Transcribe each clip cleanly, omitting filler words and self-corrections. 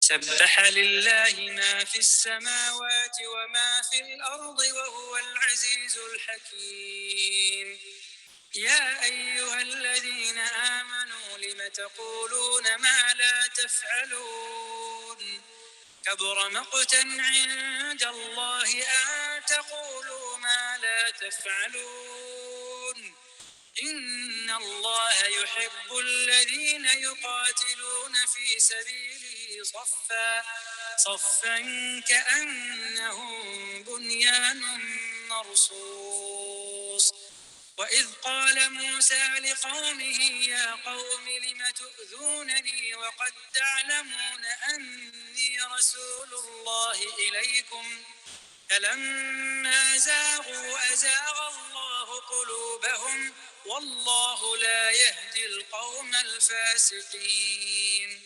سبح لله ما في السماوات وما في الأرض وهو العزيز الحكيم يا أيها الذين آمنوا لم تقولون ما لا تفعلون كبر مقتا عند الله أن تقولوا ما لا تفعلون إن الله يحب الذين يقاتلون في سبيله صفا كأنهم بنيان مرصوص وإذ قال موسى لقومه يا قوم لم تؤذونني وقد تعلمون أني رسول الله إليكم فلما زاغوا أزاغ الله قلوبهم والله لا يهدي القوم الفاسقين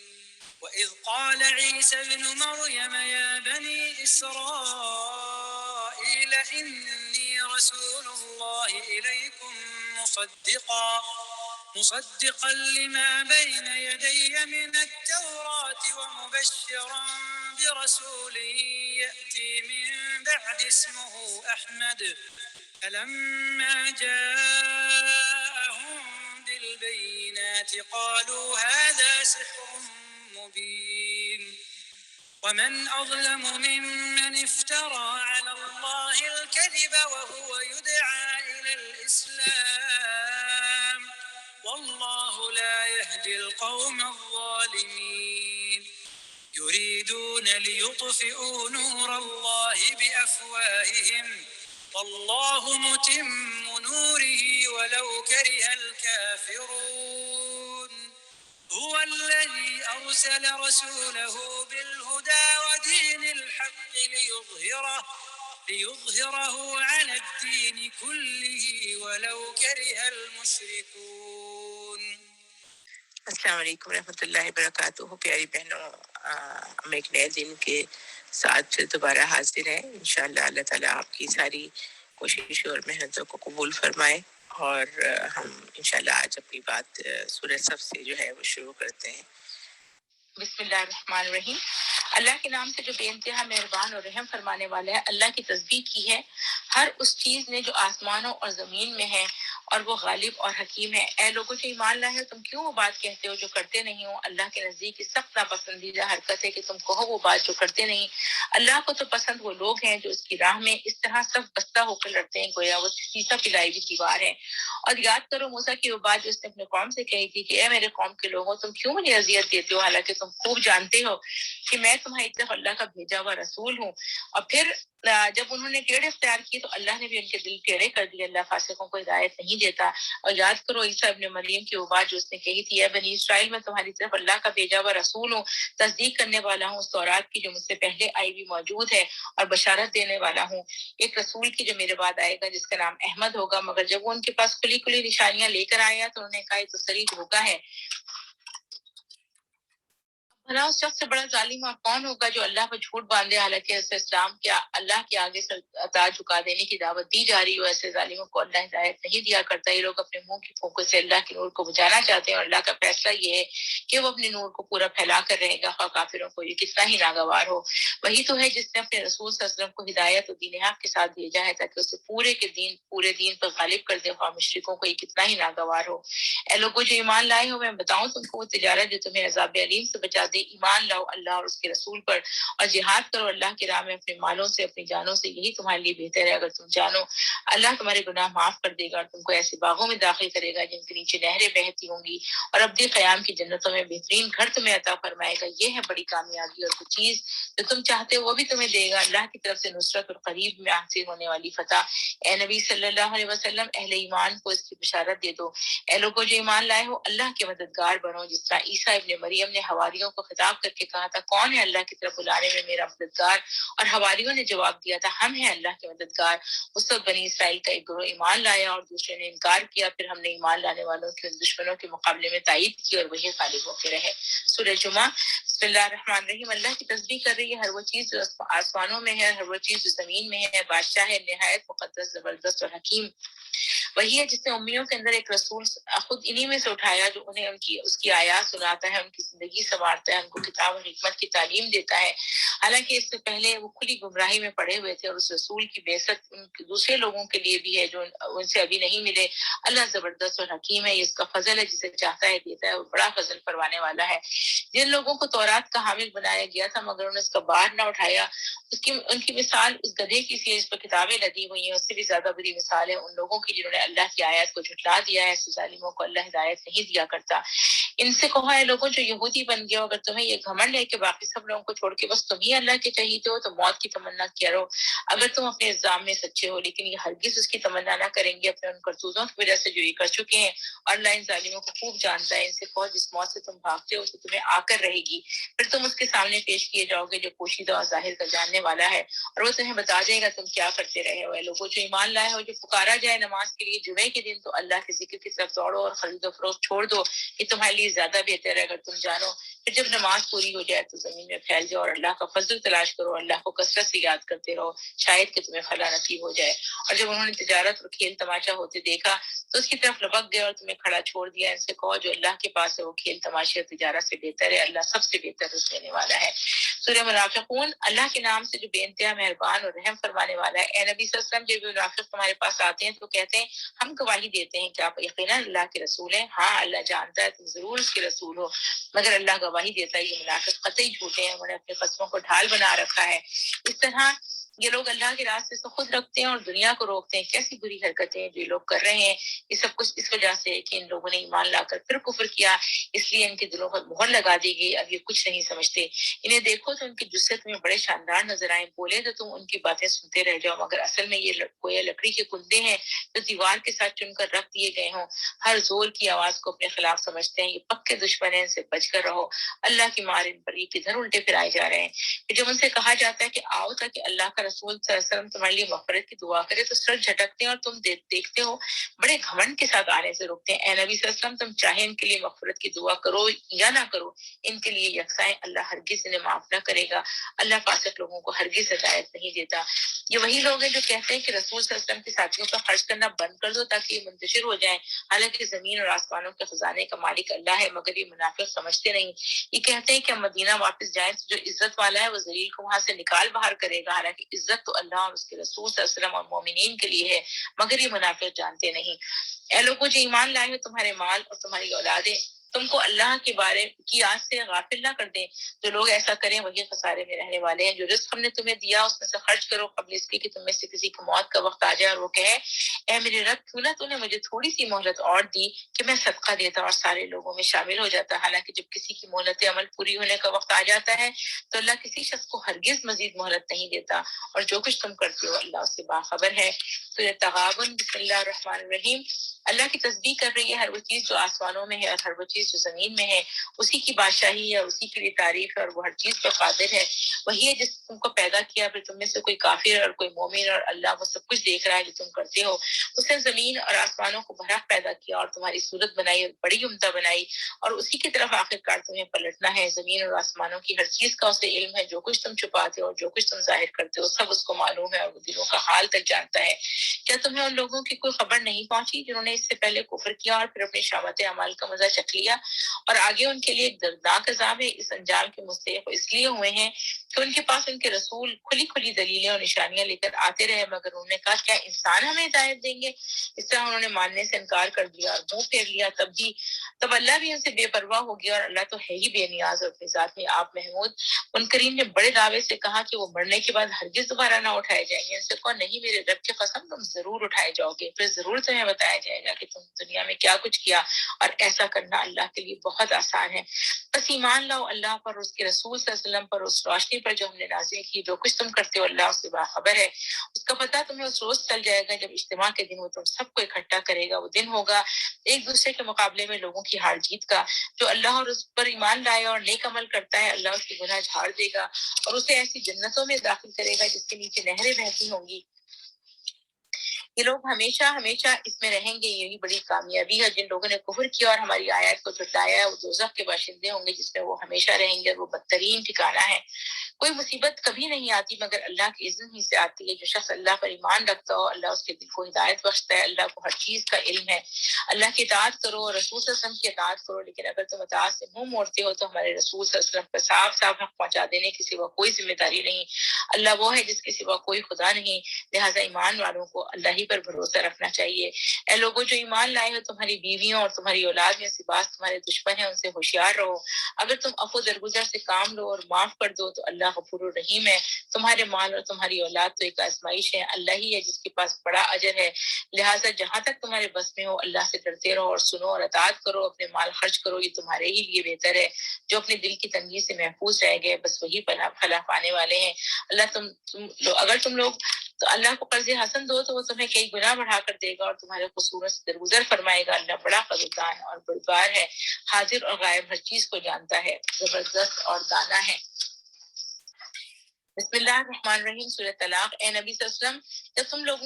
وإذ قال عيسى ابن مريم يا بني إسرائيل إني رسول الله إليكم مصدقا لما بين يدي من التوراة ومبشرا برسول يأتي من بعد اسمه أحمد فلما جاءهم بالبينات قالوا هذا سحر مبين ومن أظلم ممن افترى على الله الكذب وهو يدعى إلى الإسلام والله لا يهدي القوم الظالمين يريدون ليطفئوا نور الله بأفواههم والله متم نوره ولو كره الكافرون هو الذي أرسل رسوله بالهدى ودين الحق ليظهره على الدين كله ولو كره المشركون. السلام علیکم ورحمۃ اللہ وبرکاتہ. پیاری بہنوں، ہم ایک نئے دن کے ساتھ پھر دوبارہ حاضر ہیں. انشاءاللہ اللہ تعالیٰ آپ کی ساری کوشش اور محنتوں کو قبول فرمائے، اور ہم انشاءاللہ آج اپنی بات سورہ صف سے جو ہے وہ شروع کرتے ہیں. بسم اللہ الرحمن الرحیم. اللہ کے نام سے جو بے انتہا مہربان اور رحم فرمانے والا ہے. اللہ کی تسبیح کی ہے ہر اس چیز نے جو آسمانوں اور زمین میں ہے، اور وہ غالب اور حکیم ہے. اے لوگوں جو ایمان لائے ہو، تم کیوں وہ بات کہتے ہو جو کرتے نہیں ہو؟ اللہ کے نزدیک سخت ناپسندیدہ حرکت ہے کہ تم کہو وہ بات جو کرتے نہیں. اللہ کو تو پسند وہ لوگ ہیں جو اس کی راہ میں اس طرح سب بستہ ہو کر لڑتے ہیں گویا وہ سیسا پلائی ہوئی دیوار ہے. اور یاد کرو موسیٰ کی وہ بات جو اس نے اپنے قوم سے کہی تھی کہ اے میرے قوم کے لوگوں، تم کیوں مجھے اذیت دیتے ہو، حالانکہ تم خوب جانتے ہو کہ میں تمہاری طرف اللہ کا بھیجا ہوا رسول ہوں. اور پھر جب انہوں نے ٹیڑھے اختیار کیے تو اللہ نے بھی ان کے دل ٹیڑھے کر دیے. اللہ فاسقوں کو ہدایت نہیں دیتا. اور یاد کرو عیسیٰ ابن مریم کی وہ بات جو اس نے کہی تھی، اے بنی اسرائیل، میں تمہاری طرف اللہ کا بھیجا ہوا رسول ہوں، تصدیق کرنے والا ہوں اس تورات کی جو مجھ سے پہلے آئی بھی موجود ہے، اور بشارت دینے والا ہوں ایک رسول کی جو میرے بعد آئے گا جس کا نام احمد ہوگا. مگر جب وہ ان کے پاس کھلی کھلی نشانیاں لے کر آیا تو انہوں نے کہا یہ تو صریح دھوکہ ہے. بھلا اس شخص سے بڑا ظالم اور کون ہوگا جو اللہ پر جھوٹ باندھے حالانکہ اسے اسلام کیا اللہ کے آگے سر جھکا دینے کی دعوت دی جا رہی ہو. ایسے ظالموں کو اللہ ہدایت نہیں دیا کرتا. یہ لوگ اپنے منہ کی پھونکوں سے اللہ کے نور کو بجھانا چاہتے ہیں، اور اللہ کا فیصلہ یہ ہے کہ وہ اپنے نور کو پورا پھیلا کر رہے گا خواہ کافروں کو یہ کتنا ہی ناگوار ہو. وہی تو ہے جس نے اپنے رسول صلی اللہ علیہ وسلم کو ہدایت اور دین حق کے ساتھ بھیجا ہے تاکہ اسے پورے دین پر غالب کر دے خواہ مشرکوں کو یہ کتنا ہی ناگوار ہو. اے لوگوں جو ایمان لائے ہو، میں بتاؤں تم کو وہ تجارت جو تمہیں عذاب علیم سے بچا دے. ایمان لاؤ اللہ اور اس کے رسول پر، اور جہاد کرو اللہ کی راہ میں اپنے مالوں سے اپنی جانوں سے، یہی تمہارے لیے بہتر ہے اگر تم جانو. اللہ تمہارے گناہ معاف کر دے گا اور تم کو ایسے باغوں میں داخل کرے گا جن کے نیچے نہریں بہتی ہوں گی، اور ابدی قیام کی جنتوں میں بہترین گھر تمہیں عطا فرمائے گا. یہ ہے بڑی کامیابی، اور وہ چیز جو تم چاہتے ہو وہ بھی تمہیں دے گا، اللہ کی طرف سے نصرت اور قریب میں حاصل ہونے والی فتح. اے نبی صلی اللہ علیہ وسلم، اہل ایمان کو اس کی بشارت دے دو. اے لوگوں جو ایمان لائے ہو، اللہ کے مددگار بنو، جس طرح عیسیٰ ابن مریم نے حواریوں کو خطاب کر کے کہا تھا کون ہے اللہ کی طرف بلانے میں میرا مددگار، اور حواریوں نے جواب دیا تھا ہم ہیں اللہ کے مددگار. اس وقت بنی اسرائیل کا ایک گروہ ایمان لایا اور دوسرے نے انکار کیا، پھر ہم نے ایمان لانے والوں کے دشمنوں کے مقابلے میں تائید کی اور وہی غالب ہو کے رہے. سورہ جمعہ. بسم اللہ الرحمن الرحیم. اللہ کی تسبیح کر رہی ہے ہر وہ چیز جو آسمانوں میں ہے، ہر وہ چیز جو زمین میں ہے. بادشاہ ہے نہایت مقدس، زبردست اور حکیم. وہی ہے جس نے امیوں کے اندر ایک رسول خود انہی میں سے اٹھایا جو انہیں اس کی آیات سناتا ہے، ان کی زندگی سنوارتا ہے، ان کو کتاب اور حکمت کی تعلیم دیتا ہے۔ حالانکہ اس سے پہلے وہ کھلی گمراہی میں پڑے ہوئے تھے، اور اس رسول کی بعثت ان دوسرے لوگوں کے لیے بھی ہے جو ان سے ابھی نہیں ملے۔ اللہ زبردست اور حکیم ہے، یہ اس کا فضل ہے، جسے چاہتا ہے دیتا ہے، اور بڑا فضل فرمانے والا ہے۔ جن لوگوں کو تورات کا حامل بنایا گیا تھا مگر انہوں نے اس کا بار نہ اٹھایا، ان کی مثال اس گدھے کی سی ہے جس پر کتابیں لدی ہوئی ہیں، اس سے بھی زیادہ بری مثال ہے ان لوگوں کی جنہوں نے اللہ کی آیات کو جھٹلا دیا ہے۔ ایسے ظالموں کو اللہ ہدایت نہیں دیا کرتا۔ ان سے کہا ہے لوگوں جو یہودی بن گئے ہو، اگر تمہیں یہ گھمنڈ ہے کہ باقی سب لوگوں کو چھوڑ کے بس تم ہی اللہ کے چہیتے ہو تو موت کی تمنا کیا رہو اگر تم اپنے الزام میں سچے ہو، لیکن یہ ہرگز اس کی تمنا نہ کریں گے اپنے ان کرتوتوں کی وجہ سے جو یہ کر چکے ہیں، اور اللہ ان ظالموں کو خوب جانتا ہے۔ ان سے کہو جس موت سے تم بھاگتے ہو تو تمہیں آ کر رہے گی، پھر تم اس کے سامنے پیش کیے جاؤ گے جو پوشیدہ اور ظاہر کا جاننے والا ہے، اور وہ تمہیں بتا دے گا تم کیا کرتے رہے ہو۔ اے لوگوں جو ایمان لائے ہو، جو پکارا جائے نماز کے لیے جمعے کے دن تو اللہ کے ذکر کی طرف دوڑو اور خرید و فروخت چھوڑ دو، یہ تمہارے لیے زیادہ بہتر ہے اگر تم جانو۔ پھر جب نماز پوری ہو جائے تو زمین میں پھیل جاؤ اور اللہ کا فضل تلاش کرو، اللہ کو کثرت سے یاد کرتے رہو، شاید کہ تمہیں فلاح نصیب ہو جائے۔ اور جب انہوں نے تجارت اور کھیل تماشا ہوتے دیکھا تو اس کی طرف لپک گئے اور تمہیں کھڑا چھوڑ دیا۔ ان سے کہو جو اللہ کے پاس ہے وہ کھیل تماشے اور تجارت سے بہتر ہے، اللہ سب سے بہتر رزق دینے والا ہے۔ سورہ منافقون، اللہ کے نام سے جو بے انتہا مہربان اور رحم فرمانے والا ہے۔ اے نبی صلی اللہ علیہ وسلم، جب منافق تمہارے پاس آتے ہیں تو کہتے ہیں ہم گواہی دیتے ہیں کہ آپ یقیناً اللہ کے رسول ہیں۔ ہاں اللہ جانتا ہے تم ضرور اس کے رسول ہو، مگر اللہ گواہی دیتا ہے یہ منافق قطعی جھوٹے ہیں، انہوں نے اپنے قسموں کو ڈھال بنا رکھا ہے۔ اس طرح یہ لوگ اللہ کے راستے سے خود رکھتے ہیں اور دنیا کو روکتے ہیں۔ کیسی بری حرکتیں جو یہ لوگ کر رہے ہیں۔ یہ سب کچھ اس وجہ سے ہے کہ ان لوگوں نے ایمان لا کر پھر کفر کیا، اس لیے ان کے دلوں پر مہر لگا دی گئی، اب یہ کچھ نہیں سمجھتے۔ انہیں دیکھو تو ان کی جثت تمہیں بڑے شاندار نظر آئیں، بولے تو تم ان کی باتیں سنتے رہ جاؤ، مگر اصل میں یہ گویا لکڑی کے کندے ہیں جو دیوار کے ساتھ چن کر رکھ دیے گئے ہوں۔ ہر زور کی آواز کو اپنے خلاف سمجھتے ہیں، یہ پکے دشمن ہیں، ان سے بچ کر رہو۔ اللہ کی مار ان پر یہ کدھر الٹے پھرائے جا رہے ہیں۔ کہ جب ان سے کہا جاتا ہے کہ آؤ تاکہ اللہ کا رسول صلی اللہ علیہ وسلم تمہارے لیے مغفرت کی دعا کرے تو سر جھٹکتے ہیں اور تم دیکھتے ہو بڑے گھمنڈ کے ساتھ آنے سے روکتے ہیں۔ اے نبی صلی اللہ علیہ وسلم، تم چاہے ان کے لیے مغفرت کی دعا کرو یا نہ کرو، ان کے لیے یکساں ہے، اللہ ہرگز انہیں معاف نہ کرے گا۔ اللہ فاسق لوگوں کو ہرگز ہدایت نہیں دیتا۔ یہ وہی لوگ ہیں جو کہتے ہیں کہ رسول صلی اللہ علیہ وسلم کے ساتھیوں پر خرچ کرنا بند کر دو تاکہ یہ منتشر ہو جائیں، حالانکہ زمین اور آسمانوں کے خزانے کا مالک اللہ ہے، مگر یہ منافق سمجھتے نہیں۔ یہ کہتے ہیں کہ ہم مدینہ واپس جائیں تو جو عزت والا ہے وہ ذلیل کو وہاں سے نکال باہر کرے گا، حالانکہ عزت تو اللہ اور اس کے رسول صلی اللہ علیہ وسلم اور مومنین کے لیے ہے، مگر یہ منافق جانتے نہیں۔ اے لوگوں جو ایمان لائے ہو، تمہارے مال اور تمہاری اولادیں تم کو اللہ کے بارے کی یاد سے غافل نہ کر دیں۔ جو لوگ ایسا کریں وہی خسارے میں رہنے والے ہیں۔ جو رزق ہم نے تمہیں دیا اس میں سے خرچ کرو قبل اس کے کہ تم میں سے کسی کو موت کا وقت آ جائے اور وہ کہے اے میرے رب، کیوں نہ تو نے مجھے تھوڑی سی مہلت اور دی کہ میں صدقہ دیتا اور سارے لوگوں میں شامل ہو جاتا۔ حالانکہ جب کسی کی مہلت عمل پوری ہونے کا وقت آ جاتا ہے تو اللہ کسی شخص کو ہرگز مزید مہلت نہیں دیتا، اور جو کچھ تم کرتے ہو اللہ اس سے باخبر ہے۔ سورہ تغابن، بسم اللہ الرحمن الرحیم۔ اللہ کی تسبیح کر رہی ہے ہر وہ چیز جو آسمانوں میں ہے اور ہر وہ چیز جو زمین میں ہے، اسی کی بادشاہی ہے، اسی کے لیے تعریف ہے، اور وہ ہر چیز پر قادر ہے۔ وہی ہے جس نے تم کو پیدا کیا، پھر تم میں سے کوئی کافر اور کوئی مومن، اور اللہ وہ سب کچھ دیکھ رہا ہے جو تم کرتے ہو۔ اس نے زمین اور آسمانوں کو بھرا پیدا کیا اور تمہاری صورت بنائی اور بڑی عمدہ بنائی، اور اسی کی طرف آخر کار تمہیں پلٹنا ہے۔ زمین اور آسمانوں کی ہر چیز کا اسے علم ہے، جو کچھ تم چھپاتے ہو اور جو کچھ تم ظاہر کرتے ہو سب اس کو معلوم ہے، اور وہ دلوں کا حال تک جانتا ہے۔ کیا تمہیں ان لوگوں کی کوئی خبر نہیں پہنچی جنہوں نے اس سے پہلے کفر کیا اور پھر اپنی شامت اعمال کا مزہ چکھ لیا، اور آگے ان کے لیے ایک دردناک عذاب ہے۔ اس انجام کے مستحق اس لیے ہوئے ہیں کہ ان کے پاس ان کے رسول کھلی کھلی دلیلیں اور نشانیاں لے کر آتے رہے، مگر انہوں نے کہا کیا انسان ہمیں ہدایت دیں گے؟ اس طرح انہوں نے ماننے سے انکار کر دیا اور منہ پھیر لیا، تب اللہ بھی ان سے بے پرواہ ہو گیا، اور اللہ تو ہے ہی بے نیاز اور اپنی ذات میں آپ محمود۔ منکرین نے بڑے دعوے سے کہا کہ وہ مرنے کے بعد ہرگز دوبارہ نہ اٹھائے جائیں گے۔ ان سے کہا نہیں، میرے رب کی قسم تم ضرور اٹھائے جاؤ گے، پھر ضرور تمہیں بتایا جائے گا کہ تم دنیا میں کیا کچھ کیا، اور ایسا کرنا اللہ کے لیے بہت آسان ہے۔ بس ایمان لاؤ اللہ پر، اس کے رسول صلی اللہ علیہ وسلم پر، اس روشنی پر جو ہم نے نازل کی، جو کچھ تم کرتے ہو اللہ اس سے باخبر ہے۔ اس کا پتہ تمہیں اس روز چل جائے گا جب اجتماع کے دن وہ تم سب کو اکٹھا کرے گا۔ وہ دن ہوگا ایک دوسرے کے مقابلے میں لوگوں کی ہار جیت کا۔ جو اللہ اور اس پر ایمان لائے اور نیک عمل کرتا ہے اللہ اس کے گناہ جھاڑ دے گا اور اسے ایسی جنتوں میں داخل کرے گا جس کے نیچے نہریں بہتی ہوں گی۔ یہ لوگ ہمیشہ ہمیشہ اس میں رہیں گے، یہی بڑی کامیابی ہے۔ جن لوگوں نے کفر کیا اور ہماری آیات کو جھٹلایا ہے وہ دوزخ کے باشندے ہوں گے جس میں وہ ہمیشہ رہیں گے، اور وہ بدترین ٹھکانہ ہے۔ کوئی مصیبت کبھی نہیں آتی مگر اللہ کی اذن ہی سے آتی ہے۔ جو شخص اللہ پر ایمان رکھتا ہو اللہ اس کے دل کو ہدایت بخشتا ہے، اللہ کو ہر چیز کا علم ہے۔ اللہ کی اطاعت کرو اور رسول صلی اللہ علیہ وسلم کی اطاعت کرو، لیکن اگر تم اطاعت سے منہ موڑتے ہو تو ہمارے رسول صلی اللہ علیہ وسلم پر صاف صاف حق پہنچا دینے کے سوا کوئی ذمہ داری نہیں۔ اللہ وہ ہے جس کے سوا کوئی خدا نہیں، لہٰذا ایمان والوں کو اللہ ہی پر بھروسہ رکھنا چاہیے۔ اے لوگوں جو ایمان لائے ہو، تمہاری بیویوں اور تمہاری اولاد میں سے بعض تمہارے دشمن ہیں، ان سے ہوشیار رہو۔ اگر تم عفو درگزر سے کام لو اور معاف کر دو تو اللہ غفور الرحیم ہے۔ تمہارے مال اور تمہاری اولاد تو ایک آزمائش ہے، اللہ ہی ہے جس کے پاس بڑا اجر ہے۔ لہٰذا جہاں تک تمہارے بس میں ہو اللہ سے ڈرتے رہو اور سنو اور اطاعت کرو، اپنے مال خرچ کرو، یہ تمہارے ہی لیے بہتر ہے۔ جو اپنے دل کی تنگی سے محفوظ رہ گئے بس وہی فلاح پانے والے ہیں۔ اگر تم لوگ تو اللہ کو قرض حسن دو تو وہ تمہیں کئی گنا بڑھا کر دے گا اور تمہارے قصوروں سے درگزر فرمائے گا۔ اللہ بڑا قدردان اور بردبار ہے، حاضر اور غائب ہر چیز کو جانتا ہے، زبردست اور دانا ہے۔ بسم اللہ الرحمن الرحیم، سورہ طلاق۔ اے نبی صلی اللہ علیہ وسلم، جب تم لوگ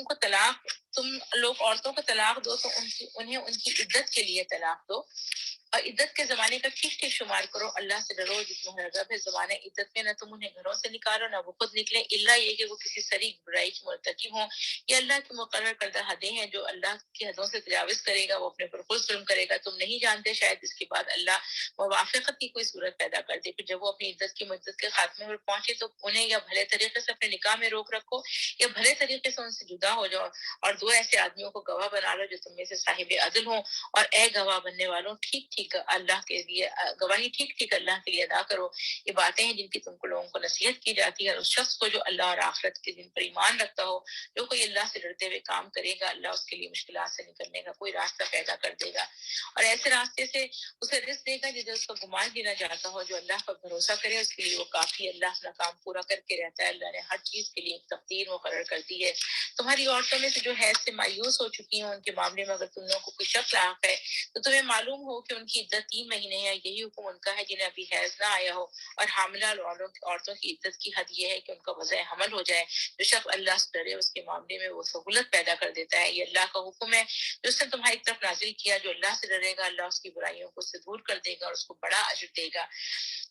عورتوں کو طلاق دو تو انہیں ان کی عدت کے لیے طلاق دو اور عدت کے زمانے کا ٹھیک ٹھیک شمار کرو۔ اللہ سے ڈرو جس محرب ہے زمانے عدت میں، نہ تم انہیں گھروں سے نکالو نہ وہ خود نکلے، الا یہ کہ وہ کسی سری برائی کی مرتکب ہوں۔ یہ اللہ کی مقرر کردہ حدیں ہیں، جو اللہ کی حدوں سے تجاوز کرے گا وہ اپنے پر خود ظلم کرے گا۔ تم نہیں جانتے شاید اس کے بعد اللہ موافقت کی کوئی صورت پیدا کر دے، پھر جب وہ اپنی عدت کی مدت کے خاتمے پر پہنچے تو انہیں یا بھلے طریقے سے اپنے نکاح میں روک رکھو یا بھلے طریقے سے ان سے جدا ہو جاؤ، اور دو ایسے آدمیوں کو گواہ بنا لو جو تم میں سے صاحب عدل ہوں، اور اے گواہ بننے والوں ٹھیک ٹھیک اللہ کے لیے گواہی ٹھیک ٹھیک اللہ کے لیے ادا کرو۔ یہ باتیں ہیں جن کی تم کو لوگوں کو نصیحت کی جاتی ہے، اور اس شخص کو جو اللہ اور آخرت کے دن پر ایمان رکھتا ہو، جو کوئی اللہ سے ڈرتے ہوئے کام کرے گا اللہ اس کے لیے مشکلات سے نکلنے کا کوئی راستہ پیدا کر دے گا، اور ایسے راستے سے اسے رزق دے گا جسے اس کا گمان بھی نہ جاتا ہو۔ جو اللہ پر بھروسہ کرے اس کے لیے وہ کافی، اللہ اپنا کام پورا کر کے رہتا ہے۔ اللہ نے ہر چیز کے لیے ایک تقدیر مقرر کر دی ہے۔ تمہاری عورتوں میں سے جو حیض سے مایوس ہو چکی ہیں ان کے معاملے میں اگر تم لوگوں کو کوئی شک لاحق ہے تو تمہیں معلوم ہو کہ ان کی عدت 3 مہینے ہے، یہی حکم ان کا ہے جنہیں ابھی حیض نہ آیا ہو، اور حاملہ عورتوں کی عدت کی حد یہ ہے کہ ان کا وضع حمل ہو جائے۔ جو شخص اللہ سے ڈرے اس کے معاملے میں وہ سہولت پیدا کر دیتا ہے۔ یہ اللہ کا حکم ہے جو اس نے تمہاری طرف نازل کیا۔ جو اللہ سے ڈرے گا اللہ اس کی برائیوں کو اس سے دور کر دے گا اور اس کو بڑا اجر دے گا۔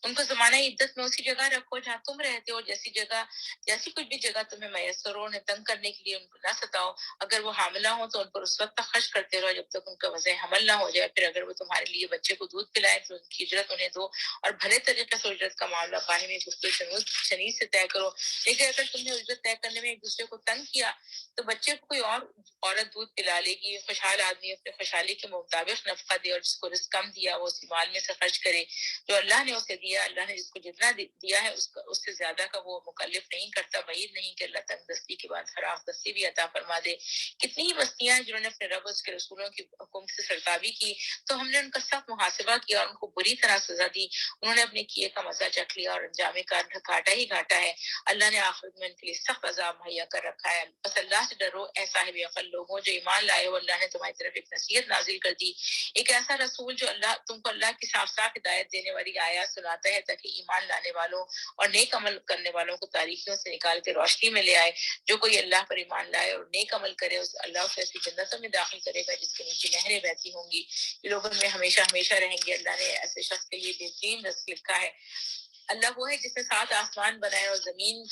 ان کو زمانہ عدت میں اسی جگہ رکھو جہاں تم رہتے ہو، جیسی کچھ بھی جگہ تمہیں میسر ہو، انہیں تنگ کرنے کے لیے ان کو نہ ستاؤ۔ اگر وہ حاملہ ہوں تو ان پر اس وقت تک خرچ کرتے رہو جب تک ان کا وضع حمل نہ ہو جائے، پھر اگر وہ تمہارے لیے بچے کو دودھ پلائے تو ان کی اجرت انہیں دو، اور بھلے طریقے سے اجرت کا معاملہ باہمی گفتگو شنیع سے طے کرو۔ لیکن اگر تم نے اجرت طے کرنے میں ایک دوسرے کو تنگ کیا تو بچے کو کوئی اور عورت دودھ پلا لے گی۔ خوشحال آدمی اپنے خوشحالی کے مطابق نفقہ دے، اور جس کو رزق کم دیا وہ اسی مال میں سے خرچ کرے جو اللہ نے اسے دیا۔ اللہ نے جس کو جتنا دیا ہے اس سے زیادہ کا وہ مکلف نہیں کرتا۔ بعید نہیں کہ اللہ تنگ دستی کے بعد فراخ دستی بھی عطا فرما دے۔ کتنی ہی بستیاں ہیں جنہوں نے اپنے رب اور اس کے رسولوں کی حکم سے سرتابی کی تو ہم نے ان کا سخت محاسبہ کیا اور ان کو بری طرح سزا دی۔ انہوں نے اپنے کیے کا مزہ چکھ لیا اور انجام کار گھاٹا ہی گھاٹا ہے۔ اللہ نے آخرت میں ان کے لیے سخت عذاب مہیا کر رکھا ہے۔ بس اللہ سے ڈرو اے صاحب عقل لوگوں جو ایمان لائے ہو، اللہ نے تمہاری طرف ایک نصیحت نازل کر دی، ایک ایسا رسول جو تم کو اللہ کی صاف صاف ہدایت دینے والی آیات سناتا ہے تاکہ ایمان لانے والوں اور نیک عمل کرنے والوں کو تاریکیوں سے نکال کے روشنی میں لے آئے۔ جو کوئی اللہ پر ایمان لائے اور نیک عمل کرے اللہ اسے ایسی جنتوں میں داخل کرے گا جس کے نیچے نہریں بہتی ہوں گی، یہ لوگ ان میں ہمیشہ ہمیشہ رہیں گے۔ اللہ نے ایسے شخص کے لیے بہترین رزق لکھا ہے۔ اللہ وہ ہے جس نے 7 آسمان بنائے اور زمین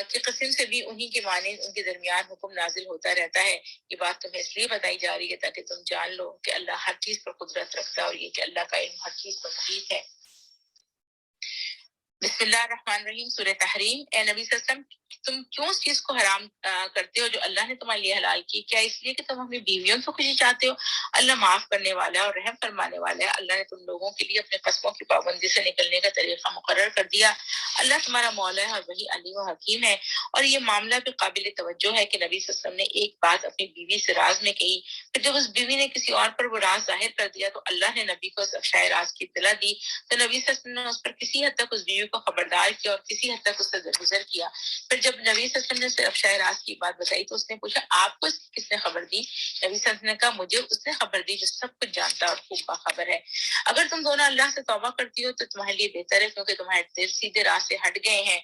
کی قسم سے بھی انہی کے مانند ان کے درمیان حکم نازل ہوتا رہتا ہے۔ یہ بات تمہیں اس لیے بتائی جا رہی ہے تاکہ تم جان لو کہ اللہ ہر چیز پر قدرت رکھتا ہے اور یہ کہ اللہ کا علم ہر چیز پر محیط ہے۔ بسم اللہ الرحمن الرحیم، سورہ تحریم۔ اے نبی صلی اللہ علیہ وسلم تم کیوں اس چیز کو حرام کرتے ہو جو اللہ نے تمہارے لیے حلال کی؟ کیا اس لیے کہ تم اپنی بیویوں سے خوشی چاہتے ہو؟ اللہ معاف کرنے والا ہے اور رحم فرمانے والا ہے۔ اللہ نے تم لوگوں کے لیے اپنے قسموں کی پابندی سے نکلنے کا طریقہ مقرر کر دیا۔ اللہ تمہارا مولا ہے اور وہی علیم و حکیم ہے۔ اور یہ معاملہ بھی قابل توجہ ہے کہ نبی صلی اللہ علیہ وسلم نے ایک بات اپنی بیوی سے راز میں کہی، پھر جب اس بیوی نے کسی اور پر وہ راز ظاہر کر دیا تو اللہ نے نبی کو اس افشائے راز کی اطلاع دی، تو نبی صلی اللہ علیہ وسلم نے اس پر کسی حد تک اس بیوی کو خبردار کیا اور کسی حد تک اس سے درگزر کیا۔ پھر جب نبی صلی اللہ علیہ وسلم نے اسے افشائے راز کی بات بتائی تو اس نے پوچھا آپ کو اس کی کس نے خبر دی؟ نبی صلی اللہ علیہ وسلم نے کہا مجھے اس نے خبر دی جو سب کچھ جانتا اور خوب باخبر ہے۔ اگر تم دونوں اللہ سے توبہ کرتی ہو تو تمہارے لیے بہتر ہے کیونکہ تمہارے دل سیدھے راہ سے ہٹ گئے ہیں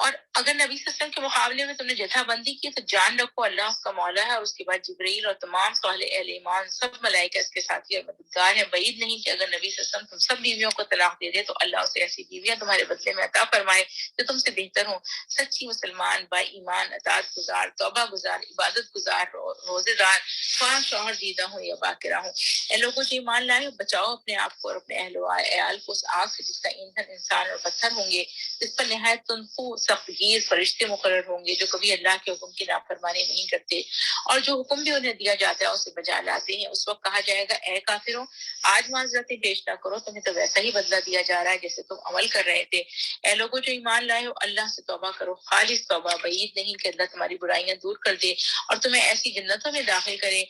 اور اگر نبی صلی اللہ علیہ وسلم کے مقابلے میں تم نے جتھا بندی کی تو جان رکھو اللہ اس کا مولا ہے، اور اس کے بعد جبرائیل اور تمام صالح اہل ایمان سب ملائکہ اس کے ساتھی اور مددگار ہیں۔ بعید نہیں کہ اگر نبی صلی اللہ علیہ وسلم تم سب بیویوں کو طلاق دے دے تو اللہ اسے ایسی بیویاں تمہارے بدلے میں عطا فرمائے جو تم سے بہتر ہوں۔ سچی مسلمان، با ایمان، اطاعت گزار، توبہ گزار، عبادت گزار، روزے دار، خواہ شوہر دیدہ ہوں یا باقرہ ہوں۔ اے لوگوں جو ایمان لائے ہو، بچاؤ اپنے آپ کو اور اپنے اہل و عیال کو اس آگ سے جس کا ایندھن انسان اور پتھر ہوں گے، اس پر نہایت تنفو سخت گیر فرشتے مقرر ہوں گے جو کبھی اللہ کے حکم کی نافرمانی نہیں کرتے، اور جو حکم بھی انہیں دیا جاتا ہے اسے بجا لاتے ہیں۔ اس وقت کہا جائے گا اے کافروں، آج معذرتیں پیش نہ کرو، تمہیں تو ویسا ہی بدلہ دیا جا رہا ہے جیسے تم عمل کر رہے تھے۔ اے لوگوں جو ایمان لائے ہو، اللہ سے توبہ کرو، خالص توبہ، بعید نہیں کہ اللہ تمہاری برائیاں دور کر دے اور تمہیں ایسی جنتوں میں داخل کرے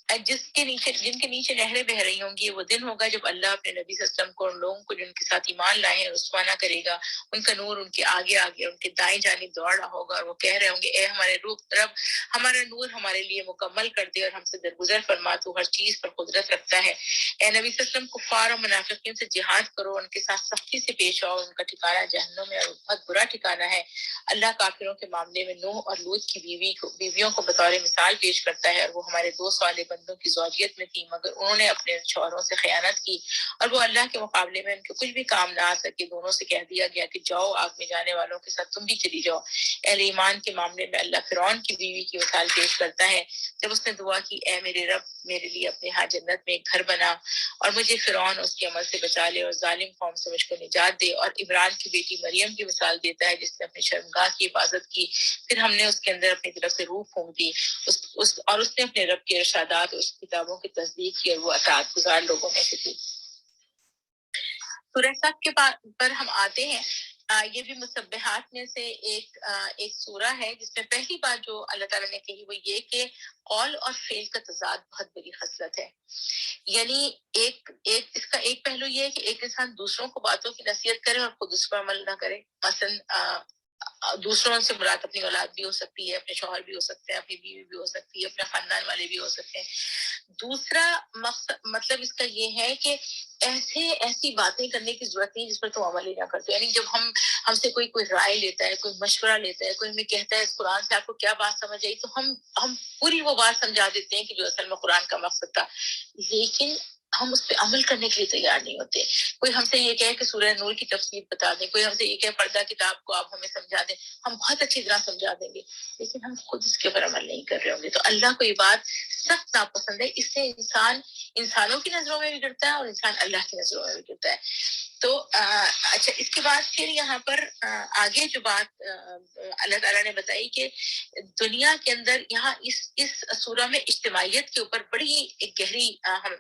جن کے نیچے نہریں بہ رہی ہوں گی۔ وہ دن ہوگا جب اللہ اپنے نبی صلی اللہ علیہ وسلم کو ان لوگوں کو جن کے ساتھ ایمان لائے ہیں رسوا نہ کرے گا۔ ان کا نور ان کے آگے آگے ان کے دائیں جانب دوڑ رہا ہوگا، اور وہ کہہ رہے ہوں گے اے ہمارے رب، ہمارا نور ہمارے لیے مکمل کر دے اور ہم سے درگزر فرما، تو ہر چیز پر قدرت رکھتا ہے۔ اے نبی صلی اللہ علیہ وسلم، کفار اور منافقین سے جہاد کرو، ان کے ساتھ سختی سے پیش آؤ، ان کا ٹھکانہ جہنم ہے اور بہت برا ٹھکانہ ہے۔ اللہ کافروں کے معاملے میں نوح اور لوط کی بیویوں کو بطور مثال پیش کرتا ہے، اور وہ ہمارے دو صالح بندوں کی زوجیت میں تھی، مگر انہوں نے اپنے شوہروں سے خیانت کی اور وہ اللہ کے مقابلے میں ان کے کچھ بھی کام نہ آ سکے۔ دونوں سے کہہ دیا گیا کہ جاؤ، آگ میں جانے والوں کے ساتھ تم بھی چلی جاؤ۔ اہل ایمان کے معاملے میں اللہ فرعون کی بیوی کی مثال پیش کرتا ہے، جب اس نے دعا کی اے میرے رب، میرے لیے اپنے ہاں جنت میں ایک گھر بنا اور مجھے فرعون اس کے عمل سے بچا لے اور ظالم قوم سے مجھ کو نجات دے۔ اور عمران کی بیٹی مریم کی مثال دیتا ہے جس نے اپنی شرمگاہ کی حفاظت کی، پھر ہم نے اس کے اندر اپنی طرف سے روح پھونک دی، اور اس نے اپنے رب کے ارشادات اور اس کتابوں کی تصدیق کی، اور وہ اطاعت گزار لوگوں میں سے تھی۔ سورہ صف کے پر ہم آتے ہیں۔ یہ بھی مسبحات میں سے ایک سورہ ہے جس میں پہلی بات جو اللہ تعالیٰ نے کہی وہ یہ کہ قول اور فعل کا تضاد بہت بڑی خصلت ہے۔ یعنی اس کا ایک پہلو یہ ہے کہ ایک انسان دوسروں کو باتوں کی نصیحت کرے اور خود اس پر عمل نہ کرے۔ مثلا دوسروں سے مراد اپنی اولاد بھی ہو سکتی ہے، اپنے شوہر بھی ہو سکتے ہیں، اپنی بیوی بھی ہو سکتی ہے، اپنے خاندان والے بھی ہو سکتے ہیں۔ دوسرا مطلب اس کا یہ ہے کہ ایسی باتیں کرنے کی ضرورت نہیں جس پر تم عمل ہی نہ کرتے۔ یعنی جب ہم سے کوئی رائے لیتا ہے، کوئی مشورہ لیتا ہے، کوئی ہمیں کہتا ہے اس قرآن سے آپ کو کیا بات سمجھ آئی، تو ہم پوری وہ بات سمجھا دیتے ہیں کہ جو اصل میں قرآن کا مقصد تھا، لیکن ہم اس پہ عمل کرنے کے لیے تیار نہیں ہوتے۔ کوئی ہم سے یہ کہے کہ سورہ نور کی تفسیر بتا دیں، کوئی ہم سے یہ کہے پردہ کتاب کو آپ ہمیں سمجھا دیں، ہم بہت اچھی طرح سمجھا دیں گے، لیکن ہم خود اس کے اوپر عمل نہیں کر رہے ہوں گے۔ تو اللہ کو یہ بات سخت ناپسند ہے، اس سے انسان انسانوں کی نظروں میں بھی گرتا ہے اور انسان اللہ کی نظروں میں بھی گرتا ہے۔ تو اچھا، اس کے بعد پھر یہاں پر آگے جو بات اللہ تعالیٰ نے بتائی کہ دنیا کے اندر یہاں اس سورہ میں اجتماعیت کے اوپر بڑی ایک گہری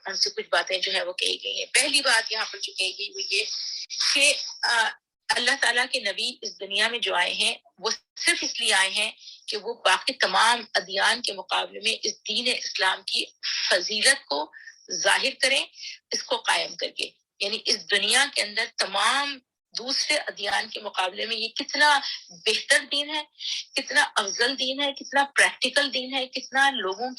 ہم سے کچھ باتیں جو ہے وہ کہی گئی ہیں۔ پہلی بات یہاں پر جو کہی گئی وہ یہ کہ اللہ تعالیٰ کے نبی اس دنیا میں جو آئے ہیں وہ صرف اس لیے آئے ہیں کہ وہ باقی تمام ادیان کے مقابلے میں اس دین اسلام کی فضیلت کو ظاہر کریں، اس کو قائم کر کے۔ یعنی اس دنیا کے اندر تمام دوسرے ادیان کے مقابلے میں یہ کتنا بہتر دین ہے، کتنا افضل دین ہے، کتنا پریکٹیکل دین ہے، کتنا لوگوں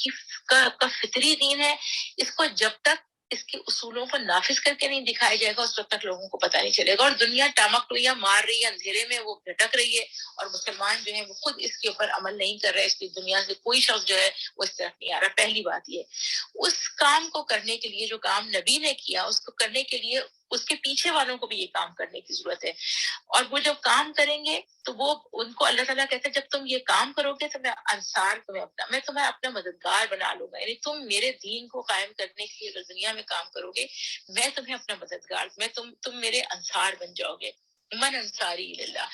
کا فطری دین ہے۔ اس کو جب تک اس کے اصولوں کو نافذ کر کے نہیں دکھایا جائے گا اس وقت تک لوگوں کو پتہ نہیں چلے گا۔ اور دنیا ٹامک ٹوئیاں مار رہی ہے، اندھیرے میں وہ بھٹک رہی ہے، اور مسلمان جو ہیں وہ خود اس کے اوپر عمل نہیں کر رہے۔ اس کی دنیا سے کوئی شخص جو ہے وہ اس طرف نہیں آ رہا۔ پہلی بات یہ، اس کام کو کرنے کے لیے جو کام نبی نے کیا اس کو کرنے کے لیے اس کے پیچھے والوں کو بھی یہ کام کرنے کی ضرورت ہے۔ اور وہ جب کام کریں گے تو وہ ان کو اللہ تعالیٰ کہتا ہے جب تم یہ کام کرو گے تو میں تمہیں اپنا مددگار بنا لوں گا۔ یعنی تم میرے دین کو قائم کرنے کے لیے اگر دنیا میں کام کرو گے، میں تمہیں اپنا مددگار، تم میرے انصار بن جاؤ گے۔ من انصاری اللہ۔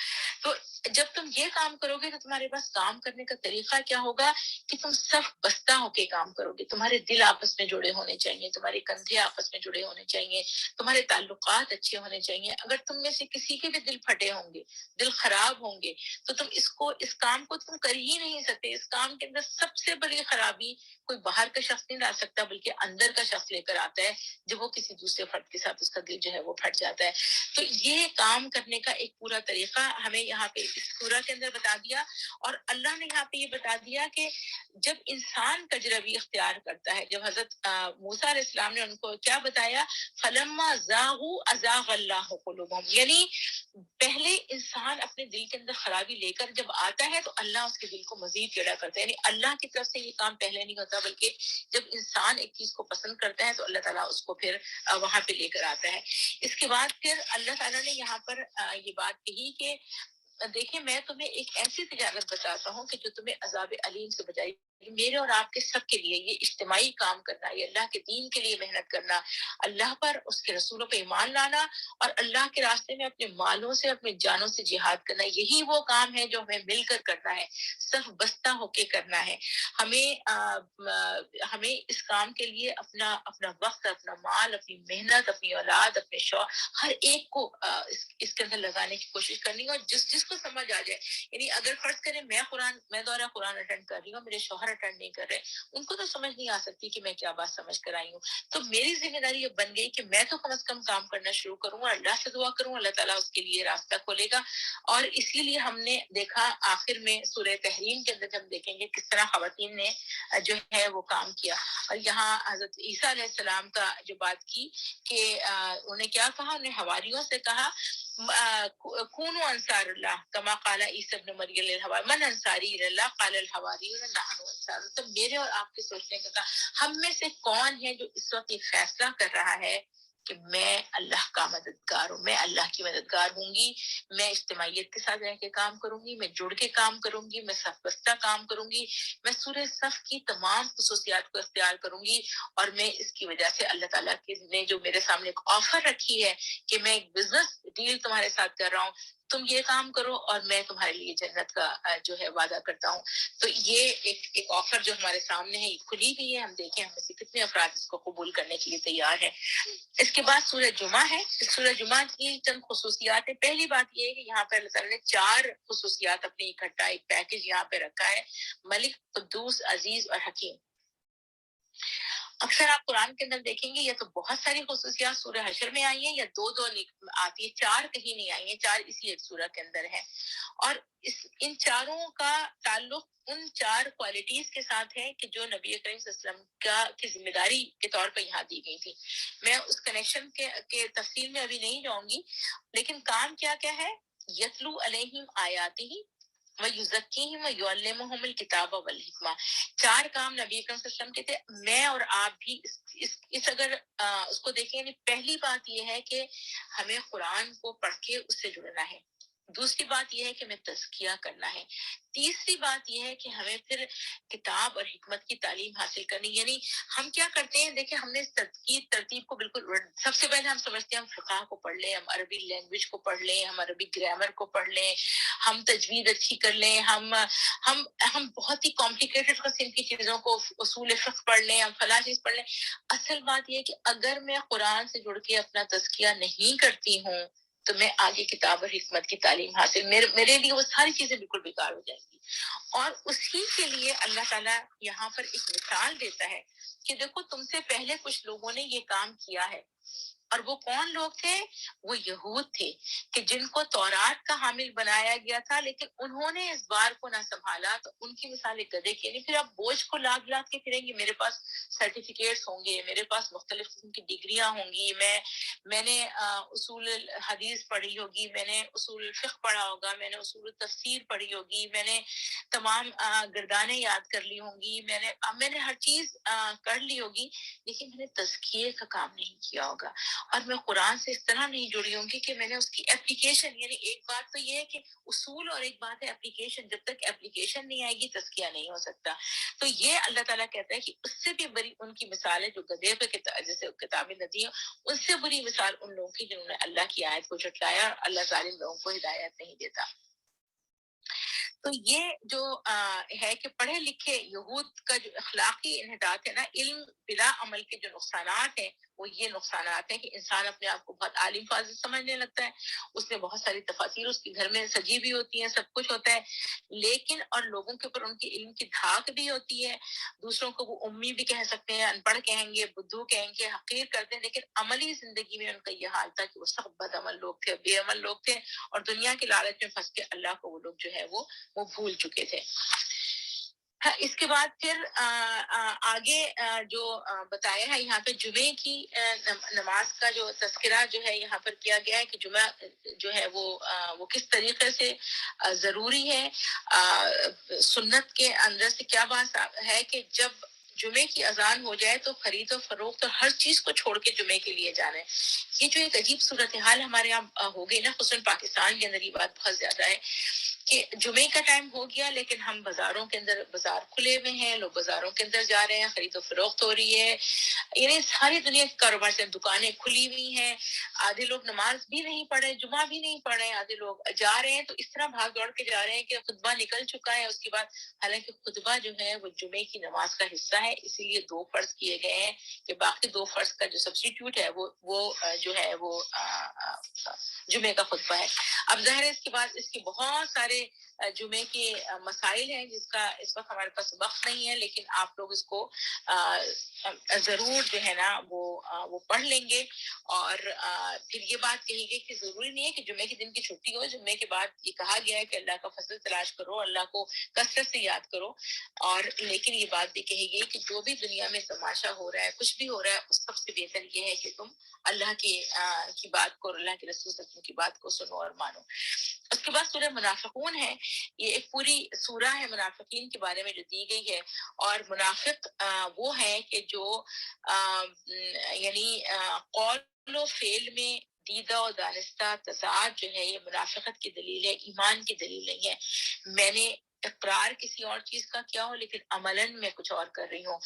تو جب تم یہ کام کرو گے تو تمہارے پاس کام کرنے کا طریقہ کیا ہوگا کہ تم سب بستہ ہو کے کام کرو گے۔ تمہارے دل آپس میں جڑے ہونے چاہیے، تمہارے کندھے آپس میں جڑے ہونے چاہیے، تمہارے تعلقات اچھے ہونے چاہیے۔ اگر تم میں سے کسی کے بھی دل پھٹے ہوں گے، دل خراب ہوں گے، تو تم اس کام کو تم کر ہی نہیں سکتے۔ اس کام کے اندر سب سے بڑی خرابی کوئی باہر کا شخص نہیں لا سکتا، بلکہ اندر کا شخص لے کر آتا ہے جب وہ کسی دوسرے فرد کے ساتھ اس کا دل جو ہے وہ پھٹ جاتا ہے۔ تو یہ کام کرنے کا ایک پورا طریقہ ہمیں یہاں پہ اس سورہ کے اندر بتا دیا، اور اللہ نے یہاں پہ یہ بتا دیا کہ جب انسان تجربی اختیار کرتا ہے، جب حضرت موسیٰ علیہ السلام نے ان کو کیا بتایا، فلما زاغوا ازاغ اللہ قلوبہم، یعنی پہلے انسان اپنے دل کے اندر خرابی لے کر جب آتا ہے تو اللہ اس کے دل کو مزید ٹیڑھا کرتا ہے. یعنی اللہ کی طرف سے یہ کام پہلے نہیں ہوتا, بلکہ جب انسان ایک چیز کو پسند کرتا ہے تو اللہ تعالیٰ اس کو پھر وہاں پہ لے کر آتا ہے. اس کے بعد پھر اللہ تعالیٰ نے یہاں پر یہ بات کہی کہ دیکھیں میں تمہیں ایک ایسی تجارت بتاتا ہوں کہ جو تمہیں عذاب علیم سے بچائے گی. میرے اور آپ کے سب کے لیے یہ اجتماعی کام کرنا, یہ اللہ کے دین کے لیے محنت کرنا, اللہ پر, اس کے رسولوں پہ ایمان لانا اور اللہ کے راستے میں اپنے مالوں سے اپنے جانوں سے جہاد کرنا, یہی وہ کام ہے جو ہمیں مل کر کرنا ہے, صرف بستہ ہو کے کرنا ہے. ہمیں اس کام کے لیے اپنا وقت, اپنا مال, اپنی محنت, اپنی اولاد, اپنے شوق, ہر ایک کو اس کے اندر لگانے کی کوشش کرنی. اور جس کو سمجھ آ جائے, یعنی اگر فرض کریں میں دورہ قرآن اٹینڈ کر رہی ہوں, میرے شوہر اٹینڈ نہیں کر رہے, ان کو تو سمجھ نہیں آ سکتی کہ میں کیا بات سمجھ کر آئی ہوں. تو میری ذمہ داری یہ بن گئی کہ میں تو کم از کم کام کرنا شروع کروں اور اللہ سے دعا کروں, اللہ تعالیٰ اس کے لیے راستہ کھولے گا. اور اسی لیے ہم نے دیکھا آخر میں سورہ تحریم کے اندر ہم دیکھیں گے کس طرح خواتین نے جو ہے وہ کام کیا. اور یہاں حضرت عیسیٰ علیہ السلام کا جو بات کی کہ انہیں کیا کہا, انہیں حواریوں سے کہا کونوا انصار اللہ کما قال عیسی ابن مریم للحواری من انصاری اللہ قال الحواریون نحن انصار. تو میرے اور آپ کے سوچنے کا ہم میں سے کون ہے جو اس وقت یہ فیصلہ کر رہا ہے کہ میں اللہ کا مددگار ہوں, میں اللہ کی مددگار ہوں گی, میں اجتماعیت کے ساتھ رہ کے کام کروں گی, میں جڑ کے کام کروں گی, میں صف بستہ کام کروں گی, میں سورہ صف کی تمام خصوصیات کو اختیار کروں گی. اور میں اس کی وجہ سے اللہ تعالیٰ نے جو میرے سامنے ایک آفر رکھی ہے کہ میں ایک بزنس ڈیل تمہارے ساتھ کر رہا ہوں, تم یہ کام کرو اور میں تمہارے لیے جنت کا جو ہے وعدہ کرتا ہوں. تو یہ ایک آفر جو ہمارے سامنے ہے, کھلی ہوئی ہے, ہم دیکھیں ہم سے کتنے افراد اس کو قبول کرنے کے لیے تیار ہیں. اس کے بعد سورہ جمعہ ہے. سورہ جمعہ کی چند خصوصیات ہے. پہلی بات یہ ہے کہ یہاں پہ اللہ تعالیٰ نے 4 خصوصیات اپنی اکٹھا ایک پیکج یہاں پہ رکھا ہے, ملک, قدوس, عزیز اور حکیم. اکثر آپ قرآن کے اندر دیکھیں گے یا تو بہت ساری خصوصیات سورہ حشر میں آئی ہیں یا 2 آتی ہے, 4 کہیں نہیں آئی ہیں, 4 اسی ایک سورہ کے اندر ہیں. اور ان چاروں کا تعلق ان 4 کوالٹیز کے ساتھ ہے کہ جو نبی کریم صلی اللہ علیہ وسلم کی ذمہ داری کے طور پر یہاں دی گئی تھی. میں اس کنیکشن کے تفصیل میں ابھی نہیں جاؤں گی, لیکن کام کیا کیا ہے, یتلو علیہم آیاتہ وَيُزَكِّيهِمْ وَيُعَلِّمُهُمُ الْكِتَابَ وَالْحِکمَہ. 4 کام نبی اکرم صلی اللہ علیہ وسلم کے تھے. میں اور آپ بھی اس اگر اس کو دیکھیں, یعنی پہلی بات یہ ہے کہ ہمیں قرآن کو پڑھ کے اس سے جڑنا ہے. دوسری بات یہ ہے کہ ہمیں تزکیہ کرنا ہے. تیسری بات یہ ہے کہ ہمیں پھر کتاب اور حکمت کی تعلیم حاصل کرنی. یعنی ہم کیا کرتے ہیں, دیکھیں ہم نے اس ترتیب کو بالکل سب سے پہلے ہم سمجھتے ہیں ہم فقہ کو پڑھ لیں, ہم عربی لینگویج کو پڑھ لیں, ہم عربی گرامر کو پڑھ لیں, ہم تجوید اچھی کر لیں, ہم بہت ہی کمپلیکیٹڈ قسم کی چیزوں کو اصول فقہ پڑھ لیں, ہم فلاں چیز پڑھ لیں. اصل بات یہ ہے کہ اگر میں قرآن سے جڑ کے اپنا تزکیہ نہیں کرتی ہوں تو میں آگے کتاب اور حکمت کی تعلیم حاصل میرے لیے وہ ساری چیزیں بالکل بیکار ہو جائیں گی. اور اسی کے لیے اللہ تعالیٰ یہاں پر ایک مثال دیتا ہے کہ دیکھو تم سے پہلے کچھ لوگوں نے یہ کام کیا ہے. اور وہ کون لوگ تھے, وہ یہود تھے کہ جن کو تورات کا حامل بنایا گیا تھا, لیکن انہوں نے اس بار کو نہ سنبھالا. تو ان کی مثال ایک گدھے کی, نہیں پھر آپ بوجھ کو لاگ کے پھریں گے, میرے پاس سرٹیفکیٹس ہوں گے, میرے پاس مختلف قسم کی ڈگریاں ہوں گی, میں نے اصول حدیث پڑھی ہوگی, میں نے اصول فقہ پڑھا ہوگا, میں نے اصول تفسیر پڑھی ہوگی, میں نے تمام گردانیں یاد کر لی ہوں گی, میں نے ہر چیز کر لی ہوگی, لیکن میں نے تزکیے کا کام نہیں کیا ہوگا. اور میں قرآن سے اس طرح نہیں جڑی ہوں گی کہ میں نے اس کی اپلیکیشن, یعنی ایک بات تو یہ ہے کہ اصول اور ایک بات ہے اپلیکیشن, جب تک اپلیکیشن نہیں آئے گی تزکیہ نہیں ہو سکتا. تو یہ اللہ تعالیٰ کہتا ہے کہ اس سے بھی بڑی ان کی مثال ہے جو گدھے پہ جیسے کتابیں ندی ہیں, ان سے بری مثال ان لوگوں کی جنہوں نے اللہ کی آیت کو جھٹلایا اور اللہ ظالم لوگوں کو ہدایت نہیں دیتا. تو یہ جو ہے کہ پڑھے لکھے یہود کا جو اخلاقی انحطاط ہے نا, علم بلا عمل کے جو نقصانات ہیں وہ یہ نقصانات ہیں کہ انسان اپنے آپ کو بہت عالم فاضل سمجھنے لگتا ہے. اس میں بہت ساری تفاسیر اس کے گھر میں سجی بھی ہوتی ہیں, سب کچھ ہوتا ہے, لیکن اور لوگوں کے اوپر ان کی علم کی دھاک بھی ہوتی ہے. دوسروں کو وہ امی بھی کہہ سکتے ہیں, ان پڑھ کہیں گے, بدھو کہیں گے, حقیر کرتے ہیں, لیکن عملی زندگی میں ان کا یہ حال تھا کہ وہ سخت بد عمل لوگ تھے, بے عمل لوگ تھے, اور دنیا کے لالچ میں پھنس کے اللہ کو وہ لوگ جو ہے وہ بھول چکے تھے. ہاں، اس کے بعد پھر آگے جو بتایا ہے یہاں پہ جمعے کی نماز کا جو تذکرہ جو ہے یہاں پر کیا گیا ہے کہ جمعہ جو ہے وہ کس طریقے سے ضروری ہے. سنت کے اندر سے کیا بات ہے کہ جب جمعے کی اذان ہو جائے تو خرید و فروخت اور ہر چیز کو چھوڑ کے جمعے کے لیے جانا ہے. یہ جو ایک عجیب صورتحال ہمارے یہاں ہو گئی نا، خصوصاً پاکستان کے اندر یہ بات بہت زیادہ ہے کہ جمعے کا ٹائم ہو گیا لیکن ہم بازاروں کے اندر، بازار کھلے ہوئے ہیں، لوگ بازاروں کے اندر جا رہے ہیں، خرید و فروخت ہو رہی ہے. یعنی ساری دنیا کے کاروبار سے دکانیں کھلی ہوئی ہیں. آدھے لوگ نماز بھی نہیں پڑھ رہے، جمعہ بھی نہیں پڑھ رہے، آدھے لوگ جا رہے ہیں تو اس طرح بھاگ دوڑ کے جا رہے ہیں کہ خطبہ نکل چکا ہے اس کے بعد. حالانکہ خطبہ جو ہے وہ جمعے کی نماز کا حصہ ہے، اسی لیے 2 فرض کیے گئے ہیں کہ باقی 2 فرض کا جو سبسٹیٹیوٹ ہے وہ جو ہے وہ جمعے کا خطبہ ہے. اب ظاہر ہے اس کے بعد اس کے بہت سارے جمعے کے مسائل ہیں جس کا اس وقت ہمارے پاس وقت نہیں ہے، لیکن آپ لوگ اس کو ضرور جو ہے نا وہ پڑھ لیں گے. اور پھر یہ بات کہی گئی کہ ضروری نہیں ہے کہ جمعے کے دن کی چھٹی ہو. جمعے کے بعد یہ کہا گیا ہے کہ اللہ کا فضل تلاش کرو، اللہ کو کثرت سے یاد کرو. اور لیکن یہ بات بھی کہی گئی کہ جو بھی دنیا میں تماشا ہو رہا ہے، کچھ بھی ہو رہا ہے، اس سب سے بہتر یہ ہے کہ تم اللہ کی بات کو اور اللہ کے رسول صلی اللہ علیہ وسلم کی بات کو سنو اور مانو. اس کے بعد سورہ منافقون ہے. یہ ایک پوری سورہ ہے منافقین کے بارے میں جو دی گئی ہے. اور منافق وہ ہے کہ جو یعنی قول و فعل میں دیدہ و دانستہ تضاد جو ہے، یہ منافقت کی دلیل ہے، ایمان کی دلیل نہیں ہے. میں نے اقرار کسی اور چیز کا کیا ہو لیکن عملاً میں کچھ اور کر رہی ہوں.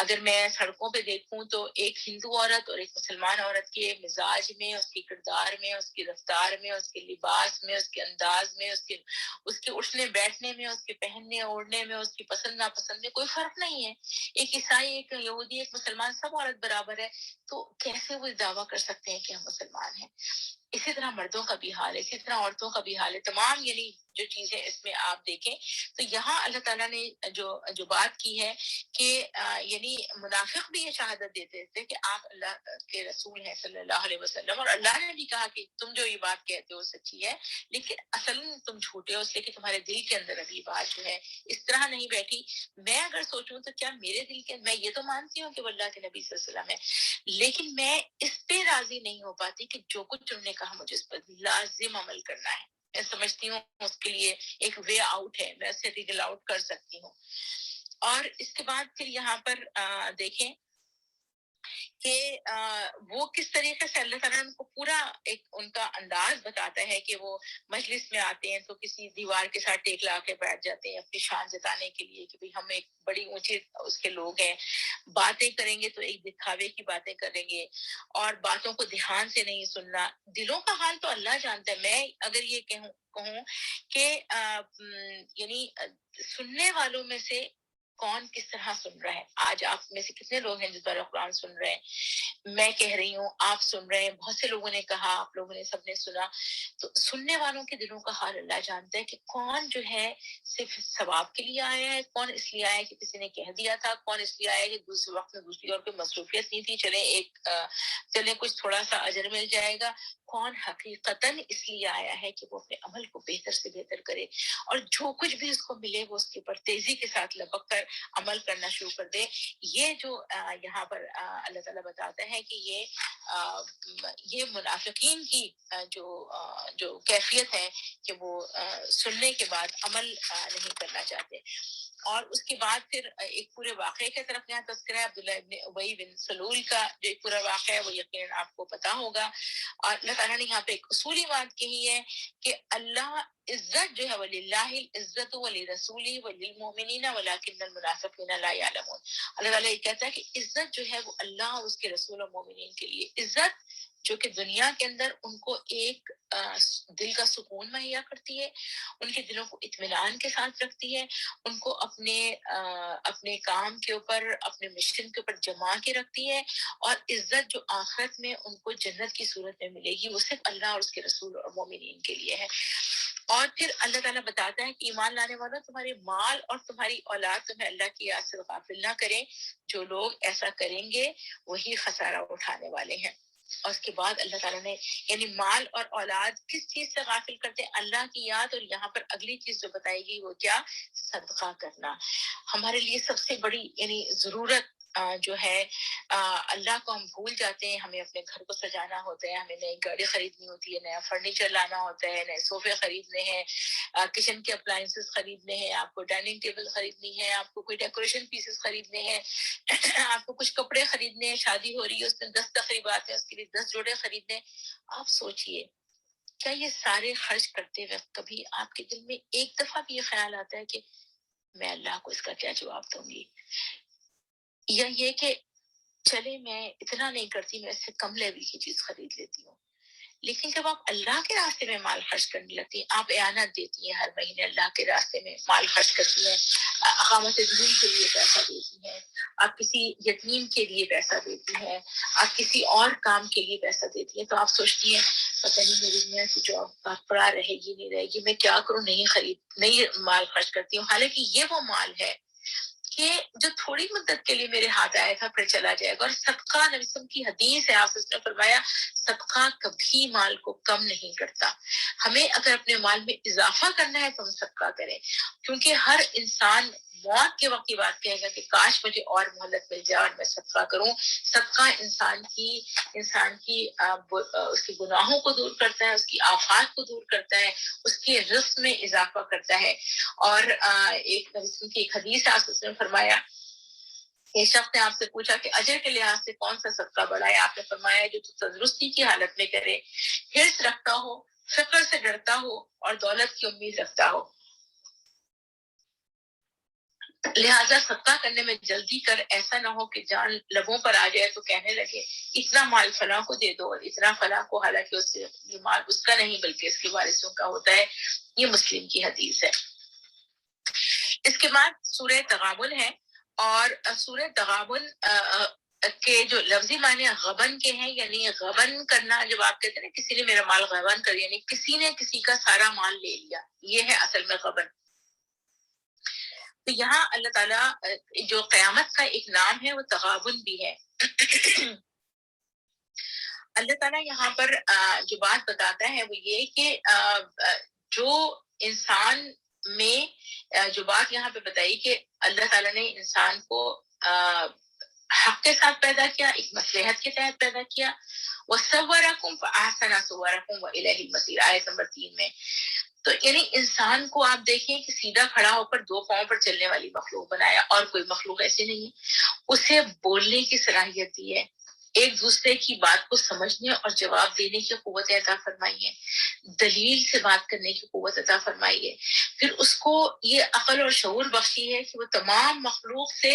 اگر میں سڑکوں پہ دیکھوں تو ایک ہندو عورت اور ایک مسلمان عورت کے مزاج میں، اس کی کردار میں، اس کی رفتار میں، اس کے لباس میں، اس کے انداز میں، اس کے اٹھنے بیٹھنے میں، اس کے پہننے اوڑھنے میں، اس کی پسند ناپسند میں کوئی فرق نہیں ہے. ایک عیسائی، ایک یہودی، ایک مسلمان، سب عورت برابر ہے. تو کیسے وہ دعویٰ کر سکتے ہیں کہ ہم مسلمان ہیں؟ اسی طرح مردوں کا بھی حال ہے، اسی طرح عورتوں کا بھی حال ہے. تمام یعنی جو چیزیں اس میں آپ دیکھیں تو یہاں اللہ تعالیٰ نے جو بات کی ہے کہ یعنی منافق بھی یہ شہادت دیتے تھے کہ آپ اللہ کے رسول ہیں صلی اللہ علیہ وسلم، اور اللہ نے بھی کہا کہ تم جو یہ بات کہتے ہو سچی ہے لیکن اصل تم جھوٹے ہو، اس لیے کہ تمہارے دل کے اندر ابھی بات جو ہے اس طرح نہیں بیٹھی. میں اگر سوچوں تو کیا میرے دل کے، میں یہ تو مانتی ہوں کہ وہ اللہ کے نبی صلی اللہ علیہ وسلم ہے، لیکن میں اس پہ راضی نہیں ہو پاتی کہ جو کچھ تم نے کہا مجھے اس پر لازم عمل کرنا ہے. میں سمجھتی ہوں اس کے لیے ایک وے آؤٹ ہے، میں اسے ریگل آؤٹ کر سکتی ہوں. اور اس کے بعد پھر یہاں پر دیکھیں کہ وہ کس طریقے سے اللہ تعالیٰ ان کو پورا ایک ان کا انداز بتاتا ہے کہ وہ مجلس میں آتے ہیں تو کسی دیوار کے ساتھ ٹیک لا کے بیٹھ جاتے ہیں اپنی شان جتانے کے لیے کہ ہم ایک بڑی اونچی اس کے لوگ ہیں. باتیں کریں گے تو ایک دکھاوے کی باتیں کریں گے اور باتوں کو دھیان سے نہیں سننا. دلوں کا حال تو اللہ جانتا ہے. میں اگر یہ کہوں کہ یعنی سننے والوں میں سے کون کس طرح سن رہا ہے. آج آپ میں سے کتنے لوگ ہیں جو دورہ قرآن سن رہے ہیں؟ میں کہہ رہی ہوں، آپ سن رہے ہیں، بہت سے لوگوں نے کہا، آپ لوگوں نے سب نے سنا. تو سننے والوں کے دلوں کا حال اللہ جانتا ہے کہ کون جو ہے صرف ثواب کے لیے آیا ہے، کون اس لیے آیا ہے کہ کسی نے کہہ دیا تھا، کون اس لیے آیا ہے کہ دوسرے وقت میں دوسری اور کوئی مصروفیت نہیں تھی، چلے کچھ تھوڑا سا اجر مل جائے گا. کون حقیقتاً اس لیے آیا ہے کہ وہ اپنے عمل کو بہتر سے بہتر کرے اور جو کچھ بھی اس کو ملے وہ اس کے اوپر تیزی کے ساتھ لپک کر عمل کرنا شروع کر دے. یہ جو یہاں پر اللہ تعالیٰ بتاتا ہے کہ یہ منافقین کی جو کیفیت ہے کہ وہ سننے کے بعد عمل نہیں کرنا چاہتے. اور اس کے بعد پھر ایک پورے واقعے کی طرف یہاں تذکرہ ہے عبداللہ ابن ابی بن سلول کا، جو ایک پورا واقعہ ہے وہ یقیناً آپ کو پتا ہوگا. اور اللہ تعالیٰ نے یہاں پہ ایک اصولی بات کہی ہے کہ اللہ عزت جو ہے وَلِلَّهِ الْعِزَّةُ وَلِرَسُولِهِ وَلِلْمُؤْمِنِينَ وَلَكِنَّ الْمُنَافِقِينَ لَا يَعْلَمُونَ. اللہ تعالیٰ یہ کہتا ہے کہ عزت جو ہے وہ اللہ اور اس کے رسول اور مومنین کے لیے. عزت جو کہ دنیا کے اندر ان کو ایک دل کا سکون مہیا کرتی ہے، ان کے دلوں کو اطمینان کے ساتھ رکھتی ہے، ان کو اپنے کام کے اوپر، اپنے مشن کے اوپر جما کے رکھتی ہے. اور عزت جو آخرت میں ان کو جنت کی صورت میں ملے گی وہ صرف اللہ اور اس کے رسول اور مومنین کے لیے ہے. اور پھر اللہ تعالیٰ بتاتا ہے کہ ایمان لانے والوں، تمہارے مال اور تمہاری اولاد تمہیں اللہ کی یاد سے غافل نہ کریں. جو لوگ ایسا کریں گے وہی خسارہ اٹھانے والے ہیں. اور اس کے بعد اللہ تعالیٰ نے یعنی مال اور اولاد کس چیز سے غافل کرتے ہیں؟ اللہ کی یاد. اور یہاں پر اگلی چیز جو بتائی گئی وہ کیا؟ صدقہ کرنا. ہمارے لیے سب سے بڑی یعنی ضرورت جو ہے اللہ کو ہم بھول جاتے ہیں. ہمیں اپنے گھر کو سجانا ہوتا ہے, ہمیں نئی گاڑی خریدنی ہوتی ہے, نیا فرنیچر لانا ہوتا ہے, نئے صوفے خریدنے ہیں, کچن کے اپلائنسز خریدنے ہیں, آپ کو ڈائننگ ٹیبل خریدنی ہے, آپ کو کوئی ڈیکوریشن پیسز خریدنے ہیں, آپ کو کچھ کپڑے خریدنے ہیں, شادی ہو رہی ہے اس میں 10 تقریبات ہیں, اس کے لیے 10 جوڑے خریدنے. آپ سوچئے کیا یہ سارے خرچ کرتے وقت کبھی آپ کے دل میں ایک دفعہ بھی یہ خیال آتا ہے کہ میں اللہ کو اس کا کیا جواب دوں گی؟ یا یہ کہ چلے میں اتنا نہیں کرتی, میں اس سے کم لیول کی چیز خرید لیتی ہوں. لیکن جب آپ اللہ کے راستے میں مال خرچ کرنے لگتی ہیں, آپ اعانت دیتی ہیں, ہر مہینے اللہ کے راستے میں مال خرچ کرتی ہیں, اقامت دین کے لیے پیسہ دیتی ہیں, آپ کسی یتیم کے لیے پیسہ دیتی ہیں, آپ کسی اور کام کے لیے پیسہ دیتی ہیں, تو آپ سوچتی ہیں پتہ نہیں میری دنیا کی جاب پڑا رہے گی نہیں رہے گی, میں کیا کروں, نہیں مال خرچ کرتی ہوں. حالانکہ یہ وہ مال ہے کہ جو تھوڑی مدت کے لیے میرے ہاتھ آیا تھا پھر چلا جائے گا. اور صدقہ نبی صلی اللہ علیہ وسلم کی حدیث ہے, آپ نے فرمایا صدقہ کبھی مال کو کم نہیں کرتا. ہمیں اگر اپنے مال میں اضافہ کرنا ہے تو ہم صدقہ کریں, کیونکہ ہر انسان موت کے وقت کی بات کہے گا کہ کاش مجھے اور مہلت مل جائے اور میں صدقہ کروں. صدقہ انسان کی اس کے گناہوں کو دور کرتا ہے, اس کی آفات کو دور کرتا ہے, اس کے رزق میں اضافہ کرتا ہے. اور ایک حدیث آپ نے فرمایا, ایک شخص نے آپ سے پوچھا کہ اجر کے لحاظ سے کون سا صدقہ بڑا ہے؟ آپ نے فرمایا جو تندرستی کی حالت میں کرے, حرص رکھتا ہو, فقر سے ڈرتا ہو اور دولت کی امید رکھتا ہو. لہذا صدقہ کرنے میں جلدی کر, ایسا نہ ہو کہ جان لبوں پر آ جائے تو کہنے لگے اتنا مال فلاں کو دے دو اور اتنا فلاں کو, حالانکہ اس سے یہ مال اس کا نہیں بلکہ اس کے وارثوں کا ہوتا ہے. یہ مسلم کی حدیث ہے. اس کے بعد سورہ تغابن ہے, اور سورہ تغابن کے جو لفظی معنی غبن کے ہیں, یعنی غبن کرنا. جب آپ کہتے ہیں کسی نے میرا مال غبن کر, یعنی کسی نے کسی کا سارا مال لے لیا, یہ ہے اصل میں غبن. تو یہاں اللہ تعالیٰ جو قیامت کا ایک نام ہے وہ تغابن بھی ہے. اللہ تعالیٰ یہاں پر جو بات بتاتا ہے وہ یہ کہ جو انسان میں جو بات یہاں پہ بتائی کہ اللہ تعالیٰ نے انسان کو حق کے ساتھ پیدا کیا, ایک مصلحت کے تحت پیدا کیا. وَصَوَّرَكُمْ فَأَحْسَنَ صُوَرَكُمْ وَإِلَيْهِ الْمَصِيرُ, آیت نمبر 3 میں. تو یعنی انسان کو آپ دیکھیں کہ سیدھا کھڑا ہو کر 2 پاؤں پر چلنے والی مخلوق بنایا, اور کوئی مخلوق ایسے نہیں ہے. اسے بولنے کی صلاحیت دی ہے, ایک دوسرے کی بات کو سمجھنے اور جواب دینے کی قوت عطا فرمائی ہے, دلیل سے بات کرنے کی قوت عطا فرمائی ہے. پھر اس کو یہ عقل اور شعور بخشی ہے کہ وہ تمام مخلوق سے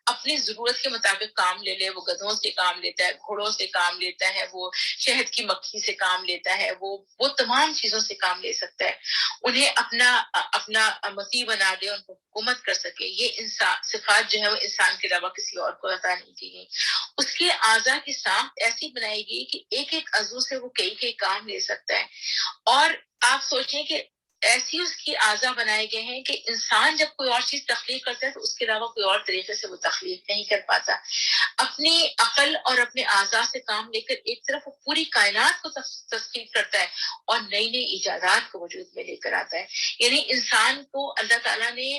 اپنی ضرورت کے مطابق کام لے لے. وہ گدھوں سے کام لیتا ہے, گھوڑوں سے کام لیتا ہے, وہ شہد کی مکھی سے کام لیتا ہے, وہ تمام چیزوں سے کام لے سکتا ہے. انہیں اپنا مطیع بنا دے, ان کو حکومت کر سکے. یہ انسان صفات جو ہے وہ انسان کے علاوہ کسی اور کو عطا نہیں کی گئی. اس کے اعضاء کی ساخت ایسی بنائی گئی کہ ایک ایک عضو سے وہ کئی کام لے سکتا ہے. اور آپ سوچیں کہ ایسی اس کی اعضاء بنائے گئے ہیں کہ انسان جب کوئی اور چیز تخلیق کرتا ہے تو اس کے علاوہ کوئی اور طریقے سے وہ تخلیق نہیں کر پاتا. اپنی عقل اور اپنے اعضاء سے کام لے کر ایک طرف وہ پوری کائنات کو تخلیق کرتا ہے اور نئی نئی ایجادات کو وجود میں لے کر آتا ہے. یعنی انسان کو اللہ تعالیٰ نے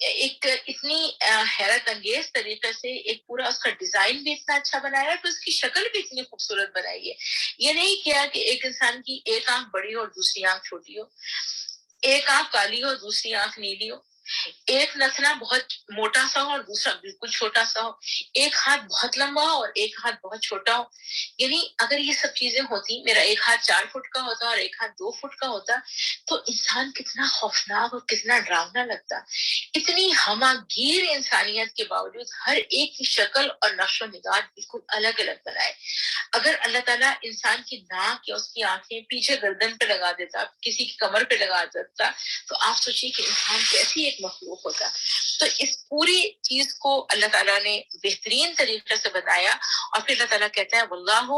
ایک اتنی حیرت انگیز طریقے سے ایک پورا اس کا ڈیزائن بھی اتنا اچھا بنایا ہے, تو اس کی شکل بھی اتنی خوبصورت بنائی ہے. یہ نہیں کیا کہ ایک انسان کی ایک آنکھ بڑی ہو اور دوسری آنکھ چھوٹی ہو, ایک آنکھ کالی ہو اور دوسری آنکھ نیلی ہو, ایک نتنا بہت موٹا سا ہو اور دوسرا بالکل چھوٹا سا ہو, ایک ہاتھ بہت لمبا ہو اور ایک ہاتھ بہت چھوٹا ہو. یعنی اگر یہ سب چیزیں ہوتی, میرا ایک ہاتھ 4 فٹ کا ہوتا اور ایک ہاتھ 2 فٹ کا ہوتا, تو انسان کتنا خوفناک اور کتنا ڈراؤنا لگتا. اتنی ہماگیر انسانیت کے باوجود ہر ایک کی شکل اور نقش و نگار بالکل الگ الگ بنائے. اگر اللہ تعالیٰ انسان کی ناک یا اس کی آنکھیں پیچھے گردن پہ لگا دیتا, کسی کی کمر پہ لگا دیتا, تو آپ سوچیے کہ انسان کیسی ایک مخلوق ہوتا. تو اس پوری چیز کو اللہ تعالیٰ نے بہترین طریقے سے بتایا. اور پھر اللہ تعالیٰ کہتا ہے واللہ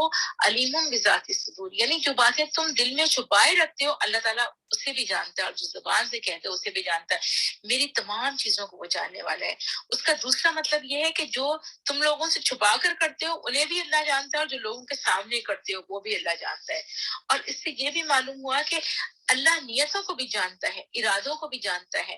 علیم بذات الصدور, یعنی جو باتیں تم دل میں چھپائے رکھتے ہو اللہ تعالیٰ اسے بھی جانتا ہے, اور جو زبان سے کہتے ہیں اسے بھی جانتا ہے. میری تمام چیزوں کو وہ جاننے والا ہے. اس کا دوسرا مطلب یہ ہے کہ جو تم لوگوں سے چھپا کر کرتے ہو انہیں بھی اللہ جانتا ہے, اور جو لوگوں کے سامنے کرتے ہو وہ بھی اللہ جانتا ہے. اور اس سے یہ بھی معلوم ہوا کہ اللہ نیتوں کو بھی جانتا ہے, ارادوں کو بھی جانتا ہے,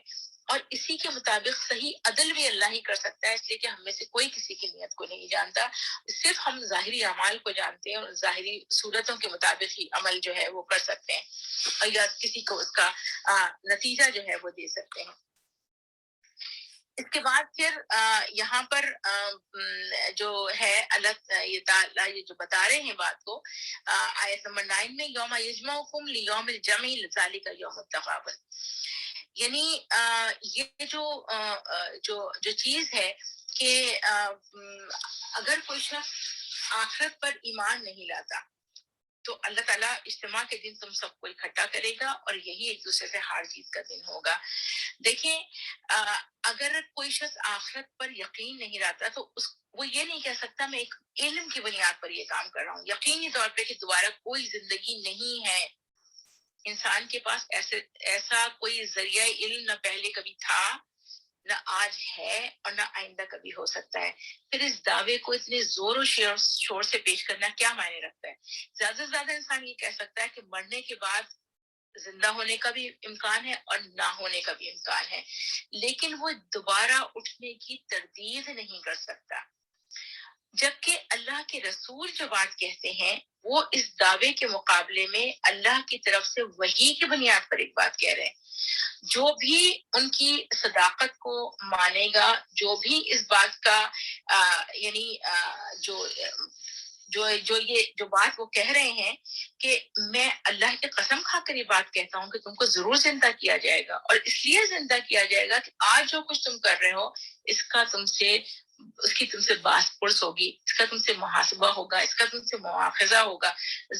اور اسی کے مطابق صحیح عدل بھی اللہ ہی کر سکتا ہے, اس لیے کہ ہم میں سے کوئی کسی کی نیت کو نہیں جانتا. صرف ہم ظاہری اعمال کو جانتے ہیں اور ظاہری صورتوں کے مطابق ہی عمل جو ہے وہ کر سکتے ہیں, اور یا کسی کو اس کا نتیجہ جو ہے وہ دے سکتے ہیں. اس کے بعد پھر یہاں پر جو ہے اللہ یہ جو بتا رہے ہیں بات کو آیت نمبر 9 میں, یوم یجمعکم لیوم الجمع ذالک یوم التغابن, یعنی یہ جو چیز ہے کہ اگر کوئی شخص آخرت پر ایمان نہیں لاتا تو اللہ تعالیٰ اجتماع کے دن تم سب کو اکٹھا کرے گا, اور یہی ایک دوسرے سے ہار جیت کا دن ہوگا. دیکھیں اگر کوئی شخص آخرت پر یقین نہیں رہتا تو وہ یہ نہیں کہہ سکتا میں ایک علم کی بنیاد پر یہ کام کر رہا ہوں, یقینی طور پہ کہ دوبارہ کوئی زندگی نہیں ہے. انسان کے پاس ایسا کوئی ذریعہ علم نہ پہلے کبھی تھا, نہ آج ہے, اور نہ آئندہ کبھی ہو سکتا ہے. پھر اس دعوے کو اتنے زور و شور سے پیش کرنا کیا معنی رکھتا ہے؟ زیادہ سے زیادہ انسان یہ کہہ سکتا ہے کہ مرنے کے بعد زندہ ہونے کا بھی امکان ہے اور نہ ہونے کا بھی امکان ہے, لیکن وہ دوبارہ اٹھنے کی تردید نہیں کر سکتا. جبکہ اللہ کے رسول جو بات کہتے ہیں وہ اس دعوے کے مقابلے میں اللہ کی طرف سے وحی کی بنیاد پر ایک بات کہہ رہے ہیں. جو بھی ان کی صداقت کو مانے گا, جو بھی اس بات کا یعنی جو بات وہ کہہ رہے ہیں کہ میں اللہ کی قسم کھا کر یہ بات کہتا ہوں کہ تم کو ضرور زندہ کیا جائے گا, اور اس لیے زندہ کیا جائے گا کہ آج جو کچھ تم کر رہے ہو اس کی تم سے باس پرس ہوگی, اس کا تم سے محاسبہ ہوگا, اس کا تم سے مواخذہ ہوگا,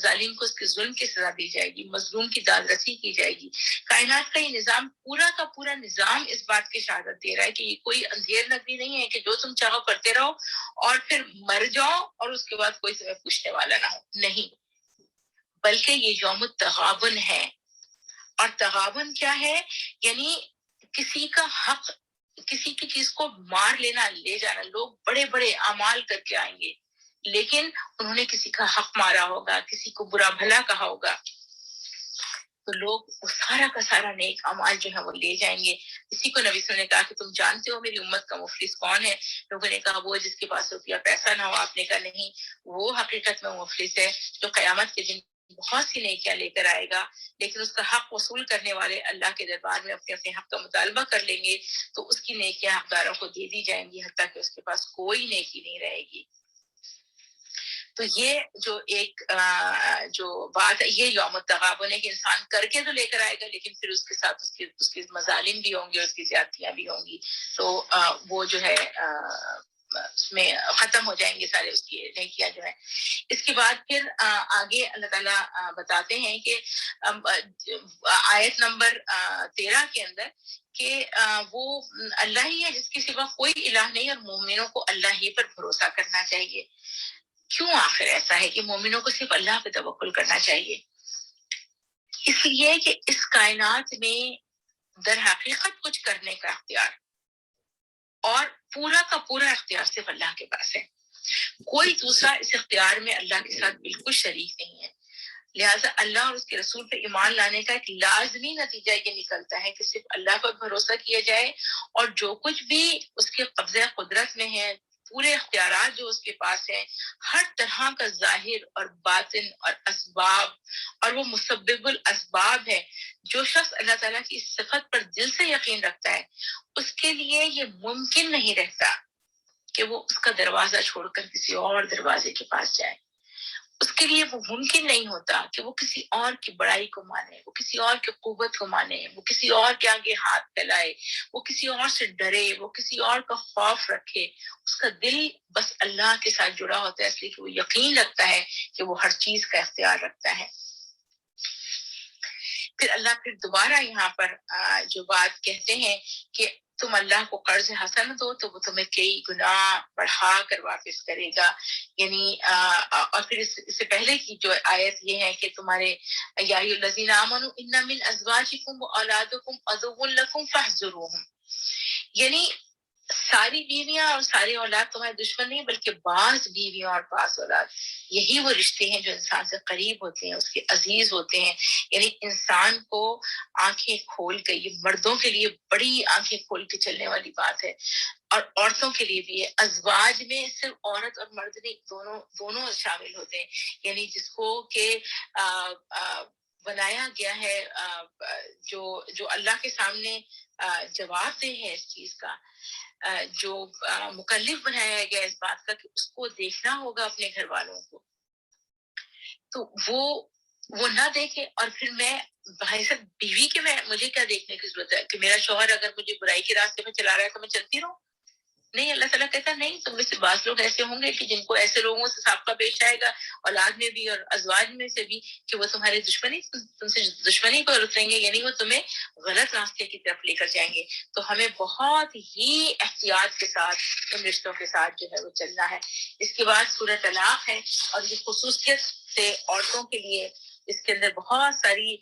ظالم کو اس کے ظلم کی سزا دی جائے گی, مظلوم کی داد رسی کی جائے گی. کائنات کا یہ نظام پورا کا پورا نظام اس بات کی شہادت دے رہا ہے کہ یہ کوئی اندھیر نگری نہیں ہے کہ جو تم چاہو کرتے رہو اور پھر مر جاؤ اور اس کے بعد کوئی تمہیں پوچھنے والا نہ ہو. نہیں, بلکہ یہ یوم التغابن ہے. اور تغابن کیا ہے؟ یعنی کسی کا حق, کسی کی چیز کو مار لینا, لے جانا. لوگ بڑے بڑے اعمال کر کے آئیں گے لیکن انہوں نے کسی کا حق مارا ہوگا, کسی کو برا بھلا کہا ہوگا, تو لوگ وہ سارا کا سارا نیک اعمال جو ہے وہ لے جائیں گے. اسی کو نبی صلی اللہ علیہ وسلم نے کہا کہ تم جانتے ہو میری امت کا مفلس کون ہے؟ لوگوں نے کہا وہ جس کے پاس روپیہ پیسہ نہ ہو. آپ نے کہا نہیں, وہ حقیقت میں مفلس ہے جو قیامت کے دن بہت سی نیکیاں لے کر آئے گا, لیکن اس کا حق وصول کرنے والے اللہ کے دربار میں اپنے اپنے حق کا مطالبہ کر لیں گے تو اس کی نیکیاں حقداروں کو دے دی جائیں گی حتیٰ کہ اس کے پاس کوئی نیکی نہیں رہے گی. تو یہ جو ایک جو بات ہے یہ یوم التغابن ہے کہ انسان کر کے تو لے کر آئے گا لیکن پھر اس کے ساتھ اس کے مظالم بھی ہوں گے, اس کی زیادتیاں بھی ہوں گی, تو وہ جو ہے اس میں ختم ہو جائیں گے سارے اس کی نیکیاں جو ہے. اس کے بعد پھر آگے اللہ تعالیٰ بتاتے ہیں کہ آیت نمبر 13 کے اندر کہ وہ اللہ ہی ہے جس کے سوا کوئی الہ نہیں, اور مومنوں کو اللہ ہی پر بھروسہ کرنا چاہیے. کیوں آخر ایسا ہے کہ مومنوں کو صرف اللہ پہ توکل کرنا چاہیے؟ اس لیے کہ اس کائنات میں در حقیقت کچھ کرنے کا اختیار اور پورا کا پورا اختیار صرف اللہ کے پاس ہے. کوئی دوسرا اس اختیار میں اللہ کے ساتھ بالکل شریک نہیں ہے. لہٰذا اللہ اور اس کے رسول پہ ایمان لانے کا ایک لازمی نتیجہ یہ نکلتا ہے کہ صرف اللہ پر بھروسہ کیا جائے, اور جو کچھ بھی اس کے قبضہ قدرت میں ہے, پورے اختیارات جو اس کے پاس ہیں, ہر طرح کا ظاہر اور باطن اور اسباب, اور وہ مسبب الاسباب ہے. جو شخص اللہ تعالیٰ کی صفت پر دل سے یقین رکھتا ہے اس کے لیے یہ ممکن نہیں رہتا کہ وہ اس کا دروازہ چھوڑ کر کسی اور دروازے کے پاس جائے. اس کے لیے وہ ممکن نہیں ہوتا کہ وہ کسی اور کی بڑائی کو مانے, وہ کسی اور کی قوت کو مانے, وہ کسی اور کے آگے ہاتھ پھیلائے, وہ کسی اور سے ڈرے, وہ کسی اور کا خوف رکھے. اس کا دل بس اللہ کے ساتھ جڑا ہوتا ہے اس لیے کہ وہ یقین رکھتا ہے کہ وہ ہر چیز کا اختیار رکھتا ہے. پھر اللہ پھر دوبارہ یہاں پر جو بات کہتے ہیں کہ تم اللہ کو قرض حسن دو تو وہ تمہیں کئی گنا بڑھا کر واپس کرے گا. یعنی اور پھر اس سے پہلے کی جو آیت یہ ہے کہ تمہارے یا ایھا الذین آمنوا ان من ازواجکم واولادکم عدو لکم فاحذروہم، یعنی ساری بیویاں اور ساری اولاد تمہارے دشمن نہیں بلکہ بعض بیویاں اور بعض اولاد یہی وہ رشتے ہیں جو انسان سے قریب ہوتے ہیں، اس کے عزیز ہوتے ہیں. یعنی انسان کو آنکھیں کھول کے، یہ مردوں کے لیے بڑی آنکھیں کھول کے چلنے والی بات ہے اور عورتوں کے لیے بھی ہے. ازواج میں صرف عورت اور مرد نہیں، دونوں شامل ہوتے ہیں. یعنی جس کو کہ بنایا گیا ہے جو اللہ کے سامنے جواب دہ ہے اس چیز کا، جو مکلف بنایا گیا اس بات کا کہ اس کو دیکھنا ہوگا اپنے گھر والوں کو، تو وہ نہ دیکھے. اور پھر میں بھائی صاحب بیوی کے مجھے کیا دیکھنے کی ضرورت ہے کہ میرا شوہر اگر مجھے برائی کے راستے میں چلا رہا ہے تو میں چلتی رہوں؟ نہیں، اللہ تعالیٰ کہتا نہیں، تم میں سے بعض لوگ ایسے ہوں گے کہ جن کو ایسے لوگوں سے سابقہ پیش آئے گا، اولاد میں بھی اور ازواج میں سے بھی، کہ وہ تمہارے تم سے دشمنی پر اتریں گے، یعنی وہ تمہیں غلط راستے کی طرف لے کر جائیں گے. تو ہمیں بہت ہی احتیاط کے ساتھ ان رشتوں کے ساتھ جو ہے وہ چلنا ہے. اس کے بعد سورۃ طلاق ہے اور یہ خصوصیت سے عورتوں کے لیے اس کے اندر بہت ساری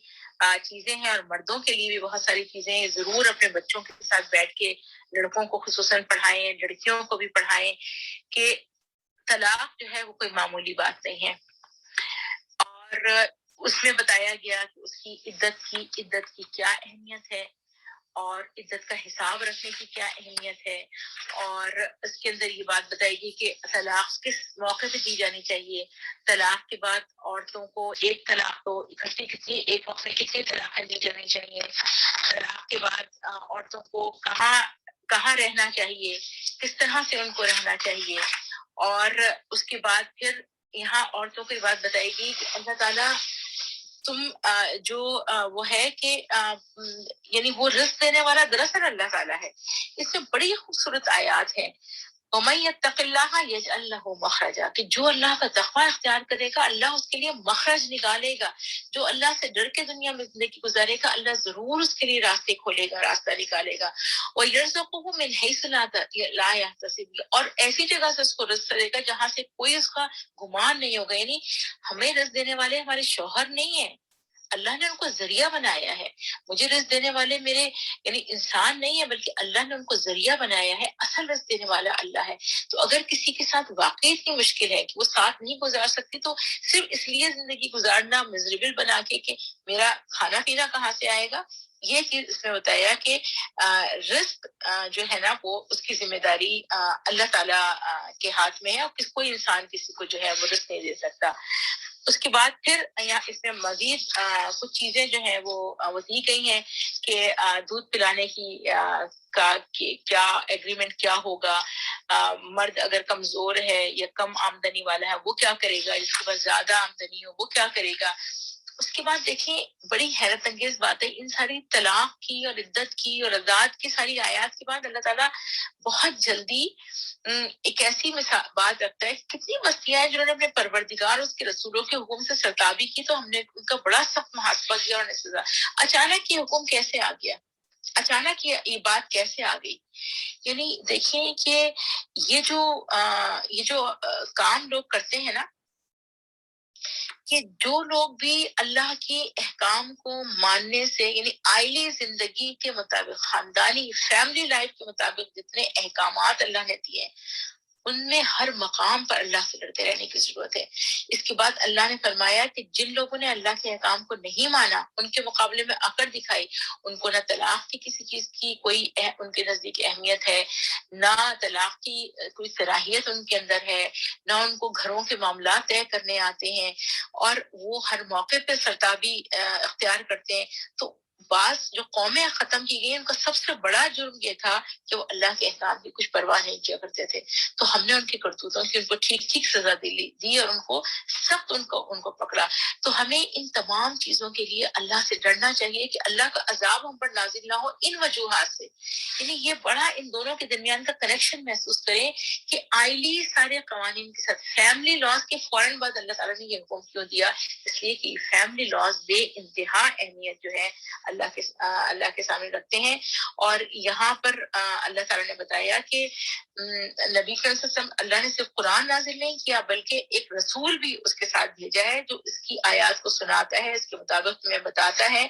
چیزیں ہیں اور مردوں کے لیے بھی بہت ساری چیزیں ہیں. ضرور اپنے بچوں کے ساتھ بیٹھ کے لڑکوں کو خصوصاً پڑھائیں، لڑکیوں کو بھی پڑھائیں کہ طلاق جو ہے وہ کوئی معمولی بات نہیں ہے. اور اس میں بتایا گیا کہ اس کی عدت کی کیا اہمیت ہے اور عدت کا حساب رکھنے کی کیا اہمیت ہے. اور اس کے اندر یہ بات بتائی گئی کہ طلاق کس موقع پہ دی جانی چاہیے. طلاق کے بعد عورتوں کو ایک طلاق تو اکٹھی ایک وقت میں کتنی طلاقیں دی جانی چاہیے. طلاق کے بعد عورتوں کو کہاں رہنا چاہیے، کس طرح سے ان کو رہنا چاہیے. اور اس کے بعد پھر یہاں عورتوں کی بات بتائی گئی کہ اللہ تعالیٰ تم جو وہ ہے کہ یعنی وہ رزق دینے والا دراصل اللہ تعالیٰ ہے. اس سے بڑی خوبصورت آیات ہیں. وَمَن يَتَّقِ اللَّهَ يَجْعَل لَّهُ مَخْرَجًا، کہ جو اللہ کا تقوی اختیار کرے گا اللہ اس کے لیے مخرج نکالے گا. جو اللہ سے ڈر کے دنیا میں زندگی گزارے گا اللہ ضرور اس کے لیے راستے کھولے گا، راستہ نکالے گا. وَيَرْزُقْهُ مِنْ حَيْثُ لَا يَحْتَسِبُ، اور ایسی جگہ سے اس کو رزق دے گا جہاں سے کوئی اس کا گمان نہیں ہوگا. یعنی ہمیں رزق دینے والے ہمارے شوہر نہیں ہیں، اللہ نے ان کو ذریعہ بنایا ہے. مجھے رزق دینے والے میرے یعنی انسان نہیں ہے بلکہ اللہ نے ان کو ذریعہ بنایا ہے. اصل رزق دینے والا اللہ ہے. تو اگر کسی کے ساتھ واقعی اتنی مشکل ہے کہ وہ ساتھ نہیں گزار سکتی تو صرف اس لیے زندگی گزارنا مزریبل بنا کے کہ میرا کھانا پینا کہاں سے آئے گا، یہ چیز اس میں بتایا کہ رزق جو ہے نا وہ اس کی ذمہ داری اللہ تعالیٰ کے ہاتھ میں ہے اور کوئی انسان کسی کو جو ہے وہ رزق نہیں دے سکتا. اس کے بعد پھر یہاں اس میں مزید کچھ چیزیں جو ہیں وہ دی گئی ہیں کہ دودھ پلانے کی کا کیا ایگریمنٹ کیا ہوگا. مرد اگر کمزور ہے یا کم آمدنی والا ہے وہ کیا کرے گا، جس کے پاس زیادہ آمدنی ہو وہ کیا کرے گا. اس کے بعد دیکھیں بڑی حیرت انگیز بات ہے، ان ساری طلاق کی اور عدت کی اور عداد کی ساری آیات کے بعد اللہ تعالیٰ بہت جلدی ایک ایسی بات رکھتا ہے. کتنی بستیاں ہیں جنہوں نے اپنے پروردگار اور اس کے رسولوں کے حکم سے سرتابی کی تو ہم نے ان کا بڑا سخت محاسبہ کیا اور سزا. اچانک یہ حکم کیسے آ گیا، اچانک یہ بات کیسے آ گئی. یعنی دیکھیں کہ یہ جو کام لوگ کرتے ہیں نا، کہ جو لوگ بھی اللہ کی احکام کو ماننے سے یعنی آئلی زندگی کے مطابق، خاندانی فیملی لائف کے مطابق جتنے احکامات اللہ نے دیے ان میں ہر مقام پر اللہ سے ڈرتے رہنے کی ضرورت ہے. اس کے بعد اللہ نے فرمایا کہ جن لوگوں نے اللہ کے احکام کو نہیں مانا، ان کے مقابلے میں اکڑ دکھائی، ان کو نہ طلاق کی کسی چیز کی کوئی ان کے نزدیک اہمیت ہے، نہ طلاق کی کوئی صلاحیت ان کے اندر ہے، نہ ان کو گھروں کے معاملات طے کرنے آتے ہیں، اور وہ ہر موقع پہ سرتابی اختیار کرتے ہیں. تو بعض جو قومیں ختم کی گئی ان کا سب سے بڑا جرم یہ تھا کہ وہ اللہ کے احکام کی کچھ پرواہ نہیں کیا کرتے تھے. تو ہم نے ان کی کرتوتوں کی ان کو ٹھیک سزا دی اور ان کو سخت ان کو پکڑا. تو ہمیں ان تمام چیزوں کے لیے اللہ سے ڈرنا چاہیے کہ اللہ کا عذاب ہم پر نازل نہ ہو ان وجوہات سے. یعنی یہ بڑا ان دونوں کے درمیان کا کنیکشن محسوس کریں کہ آئلی سارے قوانین کے ساتھ فیملی لاز کے فوراً بعد اللہ تعالیٰ نے یہ حکم کیوں دیا، اس لیے کہ فیملی لاز بے انتہا اہمیت جو ہے اللہ اللہ کے سامنے رکھتے ہیں. اور یہاں پر اللہ تعالیٰ نے بتایا کہ نبی صلی اللہ علیہ وسلم اللہ نے صرف قرآن نازل نہیں کیا بلکہ ایک رسول بھی اس کے ساتھ بھیجا ہے جو اس کی آیات کو سناتا ہے, اس کے مطابق میں بتاتا ہے.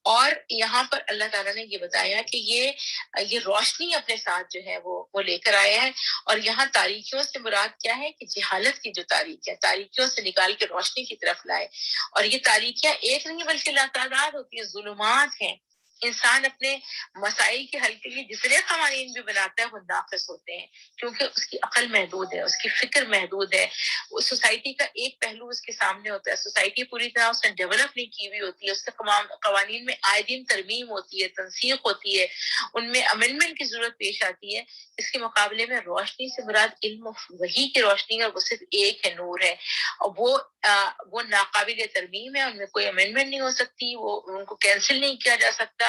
اور یہاں پر اللہ تعالیٰ نے یہ بتایا کہ یہ روشنی اپنے ساتھ جو ہے وہ لے کر آیا ہے. اور یہاں تاریکیوں سے مراد کیا ہے کہ جہالت کی جو تاریک ہے, تاریکیوں سے نکال کے روشنی کی طرف لائے. اور یہ تاریکیاں ایک نہیں بلکہ لاتعداد ہوتی ہیں, ظلمات ہیں. انسان اپنے مسائل کے حل کے لیے جتنے قوانین بھی بناتا ہے وہ ناقص ہوتے ہیں کیونکہ اس کی عقل محدود ہے, اس کی فکر محدود ہے. اس سوسائٹی کا ایک پہلو اس کے سامنے ہوتا ہے, سوسائٹی پوری طرح اس نے ڈیولپ نہیں کی ہوئی ہوتی ہے, اس سے قوانین میں آئے دن ترمیم ہوتی ہے, تنسیق ہوتی ہے, ان میں امینڈمنٹ کی ضرورت پیش آتی ہے. اس کے مقابلے میں روشنی سے مراد علم وحی کی روشنی ہے, وہ صرف ایک ہے, نور ہے. اور وہ ناقابل ترمیم ہے, ان میں کوئی امینڈمنٹ نہیں ہو سکتی, وہ ان کو کینسل نہیں کیا جا سکتا,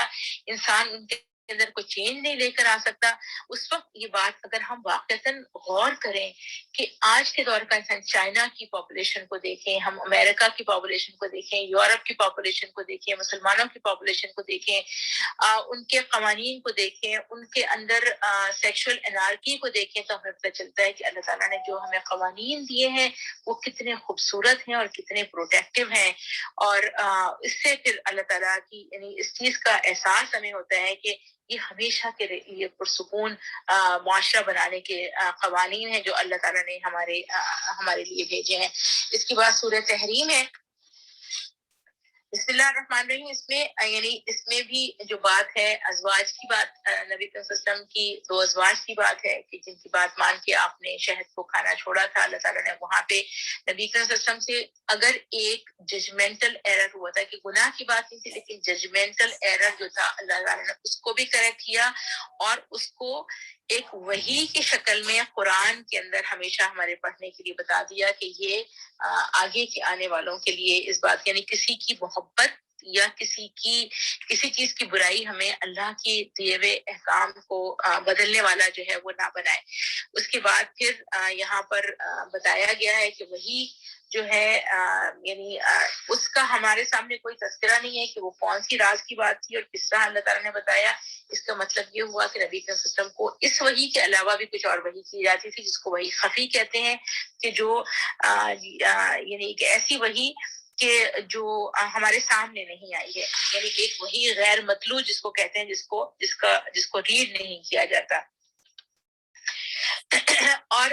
انسان ان کے اندر کوئی چینج نہیں لے کر آ سکتا. اس وقت یہ بات اگر ہم واقعتاً غور کریں کہ آج کے دور کا انسان چائنا کی پاپولیشن کو دیکھیں, ہم امریکہ کی پاپولیشن کو دیکھیں, یورپ کی پاپولیشن کو دیکھیں, مسلمانوں کی پاپولیشن کو دیکھیں, ان کے قوانین کو دیکھیں, ان کے اندر سیکشول انارکی کو دیکھیں, تو ہمیں پتہ چلتا ہے کہ اللہ تعالیٰ نے جو ہمیں قوانین دیے ہیں وہ کتنے خوبصورت ہیں اور کتنے پروٹیکٹیو ہیں. اور اس سے پھر اللہ تعالیٰ کی یعنی اس چیز کا احساس ہمیں ہوتا ہے کہ یہ ہمیشہ کے لیے پرسکون معاشرہ بنانے کے قوانین ہیں جو اللہ تعالیٰ نے ہمارے لیے بھیجے ہیں. اس کے بعد سورہ تحریم ہے, بسم اللہ الرحمن الرحیم. اس میں بھی جو بات ہے ازواج کی بات, نبی صلی اللہ علیہ وسلم کی 2 ازواج کی بات ہے کہ جن کی بات مان کے آپ نے شہد کو کھانا چھوڑا تھا. اللہ تعالیٰ نے وہاں پہ نبی صلی اللہ علیہ وسلم سے اگر ایک ججمنٹل ایرر ہوا تھا کہ گناہ کی بات نہیں تھی, لیکن ججمنٹل ایرر جو تھا اللہ تعالیٰ نے اس کو بھی کریکٹ کیا اور اس کو ایک وحی کی شکل میں قرآن کے اندر ہمیشہ ہمارے پڑھنے کے لیے بتا دیا کہ یہ آگے کے آنے والوں کے لیے اس بات یعنی کسی کی محبت یا کسی چیز کی برائی ہمیں اللہ کی دیے ہوئے احکام کو بدلنے والا جو ہے وہ نہ بنائے. اس کے بعد پھر یہاں پر بتایا گیا ہے کہ وہی جو ہے یعنی اس کا ہمارے سامنے کوئی تذکرہ نہیں ہے کہ وہ کون سی راز کی بات تھی اور کس طرح اللہ تعالیٰ نے بتایا. اس کا مطلب یہ ہوا کہ نبی صلی اللہ علیہ وسلم کو اس وحی کے علاوہ بھی کچھ اور وحی کی جاتی تھی جس کو وحی خفی کہتے ہیں, کہ جو یعنی ایک ایسی وحی کہ جو ہمارے سامنے نہیں آئی ہے, یعنی ایک وحی غیر مطلوع جس کو کہتے ہیں, جس کو ریڈ نہیں کیا جاتا. اور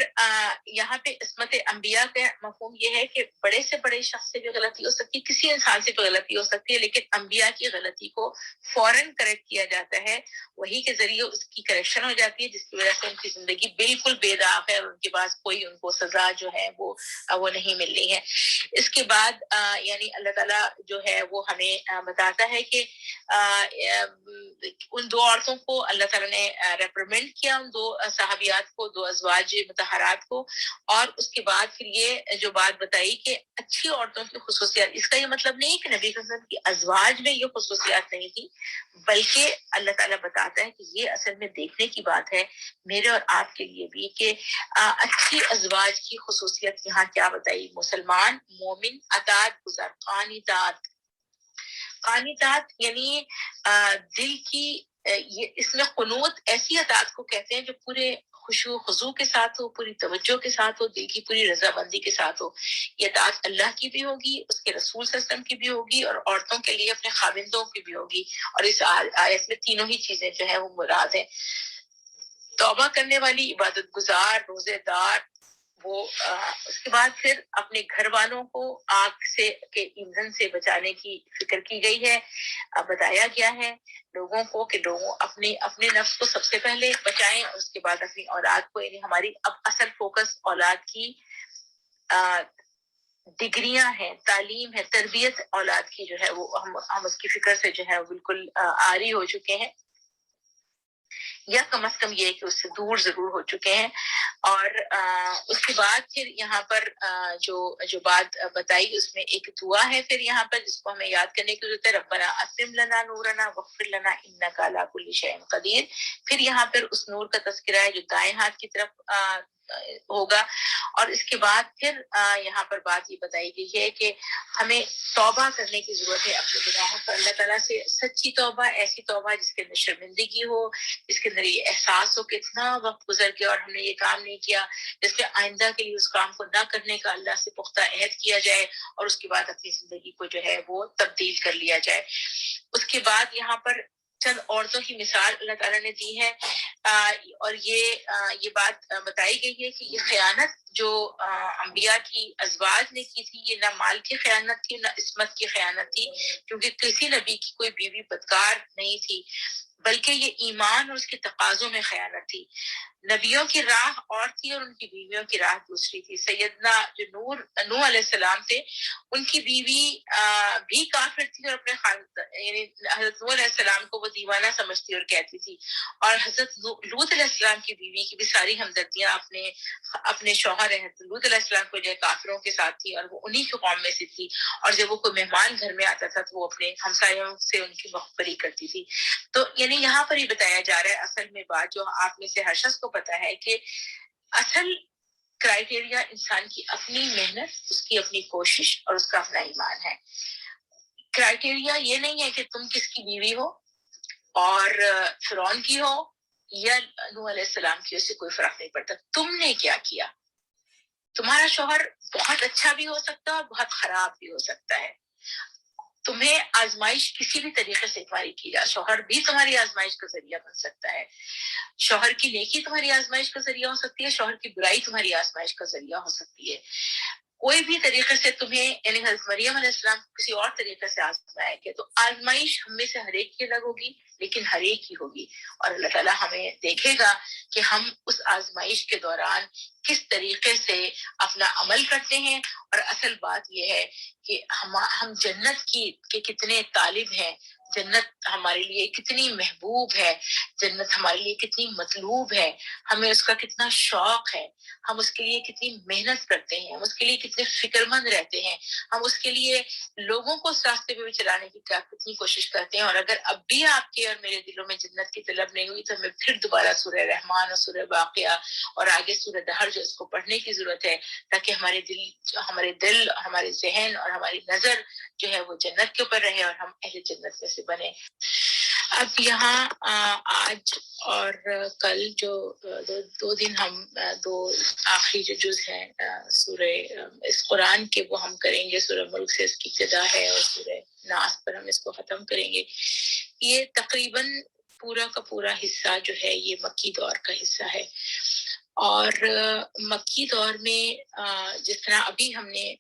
یہاں پہ عصمت انبیاء کا مفہوم یہ ہے کہ بڑے سے بڑے شخص سے بھی غلطی ہو سکتی ہے, کسی انسان سے بھی غلطی ہو سکتی ہے, لیکن انبیاء کی غلطی کو فوراً کریکٹ کیا جاتا ہے, وہی کے ذریعے اس کی کریکشن ہو جاتی ہے, جس کی وجہ سے ان کی زندگی بالکل بے داغ ہے اور ان کے پاس کوئی ان کو سزا جو ہے وہ نہیں مل رہی ہے. اس کے بعد یعنی اللہ تعالیٰ جو ہے وہ ہمیں بتاتا ہے کہ ان 2 عورتوں کو اللہ تعالیٰ نے ریپریمنڈ کیا, ان 2 صحابیات کو, 2 ازواج مطہرات کو, اور اس کے بعد پھر یہ جو بات بتائی کہ اچھی عورتوں کی خصوصیات. اس کا یہ مطلب نہیں کہ نبی صلی اللہ علیہ وسلم کی ازواج میں یہ خصوصیات نہیں تھی, بلکہ اللہ تعالیٰ بتاتا ہے کہ یہ اصل میں دیکھنے کی بات ہے میرے اور آپ کے لیے بھی کہ اچھی ازواج کی خصوصیت یہاں کیا بتائی. مسلمان, مومن, اطاعت گزار, قانتات یعنی دل کی یہ اس میں قنوت ایسی اطاعت کو کہتے ہیں جو پورے خشوع خضوع کے ساتھ ہو, پوری توجہ کے ساتھ ہو, دل کی پوری رضامندی کے ساتھ ہو. یہ اطاعت اللہ کی بھی ہوگی, اس کے رسول صلی اللہ علیہ وسلم کی بھی ہوگی, اور عورتوں کے لیے اپنے خاوندوں کی بھی ہوگی. اور اس آیت میں تینوں ہی چیزیں جو ہیں وہ مراد ہیں. توبہ کرنے والی, عبادت گزار, روزے دار, وہ اس کے بعد پھر اپنے گھر والوں کو آگ سے کے ایندھن سے بچانے کی فکر کی گئی ہے. بتایا گیا ہے لوگوں کو کہ لوگوں اپنے نفس کو سب سے پہلے بچائیں, اس کے بعد اپنی اولاد کو. یعنی ہماری اب اصل فوکس اولاد کی ڈگریاں ہیں, تعلیم ہے, تربیت اولاد کی جو ہے وہ ہم اس کی فکر سے جو ہے بالکل عاری ہو چکے ہیں, یا کم از کم یہ کہ اس سے دور ضرور ہو چکے ہیں. اور اس کے بعد پھر یہاں پر جو بات بتائی اس میں ایک دعا ہے پھر یہاں پر جس کو ہمیں یاد کرنے کی ضرورت ہے, ربنا اتم لنا نورنا واغفر لنا انک علی کل شیء قدیر. پھر یہاں پر اس نور کا تذکرہ ہے جو دائیں ہاتھ کی طرف ہوگا. اور اس کے بعد پھر یہاں پر بات یہ بتائی گئی ہے کہ ہمیں توبہ کرنے کی ضرورت ہے اپنے گناہوں پر, اللہ تعالیٰ سے سچی توبہ, ایسی توبہ جس کے اندر شرمندگی ہو, جس کے اندر یہ احساس ہو کہ اتنا وقت گزر گیا اور ہم نے یہ کام نہیں کیا, جس میں آئندہ کے لیے اس کام کو نہ کرنے کا اللہ سے پختہ عہد کیا جائے اور اس کے بعد اپنی زندگی کو جو ہے وہ تبدیل کر لیا جائے. اس کے بعد یہاں پر چند عورتوں کی مثال اللہ تعالیٰ نے دی ہے, اور یہ بات بتائی گئی ہے کہ یہ خیانت جو انبیاء کی ازواج نے کی تھی, یہ نہ مال کی خیانت تھی نہ عصمت کی خیانت تھی, کیونکہ کسی نبی کی کوئی بیوی بدکار نہیں تھی, بلکہ یہ ایمان اور اس کے تقاضوں میں خیانت تھی. نبیوں کی راہ اور تھی اور ان کی بیویوں کی راہ دوسری تھی. سیدنا جو نوح علیہ السلام تھے, ان کی بیوی بھی کافر تھی اور اپنے یعنی حضرت نوح علیہ السلام کو وہ دیوانہ سمجھتی اور کہتی تھی, اور حضرت لوط علیہ السلام کی بیوی کی بھی ساری ہمدردیاں اپنے شوہر حضرت لوط علیہ السلام کو جو ہے کافروں کے ساتھ تھی, اور وہ انہی کی قوم میں سے تھی, اور جب وہ کوئی مہمان گھر میں آتا تھا تو وہ اپنے ہمسایوں سے ان کی مخبری کرتی تھی. تو یعنی یہاں پر یہ بتایا جا رہا ہے اصل میں بات جو آپ میں سے ہر شخص کو پتا ہے کہ اصل کرائٹیریا انسان کی اپنی محنت, اس کی اپنی کوشش اور اس کا اپنا ایمان ہے. کرائٹیریا یہ نہیں ہے کہ تم کس کی بیوی ہو اور فرعون کی ہو یا نوح علیہ السلام کی, اس سے کوئی فرق نہیں پڑتا. تم نے کیا کیا؟ تمہارا شوہر بہت اچھا بھی ہو سکتا ہے اور بہت خراب بھی ہو سکتا ہے. تمہیں آزمائش کسی بھی طریقے سے تمہاری کی جائے, شوہر بھی تمہاری آزمائش کا ذریعہ بن سکتا ہے, شوہر کی نیکی تمہاری آزمائش کا ذریعہ ہو سکتی ہے, شوہر کی برائی تمہاری آزمائش کا ذریعہ ہو سکتی ہے. کوئی بھی طریقے سے تمہیں, یعنی حضرت مریم علیہ السلام کو کسی اور طریقے سے آزمایا گیا, تو آزمائش ہم میں سے ہر ایک کی الگ ہوگی, لیکن ہر ایک ہی ہوگی, اور اللہ تعالیٰ ہمیں دیکھے گا کہ ہم اس آزمائش کے دوران کس طریقے سے اپنا عمل کرتے ہیں. اور اصل بات یہ ہے کہ ہم جنت کے کتنے طالب ہیں, جنت ہمارے لیے کتنی محبوب ہے, جنت ہمارے لیے کتنی مطلوب ہے, ہمیں اس کا کتنا شوق ہے, ہم اس کے لیے کتنی محنت کرتے ہیں, ہم اس کے لیے کتنے فکر مند رہتے ہیں, ہم اس کے لیے لوگوں کو اس راستے پہ بھی چلانے کی کتنی کوشش کرتے ہیں. اور اگر اب بھی آپ کے اور میرے دلوں میں جنت کی طلب نہیں ہوئی تو ہمیں پھر دوبارہ سورہ رحمان اور سورہ واقعہ اور آگے سورہ دہر جو اس کو پڑھنے کی ضرورت ہے, تاکہ ہمارے دل, ہمارے ذہن اور ہماری نظر جو ہے وہ جنت کے اوپر رہے اور ہم اہل جنت میں سے بنے. اب یہاں آج اور کل جو دو دن ہم دو آخری جو جز ہیں سورہ اس قرآن کے وہ ہم کریں گے. سورہ ملک سے اس کی ابتدا ہے اور سورہ ناس پر ہم اس کو ختم کریں گے. یہ تقریباً پورا کا پورا حصہ جو ہے یہ مکی دور کا حصہ ہے, اور مکی دور میں جس طرح ابھی ہم نے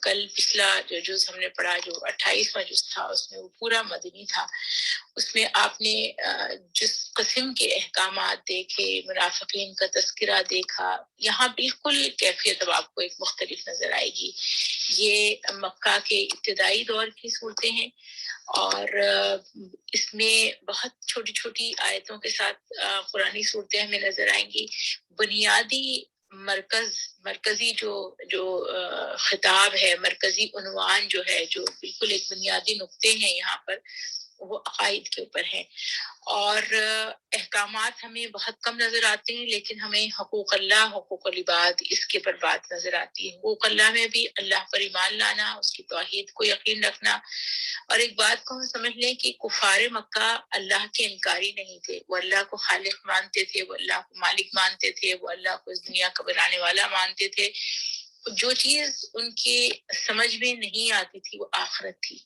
کل پچھلا جو جز ہم نے پڑھا جو 28واں جز تھا, اس میں وہ پورا مدنی تھا. اس میں آپ نے جس قسم کے احکامات دیکھے, منافقین کا تذکرہ دیکھا, یہاں بالکل کیفیت اب آپ کو ایک مختلف نظر آئے گی. یہ مکہ کے ابتدائی دور کی صورتیں ہیں, اور اس میں بہت چھوٹی چھوٹی آیتوں کے ساتھ قرآنی صورتیں ہمیں نظر آئیں گی. بنیادی مرکزی جو خطاب ہے, مرکزی عنوان جو ہے, جو بالکل ایک بنیادی نقطے ہیں یہاں پر, وہ عقائد کے اوپر ہیں. اور احکامات ہمیں بہت کم نظر آتے ہیں, لیکن ہمیں حقوق اللہ, حقوق العباد, اس کے پر بات نظر آتی ہے. حقوق اللہ میں بھی اللہ پر ایمان لانا, اس کی توحید کو یقین رکھنا. اور ایک بات کو ہم سمجھ لیں کہ کفار مکہ اللہ کے انکاری نہیں تھے, وہ اللہ کو خالق مانتے تھے, وہ اللہ کو مالک مانتے تھے, وہ اللہ کو اس دنیا کا بنانے والا مانتے تھے. جو چیز ان کے سمجھ میں نہیں آتی تھی وہ آخرت تھی.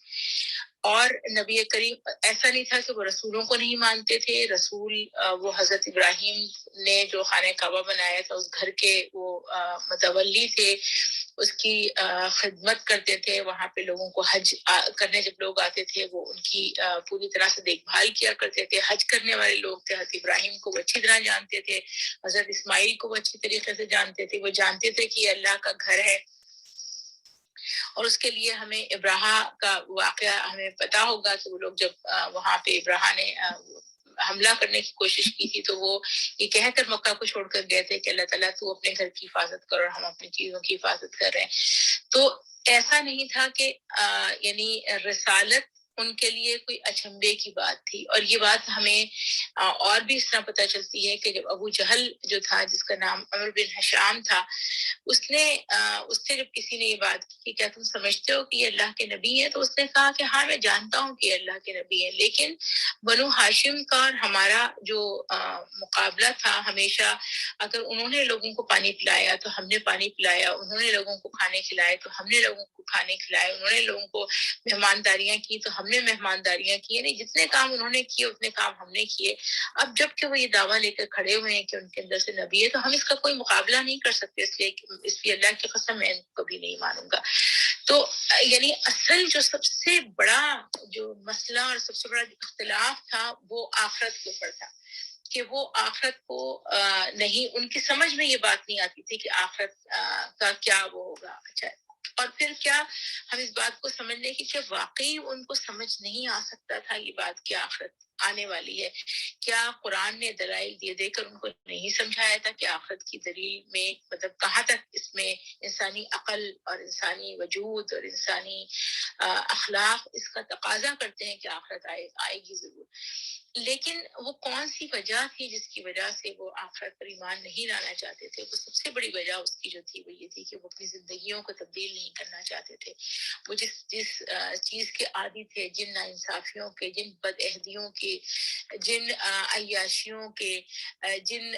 اور نبی کریم ایسا نہیں تھا کہ وہ رسولوں کو نہیں مانتے تھے. رسول وہ حضرت ابراہیم نے جو خانہ کعبہ بنایا تھا اس گھر کے وہ متولی تھے, اس کی خدمت کرتے تھے. وہاں پہ لوگوں کو حج کرنے جب لوگ آتے تھے وہ ان کی پوری طرح سے دیکھ بھال کیا کرتے تھے. حج کرنے والے لوگ تھے, حضرت ابراہیم کو وہ اچھی طرح جانتے تھے, حضرت اسماعیل کو وہ اچھی طریقے سے جانتے تھے. وہ جانتے تھے کہ یہ اللہ کا گھر ہے, اور اس کے لیے ہمیں ابراہا کا واقعہ ہمیں پتا ہوگا کہ وہ لوگ جب وہاں پہ ابراہا نے حملہ کرنے کی کوشش کی تھی تو وہ یہ کہہ کر مکہ کو چھوڑ کر گئے تھے کہ اللہ تعالیٰ تو اپنے گھر کی حفاظت کر اور ہم اپنی چیزوں کی حفاظت کر رہے ہیں. تو ایسا نہیں تھا کہ یعنی رسالت ان کے لیے کوئی اچنبے کی بات تھی. اور یہ بات ہمیں اور بھی اس طرح پتہ چلتی ہے کہ جب ابو جہل جو تھا جس کا نام عمرو بن حشام تھا اس سے جب کسی نے یہ بات کی کہ کیا تم سمجھتے ہو کہ یہ اللہ کے نبی ہے تو اس نے کہا کہ ہاں میں جانتا ہوں کہ یہ اللہ کے نبی ہے لیکن بنو ہاشم کا اور ہمارا جو مقابلہ تھا ہمیشہ اگر انہوں نے لوگوں کو پانی پلایا تو ہم نے پانی پلایا انہوں نے لوگوں کو کھانے کھلائے تو ہم نے لوگوں کو کھانے کھلائے انہوں نے لوگوں کو مہمانداریاں کی تو ہم نے مہمانداریاں کی یعنی جتنے کام انہوں نے کیے اتنے کام ہم نے کیے. اب جب کہ وہ یہ دعویٰ لے کر کھڑے ہوئے ہیں کہ ان کے اندر سے نبی ہے تو ہم اس کا کوئی مقابلہ نہیں کر سکتے اس لیے اللہ کی قسم میں کبھی نہیں مانوں گا. تو یعنی اصل جو سب سے بڑا جو مسئلہ اور سب سے بڑا اختلاف تھا وہ آخرت کے اوپر تھا کہ وہ آخرت کو نہیں ان کی سمجھ میں یہ بات نہیں آتی تھی کہ آخرت کا کیا وہ ہوگا. اچھا اور پھر کیا ہم اس بات کو سمجھنے کی کہ واقعی ان کو سمجھ نہیں آ سکتا تھا یہ بات کہ آخرت آنے والی ہے. کیا قرآن نے دلائل دے کر ان کو نہیں سمجھایا تھا کہ آخرت کی دلیل میں مطلب کہاں تک اس میں انسانی عقل اور انسانی وجود اور انسانی اخلاق اس کا تقاضا کرتے ہیں کہ آخرت آئے گی ضرور. لیکن وہ کون سی وجہ تھی جس کی وجہ سے وہ آخرت پر ایمان نہیں لانا چاہتے تھے؟ وہ سب سے بڑی وجہ اس کی جو تھی وہ یہ تھی کہ وہ اپنی زندگیوں کو تبدیل نہیں کرنا چاہتے تھے. وہ جس چیز کے عادی تھے جن ناانصافیوں کے جن بد عہدیوں کے جن عیاشیوں کے جن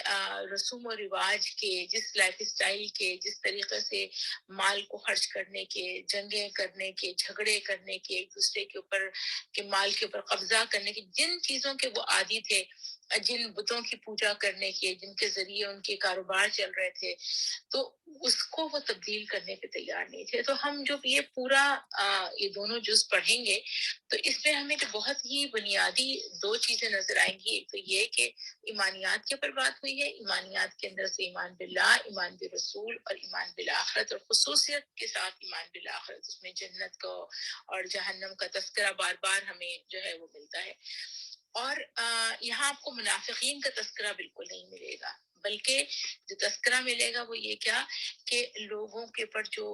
رسوم و رواج کے جس لائف اسٹائل کے جس طریقے سے مال کو خرچ کرنے کے جنگیں کرنے کے جھگڑے کرنے کے ایک دوسرے کے اوپر کے مال کے اوپر قبضہ کرنے کے جن چیزوں کے وہ عادی تھے جن بتوں کی پوجا کرنے کے جن کے ذریعے ان کے کاروبار چل رہے تھے تو اس کو وہ تبدیل کرنے پہ تیار نہیں تھے. تو ہم جب یہ پورا یہ دونوں جز پڑھیں گے تو اس میں ہمیں بہت ہی بنیادی دو چیزیں نظر آئیں گی. ایک تو یہ کہ ایمانیات کے اوپر بات ہوئی ہے ایمانیات کے اندر سے ایمان باللہ ایمان بالرسول اور ایمان بالآخرت اور خصوصیت کے ساتھ ایمان بالآخرت اس میں جنت کو اور جہنم کا تذکرہ بار بار ہمیں جو ہے وہ ملتا ہے. اور یہاں آپ کو منافقین کا تذکرہ بالکل نہیں ملے گا بلکہ جو تذکرہ ملے گا وہ یہ کیا کہ لوگوں کے پر جو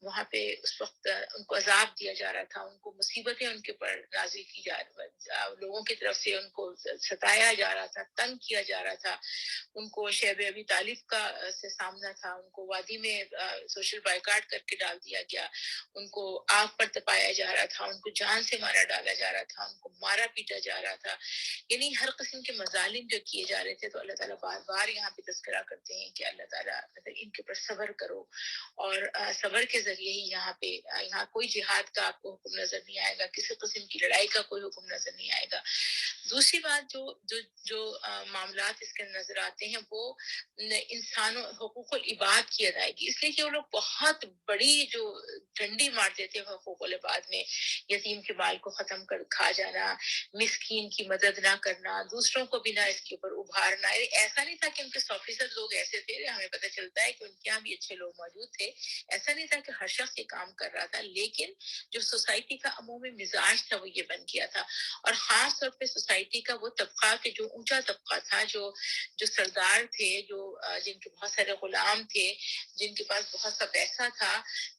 وہاں پہ اس وقت ان کو عذاب دیا جا رہا تھا ان کو مصیبتیں ان کے پر نازل کی جا رہی لوگوں کی طرف سے ان کو ستایا جا رہا تھا تنگ کیا جا رہا تھا. ان کو شیب ابی طالب کا سے سامنا تھا ان کو وادی میں سوشل بائیکاٹ کر کے ڈال دیا گیا ان کو آگ پر تپایا جا رہا تھا ان کو جان سے مارا ڈالا جا رہا تھا ان کو مارا پیٹا جا رہا تھا. یعنی ہر قسم کے مظالم جو کیے جا رہے تھے تو اللہ تعالیٰ بار بار یہاں پہ تذکرہ کرتے ہیں کہ اللہ تعالیٰ ان کے اوپر صبر کرو اور صبر کے ذریعے ہی یہاں کوئی جہاد کا آپ کو حکم نظر نہیں آئے گا کسی قسم کی لڑائی کا کوئی حکم نظر نہیں آئے گا. دوسری بات جو معاملات اس کے نظر آتے ہیں وہ انسانوں حقوق العباد کی ادائیگی اس لیے کہ وہ لوگ بہت بڑی جو ڈنڈی مارتے تھے حقوق العباد میں یتیم کے مال کو ختم کر کھا جانا مسکین کی مدد نہ کرنا دوسروں کو بھی نہ اس کے اوپر ابھارنا. ایسا نہیں تھا کہ ان کے 100% لوگ ایسے تھے ہمیں پتہ چلتا ہے کہ ان کے یہاں بھی اچھے لوگ موجود تھے ایسا نہیں تھا کہ ہر شخص یہ کام کر رہا تھا لیکن جو سوسائٹی کا عمومی مزاج تھا وہ یہ بن گیا تھا. اور خاص طور پہ سوسائٹی کا وہ طبقہ کہ جو اونچا طبقہ تھا جو سردار تھے جن کے بہت سارے غلام تھے جن کے پاس بہت سا پیسہ تھا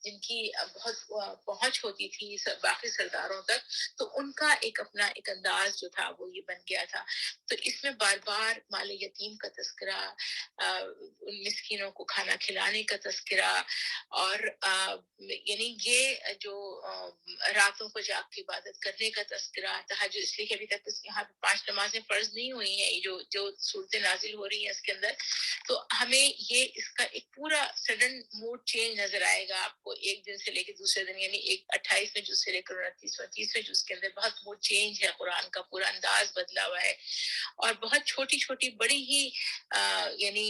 جن کی بہت پہنچ ہوتی تھی باقی سرداروں تک تو ان کا اپنا ایک انداز جو تھا وہ یہ بن گیا تھا. تو اس میں بار بار مال یتیم کا تذکرہ ان مسکینوں کو کھانا کھلانے کا تذکرہ اور یعنی یہ جو راتوں کو جاگ کے عبادت کرنے کا تذکرہ تہجد اس لیے کہ ابھی تک یہاں پہ 5 نمازیں فرض نہیں ہوئی ہیں جو صورتیں نازل ہو رہی ہیں اس کے اندر تو ہمیں یہ اس کا ایک پورا سڈن موڈ چینج نظر آئے گا آپ کو ایک دن سے لے کے دوسرے دن یعنی 28ویں جز سے لے کر 29ویں جز کے اندر بہت موڈ چینج ہے قرآن کا پورا انداز بدلا ہوا ہے اور بہت چھوٹی چھوٹی بڑی ہی یعنی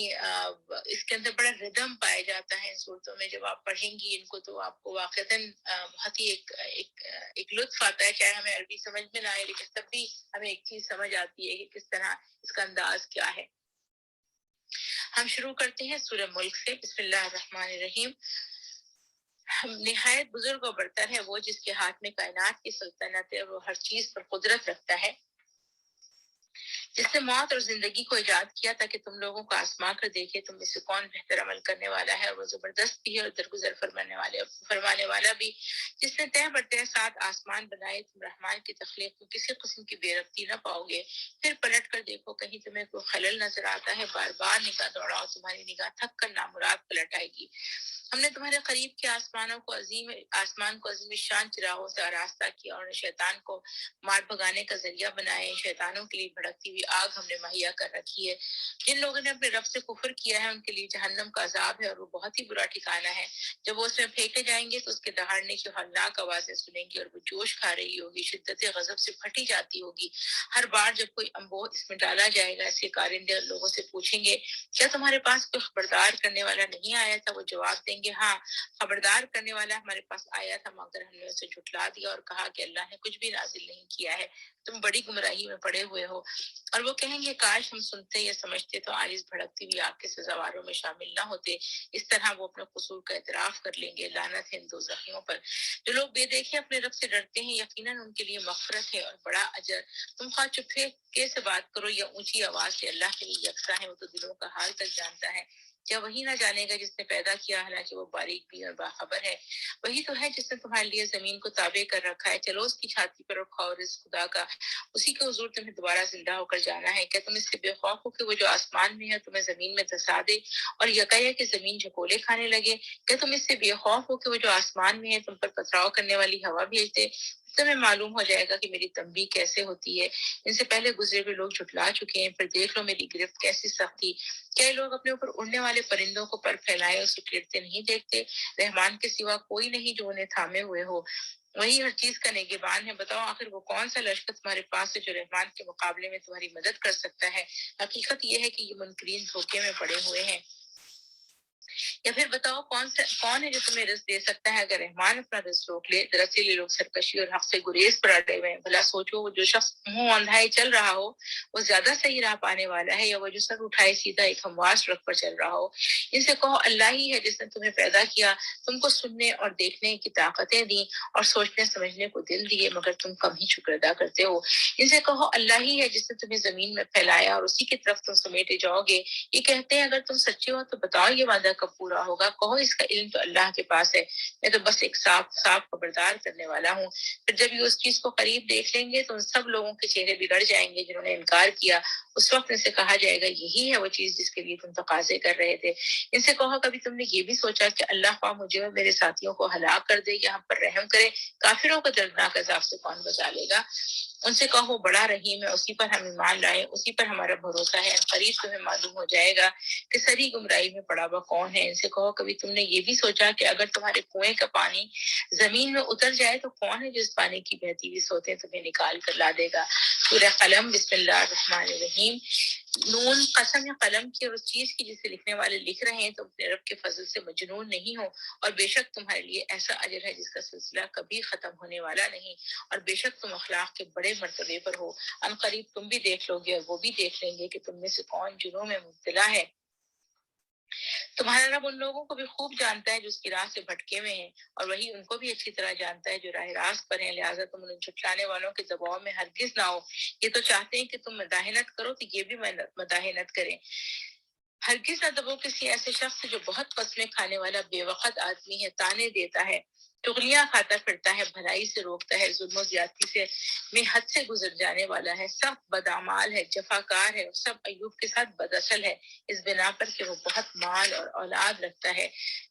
اس کے اندر بڑا ردم پایا جاتا ہے ان صورتوں میں. جب آپ پڑھیں گی ان کو تو آپ کو واقعتاً بہت ہی ایک لطف آتا ہے چاہے ہمیں عربی سمجھ میں نہ آئے لیکن تب بھی ہمیں ایک چیز سمجھ آتی ہے کہ کس طرح اس کا انداز کیا ہے. ہم شروع کرتے ہیں سورہ ملک سے. بسم اللہ الرحمن الرحیم. نہایت بزرگ و برتر ہے وہ جس کے ہاتھ میں کائنات کی سلطنت ہے اور وہ ہر چیز پر قدرت رکھتا ہے. جس نے موت اور زندگی کو ایجاد کیا تاکہ تم لوگوں کو آزما کر دیکھے تم میں سے کون بہتر عمل کرنے والا ہے، اور وہ زبردست بھی ہے اور درگزر فرمانے والا بھی۔ جس نے تہ بر سات آسمان بنائے، تم رحمان کی تخلیق میں کسی قسم کی بے ربطی نہ پاؤ گے۔ پھر پلٹ کر دیکھو کہیں تمہیں کوئی خلل نظر آتا ہے، بار بار نگاہ دوڑاؤ، تمہاری نگاہ تھک کر نامراد پلٹ آئے گی۔ ہم نے تمہارے قریب کے آسمان کو عظیم شان چراغوں سے آراستہ کیا، اور شیطان کو مار بھگانے کا ذریعہ بنائے۔ شیطانوں کے لیے بھڑکتی ہوئی آگ ہم نے مہیا کر رکھی ہے۔ جن لوگوں نے اپنے رب سے کفر کیا ہے ان کے لیے جہنم کا عذاب ہے، اور وہ بہت ہی برا ٹھکانہ ہے۔ جب وہ اس میں پھینکے جائیں گے تو اس کے دہاڑنے کی ہولناک آوازیں سنیں گی، اور وہ جوش کھا رہی ہوگی، شدت غضب سے پھٹی جاتی ہوگی۔ ہر بار جب کوئی انبوہ اس میں ڈالا جائے گا، اس کے کارندے اور لوگوں سے پوچھیں گے کیا تمہارے پاس کوئی خبردار کرنے والا نہیں آیا تھا؟ وہ جواب دیں گے ہاں، خبردار کرنے والا ہمارے پاس آیا تھا، مگر ہم نے اسے جھٹلا دیا اور کہا کہ اللہ نے کچھ بھی نازل نہیں کیا ہے، تم بڑی گمراہی میں پڑے ہوئے ہو۔ اور وہ کہیں گے کاش ہم سنتے یا سمجھتے تو آج اس بھڑکتی ہوئی آگ کے سزاواروں میں شامل نہ ہوتے۔ اس طرح وہ اپنے قصور کا اعتراف کر لیں گے۔ لعنت ہے ان دوزخیوں پر۔ جو لوگ بے دیکھے اپنے رب سے ڈرتے ہیں، یقیناً ان کے لیے مغفرت ہے اور بڑا اجر۔ تم خواہ چپکے سے بات کرو یا اونچی آواز سے، اللہ کے لیے یکساں ہے، وہ تو دلوں کا حال تک جانتا ہے۔ کیا وہی نہ جانے گا جس نے پیدا کیا، حالانکہ وہ باریک بھی اور باخبر ہے۔ وہی تو ہے جس نے تمہارے لیے زمین کو تابع کر رکھا ہے، چلو اس کی چھاتی پر اور کھاؤ رزق خدا کا، اسی کے حضور تمہیں دوبارہ زندہ ہو کر جانا ہے۔ کیا تم اس سے بے خوف ہو کہ وہ جو آسمان میں ہے تمہیں زمین میں دھسا دے اور یکایک زمین جھکولے کھانے لگے؟ کیا تم اس سے بے خوف ہو کہ وہ جو آسمان میں ہے تم پر پتھراؤ کرنے والی ہوا بھیج دے؟ تمہیں معلوم ہو جائے گا کہ میری تنبیہ کیسے ہوتی ہے۔ ان سے پہلے گزرے ہوئے لوگ جھٹلا چکے ہیں، پھر دیکھ لو میری گرفت کیسی سخت تھی۔ کیا یہ لوگ اپنے اوپر اڑنے والے پرندوں کو پر پھیلائے اور سکیڑتے نہیں دیکھتے؟ رحمان کے سوا کوئی نہیں جو انہیں تھامے ہوئے ہو، وہی ہر چیز کا نگہبان ہے۔ بتاؤ آخر وہ کون سا لشکر تمہارے پاس ہے جو رحمان کے مقابلے میں تمہاری مدد کر سکتا ہے؟ حقیقت یہ ہے کہ یہ منکرین دھوکے میں پڑے ہوئے ہیں۔ یا پھر بتاؤ کون ہے جو تمہیں رزق دے سکتا ہے اگر رحمان اپنا رزق روک لے؟ دراصل یہ لوگ سرکشی اور حق سے گریز پر اڑے ہوئے ہیں۔ بھلا سوچو، وہ جو شخص منہ اندھائے چل رہا ہو وہ زیادہ صحیح راہ پانے والا ہے، یا وہ جو سر اٹھائے سیدھا ایک ہموار سڑک پر چل رہا ہو؟ ان سے کہو اللہ ہی ہے جس نے تمہیں پیدا کیا، تم کو سننے اور دیکھنے کی طاقتیں دی اور سوچنے سمجھنے کو دل دیے، مگر تم کم ہی شکر ادا کرتے ہو۔ ان سے کہو اللہ ہی ہے جس نے تمہیں زمین میں پھیلایا اور اسی کی طرف تم سمیٹے جاؤ گے۔ یہ کہتے ہیں اگر تم سچے ہو تو بتاؤ یہ وعدہ کب پورا ہوگا؟ کہو اس کا علم تو اللہ کے پاس ہے، میں تو بس ایک صاف خبردار کرنے والا ہوں۔ پھر جب یہ اس چیز کو قریب دیکھ لیں گے تو ان سب لوگوں کے چہرے بگڑ جائیں گے جنہوں نے انکار کیا۔ اس وقت ان سے کہا جائے گا یہی ہے وہ چیز جس کے لیے تم تقاضے کر رہے تھے۔ ان سے کہو کبھی تم نے یہ بھی سوچا کہ اللہ خواہ مجھے اور میرے ساتھیوں کو ہلاک کر دے یا ہم پر رحم کرے، کافروں کو دردناک عذاب سے کون بچا لے گا؟ ان سے کہو بڑا رحیم ہے، اسی پر ہم ایمان لائے، اسی پر ہمارا بھروسہ ہے، قریب تمہیں معلوم ہو جائے گا کہ سری گمراہی میں پڑا ہوا کون ہے۔ ان سے کہو کبھی تم نے یہ بھی سوچا کہ اگر تمہارے کنویں کا پانی زمین میں اتر جائے تو کون ہے جو اس پانی کی بہتی ہوئی سوتیں تمہیں نکال کر لا دے گا؟ سورہ قلم، بسم اللہ الرحمن الرحیم۔ نون قسم ہے قلم کی اور اس چیز کی جسے لکھنے والے لکھ رہے ہیں، تم اپنے رب کے فضل سے مجنون نہیں ہو، اور بے شک تمہارے لیے ایسا اجر ہے جس کا سلسلہ کبھی ختم ہونے والا نہیں، اور بے شک تم اخلاق کے بڑے مرتبے پر ہو۔ ان قریب تم بھی دیکھ لو گے اور وہ بھی دیکھ لیں گے کہ تم میں سے کون جنوں میں مبتلا ہے۔ تمہارا رب ان لوگوں کو بھی خوب جانتا ہے جو اس کی راہ سے بھٹکے ہوئے ہیں، اور وہی ان کو بھی اچھی طرح جانتا ہے جو راہ راست پر ہیں۔ لہٰذا تم ان جھٹلانے والوں کے دباؤ میں ہرگز نہ ہو۔ یہ تو چاہتے ہیں کہ تم مداحنت کرو تو یہ بھی مداحنت کریں۔ ہرگز نہ دبو کسی ایسے شخص سے جو بہت قسمیں کھانے والا بے وقت آدمی ہے، تانے دیتا ہے، چغلیاں کھاتا پھرتا ہے، بھلائی سے روکتا ہے، ظلم و زیادتی سے میں حد سے گزر جانے والا ہے، سب بدعمال ہے، جفاکار ہے، اور سب ایوب کے ساتھ بداصل ہے، اس بنا پر کہ وہ بہت مال اور اولاد رکھتا ہے۔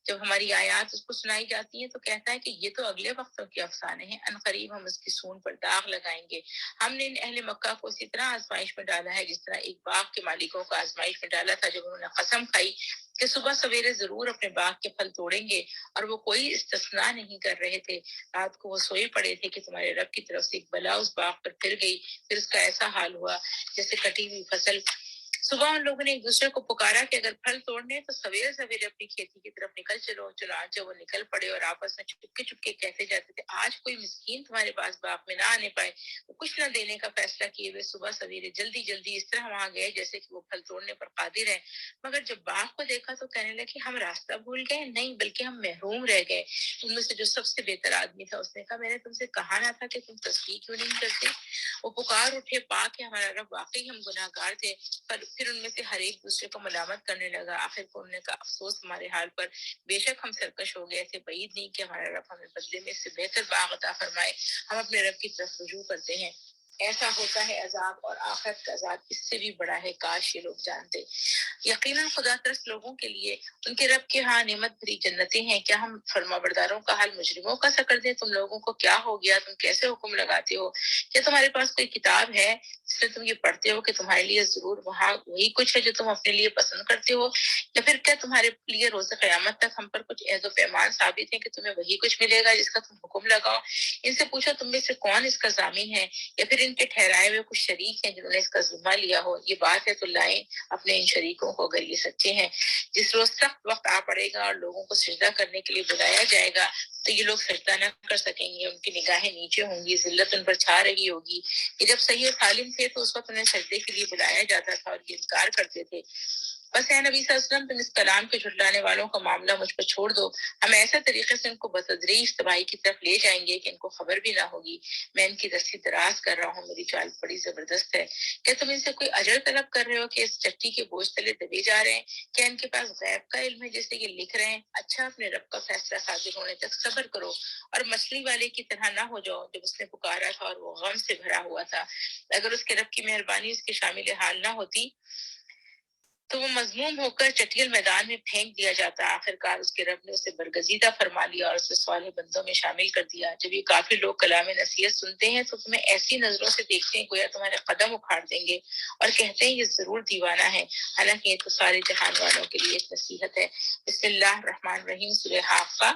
جب ہماری آیات اس کو سنائی جاتی ہیں تو کہتا ہے کہ یہ تو اگلے وقتوں کے افسانے ہیں، ان قریب ہم اس کی سون پر داغ لگائیں گے۔ ہم نے ان اہل مکہ کو اسی طرح آزمائش میں ڈالا ہے جس طرح ایک باغ کے مالکوں کو آزمائش میں ڈالا تھا جب انہوں نے قسم کھائی کہ صبح سویرے ضرور اپنے باغ کے پھل توڑیں گے، اور وہ کوئی استثناء نہیں کر رہے تھے۔ رات کو وہ سوئے پڑے تھے کہ تمہارے رب کی طرف سے ایک بلا اس باغ پر پھر گئی، پھر اس کا ایسا حال ہوا جیسے کٹی ہوئی فصل صبح ان لوگوں نے ایک دوسرے کو پکارا کہ اگر پھل توڑنے ہیں تو سویرے سویرے اپنی کھیتی کی طرف نکل چلو، چنانچہ وہ نکل پڑے اور آپس میں چپکے چپکے کہتے جاتے تھے، آج کوئی مسکین تمہارے پاس باغ میں نہ آنے پائے۔ وہ کچھ نہ دینے کا فیصلہ کیے ہوئے صبح سویرے جلدی جلدی اس طرح وہاں گئے جیسے کہ وہ پھل توڑنے پر قادر ہیں، مگر جب باغ کو دیکھا تو کہنے لگے ہم راستہ بھول گئے، نہیں بلکہ ہم محروم رہ گئے۔ ان میں سے جو سب سے بہتر آدمی تھا اس نے کہا، میں نے تم سے کہا نہ تھا کہ تم تسبیح کیوں نہیں کرتے؟ وہ پکار اٹھے، پاک ہے ہمارا رب، واقعی ہم گناہ گار تھے۔ پر پھر ان میں سے ہر ایک دوسرے کو ملامت کرنے لگا۔ آخر کو انہوں نے کہا، افسوس ہمارے حال پر، بے شک ہم سرکش ہو گئے تھے، بعید نہیں کہ ہمارا رب ہمیں بدلے میں اس سے بہتر باغ عطا فرمائے۔ ہم اپنے رب کی طرف رجوع کرتے ہیں۔ ایسا ہوتا ہے عذاب، اور آخرت کا عذاب اس سے بھی بڑا ہے، کاش یہ لوگ جانتے۔ یقیناً خدا ترس لوگوں کے لیے ان کے رب کے ہاں نعمت بھری جنتیں ہیں۔ کیا ہم فرما برداروں کا حال مجرموں کا سا کر دیں؟ تم لوگوں کو کیا ہو گیا؟ تم کیسے حکم لگاتے ہو؟ کیا تمہارے پاس کوئی کتاب ہے جس میں تم یہ پڑھتے ہو کہ تمہارے لیے ضرور وہاں وہی کچھ ہے جو تم اپنے لیے پسند کرتے ہو؟ یا پھر کیا تمہارے لیے روز قیامت تک ہم پر کچھ عہد و پیمان ثابت ہے کہ تمہیں وہی کچھ ملے گا جس کا تم حکم لگاؤ؟ ان سے پوچھو تم میں سے کون اس کا ضامن ہے، یا پھر ان کے ٹھہرائے ہوئے کچھ شریک ہیں جنہوں نے اس کا ذمہ لیا ہو؟ یہ بات ہے تو لائیں اپنے ان شریکوں کو اگر یہ سچے ہیں۔ جس روز سخت وقت آ پڑے گا اور لوگوں کو سجدہ کرنے کے لیے بلایا جائے گا تو یہ لوگ سجدہ نہ کر سکیں گے، ان کی نگاہیں نیچے ہوں گی، ذلت ان پر چھا رہی ہوگی کہ جب صحیح سالم تھے تو اس وقت انہیں سجدے کے لیے بلایا جاتا تھا اور یہ انکار کرتے تھے۔ بس اے نبی صلی اللہ علیہ وسلم، تم اس کلام کے جھٹلانے والوں کا معاملہ مجھ پر چھوڑ دو، ہم ایسا طریقے سے ان کو بتدریج تباہی کی طرف لے جائیں گے کہ ان کو خبر بھی نہ ہوگی۔ میں ان کی رسی دراز کر رہا ہوں، میری چال بڑی زبردست ہے۔ کیا تم ان سے کوئی اجر طلب کر رہے ہو کہ اس چٹی کے بوجھ تلے دبے جا رہے ہیں؟ کیا ان کے پاس غیب کا علم ہے جیسے یہ لکھ رہے ہیں؟ اچھا، اپنے رب کا فیصلہ صادر ہونے تک صبر کرو اور مچھلی والے کی طرح نہ ہو جاؤ جب اس نے پکارا تھا اور وہ غم سے بھرا ہوا تھا۔ اگر اس کے رب کی مہربانی اس کے شامل حال نہ ہوتی تو وہ مذموم ہو کر چٹیل میدان میں پھینک دیا جاتا۔ آخرکار اس کے رب نے اسے برگزیدہ فرما لیا اور اسے صالح بندوں میں شامل کر دیا۔ جب یہ کافر لوگ کلام نصیحت سنتے ہیں تو تمہیں ایسی نظروں سے دیکھتے ہیں گویا تمہارے قدم اکھاڑ دیں گے، اور کہتے ہیں یہ ضرور دیوانہ ہے، حالانکہ یہ تو سارے جہان والوں کے لیے ایک نصیحت ہے۔ بسم اللہ الرحمن الرحیم، سورہ حاقہ۔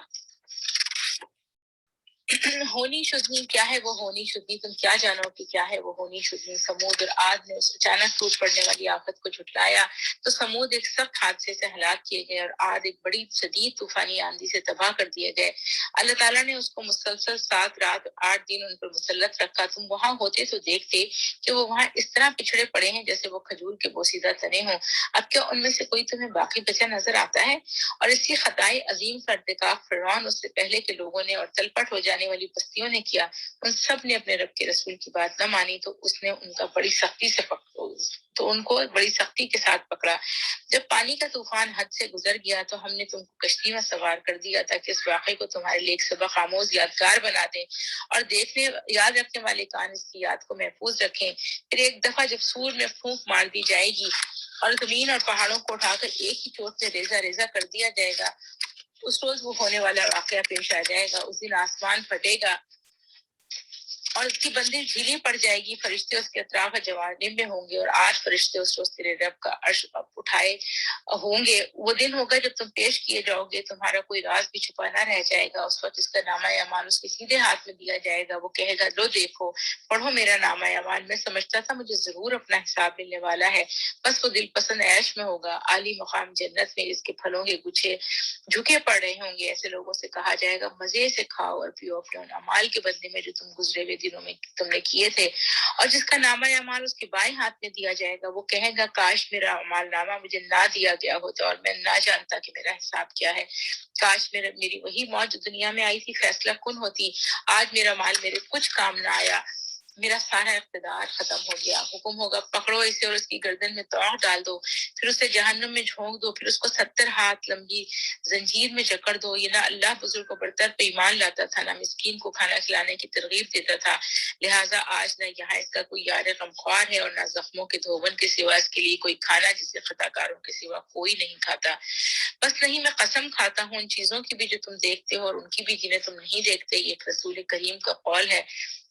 ہونی شدنی، کیا ہے وہ ہونی شدنی؟ تم کیا جانو کہ کیا ہے وہ ہونی شدنی؟ سمود اور عاد نے اس اچانک ٹوٹ پڑنے والی آفت کو جھٹلایا تو سمود ایک سخت حادثے سے ہلاک کیے گئے اور عاد ایک بڑی شدید طوفانی آندھی سے تباہ کر دیے گئے۔ اللہ تعالیٰ نے اس کو مسلسل 7 رات 8 دن ان پر مسلط رکھا۔ تم وہاں ہوتے تو دیکھتے کہ وہ وہاں اس طرح پچھڑے پڑے ہیں جیسے وہ کھجور کے بوسیدہ تنے ہوں۔ اب کیا ان میں سے کوئی تمہیں باقی بچا نظر آتا ہے؟ اور اسی خطائے عظیم کا ارتکاب فرعون، اس سے پہلے کے لوگوں نے اور تلپٹ ہو جانے والی بستیوں نے کیا۔ ان سب نے اپنے رب کے رسول کی بات نہ مانی تو اس نے ان کا ان کو بڑی سختی کے ساتھ پکڑا۔ جب پانی کا طوفان حد سے گزر گیا تو ہم نے تم کو کشتی میں سوار کر دیا تاکہ اس واقعے کو تمہارے لیے ایک سبق آموز یادگار بنا دیں اور دیکھنے یاد رکھنے والے کان اس کی یاد کو محفوظ رکھیں۔ پھر ایک دفعہ جب سور میں پھونک مار دی جائے گی اور زمین اور پہاڑوں کو اٹھا کر ایک ہی چوٹ سے ریزہ ریزہ کر دیا جائے گا، اس روز وہ ہونے والا واقعہ پیش آ جائے گا۔ اس دن آسمان پھٹے گا اور اس کی بندش ڈھیلی پڑ جائے گی، فرشتے اس کے اطراف جوانب میں ہوں گے اور 8 فرشتے اس روز تیرے رب کا عرش اٹھائے ہوں گے۔ وہ دن ہوگا جب تم پیش کیے جاؤ گے، تمہارا کوئی راز بھی چھپا نہ رہ جائے گا۔ اس وقت اس کا نامہ اعمال اس کے سیدھے ہاتھ میں دیا جائے گا، وہ کہے گا لو دیکھو، پڑھو میرا نامہ اعمال، میں سمجھتا تھا مجھے ضرور اپنا حساب ملنے والا ہے۔ بس وہ دل پسند عیش میں ہوگا، عالی مقام جنت میں، جس کے پھلوں کے گچھے جھکے پڑ رہے ہوں گے۔ ایسے لوگوں سے کہا جائے گا مزے سے کھاؤ اور پیو اپنے ان اعمال کے بدلے میں جو تم گزرے ہوئے دنوں میں تم نے کیے تھے۔ اور جس کا نامہ اعمال اس کے بائیں ہاتھ میں دیا جائے گا، وہ کہے گا کاش میرا اعمال نامہ مجھے نہ دیا گیا ہوتا اور میں نہ جانتا کہ میرا حساب کیا ہے۔ کاش میری وہی موت جو دنیا میں آئی تھی فیصلہ کن ہوتی۔ آج میرا مال میرے کچھ کام نہ آیا، میرا سارا اقتدار ختم ہو گیا۔ حکم ہوگا پکڑو اسے اور اس کی گردن میں توق ڈال دو، پھر اسے جہنم میں جھونک دو، پھر اس کو 70 ہاتھ لمبی زنجیر میں جکڑ دو۔ یہ نہ اللہ بزرگ کو برتر پہ ایمان لاتا تھا، نہ مسکین کو کھانا کھلانے کی ترغیب دیتا تھا، لہٰذا آج نہ یہاں اس کا کوئی یار غمخوار ہے اور نہ زخموں کے دھوبن کے سوا اس کے لیے کوئی کھانا جسے خطا کاروں کے سوا کوئی نہیں کھاتا۔ بس نہیں، میں قسم کھاتا ہوں ان چیزوں کی بھی جو تم دیکھتے ہو اور ان کی بھی جنہیں تم نہیں دیکھتے، یہ ایک رسول کریم کا قول ہے۔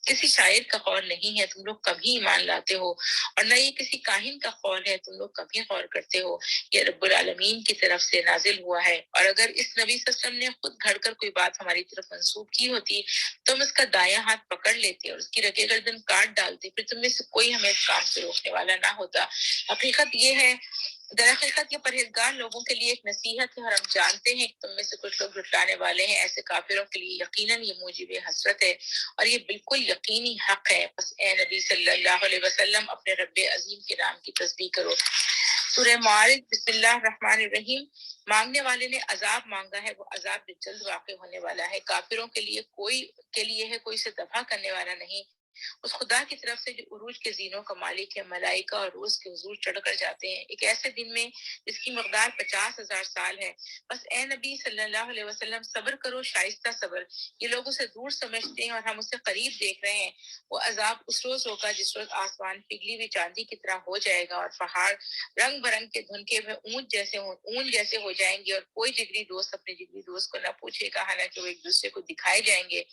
کسی شاعر کا قول نہیں ہے تم لوگ کبھی ایمان لاتے ہو، اور نہ یہ کسی کاہن کا قول ہے تم لوگ کبھی غور کرتے ہو، یہ رب العالمین کی طرف سے نازل ہوا ہے۔ اور اگر اس نبی صلی اللہ علیہ وسلم نے خود گھڑ کر کوئی بات ہماری طرف منسوب کی ہوتی تو ہم اس کا دایاں ہاتھ پکڑ لیتے اور اس کی رگے گردن کاٹ ڈالتے، پھر تم میں سے کوئی ہمیں اس کام سے روکنے والا نہ ہوتا۔ حقیقت یہ ہے، در حقیقت یہ پرہیزگار لوگوں کے لیے ایک نصیحت ہے، اور ہم جانتے ہیں کہ تم میں سے کچھ لوگ جھٹلانے والے ہیں، ایسے کافروں کے لیے یقیناً یہ موجب حسرت ہے، اور یہ بالکل یقینی حق ہے۔ بس اے نبی صلی اللہ علیہ وسلم اپنے رب عظیم کے نام کی تسبیح کرو۔ سورہ معارج، بسم اللہ الرحمن الرحیم۔ مانگنے والے نے عذاب مانگا ہے، وہ عذاب جو جلد واقع ہونے والا ہے۔ کافروں کے لیے ہے، کوئی اسے دفع کرنے والا نہیں۔ اس خدا کی طرف سے جو عروج کے زینوں کا مالک ہے، ملائکہ اور روز کے حضور چڑھ کر جاتے ہیں ایک ایسے دن میں جس کی مقدار 50,000 سال ہے۔ بس اے نبی صلی اللہ علیہ وسلم صبر کرو، شائستہ صبر۔ یہ لوگ اسے دور سمجھتے ہیں اور ہم اسے قریب دیکھ رہے ہیں۔ وہ عذاب اس روز ہوگا جس روز آسمان پگھلی ہوئی چاندی کی طرح ہو جائے گا، اور پہاڑ رنگ برنگ کے دھنکے میں اون جیسے ہو جائیں گے، اور کوئی جگری دوست اپنے جگری دوست کو نہ پوچھے گا، حالانکہ وہ ایک دوسرے کو دکھائے جائیں گے۔